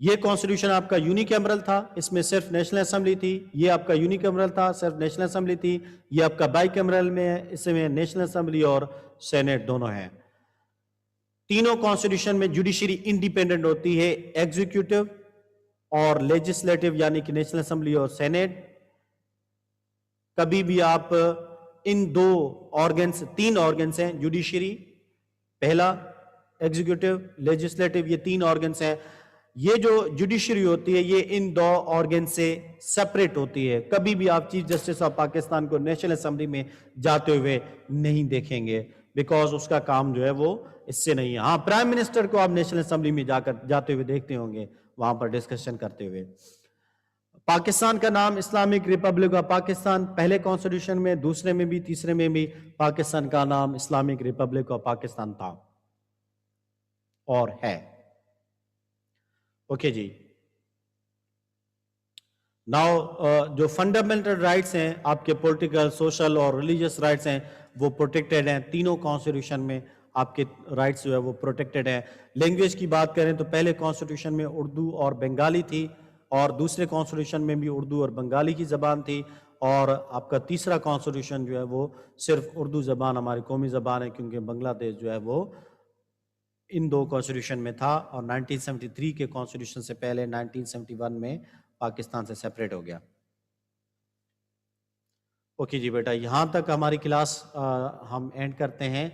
یہ کانسٹیٹیوشن آپ کا یونیکیمرل تھا، اس میں صرف نیشنل اسمبلی تھی. یہ آپ کا یونیکیمرل تھا، صرف نیشنل اسمبلی تھی. یہ آپ کا بائی کیمرل میں ہے، اس میں نیشنل اسمبلی اور سینیٹ دونوں ہیں. تینوں کانسٹیٹیوشن میں جوڈیشری انڈیپینڈنٹ ہوتی ہے، ایگزیکیوٹیو اور لیجسلیٹو یعنی کہ نیشنل اسمبلی اور سینیٹ. کبھی بھی آپ ان دو آرگنز، تین آرگنز ہیں جوڈیشری، پہلا ایگزیکیوٹیو، لیجسلیٹو، یہ تین آرگنز ہیں. یہ جو جوڈیشری ہوتی ہے یہ ان دو آرگن سے سپریٹ ہوتی ہے. کبھی بھی آپ چیف جسٹس آف پاکستان کو نیشنل اسمبلی میں جاتے ہوئے نہیں دیکھیں گے، بیکاز اس کا کام جو ہے وہ اس سے نہیں ہے. ہاں پرائم منسٹر کو آپ نیشنل اسمبلی میں جاتے ہوئے دیکھتے ہوں گے، وہاں پر ڈسکشن کرتے ہوئے. پاکستان کا نام اسلامک ریپبلک آف پاکستان، پہلے کانسٹیٹیوشن میں، دوسرے میں بھی، تیسرے میں بھی پاکستان کا نام اسلامک ریپبلک آف پاکستان تھا اور ہے. اوکے جی. ناؤ جو فنڈامنٹل رائٹس ہیں آپ کے پولیٹیکل، سوشل اور ریلیجس رائٹس ہیں وہ پروٹیکٹڈ ہیں. تینوں کانسٹیٹیوشن میں آپ کے رائٹس جو ہے وہ پروٹیکٹڈ ہیں. لینگویج کی بات کریں تو پہلے کانسٹیٹیوشن میں اردو اور بنگالی تھی، اور دوسرے کانسٹیٹیوشن میں بھی اردو اور بنگالی کی زبان تھی، اور آپ کا تیسرا کانسٹیٹیوشن جو ہے وہ صرف اردو زبان ہماری قومی زبان ہے، کیونکہ بنگلہ دیش جو ہے وہ ان دو کانسٹیٹیوشن میں تھا. اور 1973 کے کانسٹیٹیوشن سے پہلے 1971 میں پاکستان سے سیپریٹ ہو گیا. اوکے جی بیٹا، یہاں تک ہماری کلاس ہم اینڈ کرتے ہیں.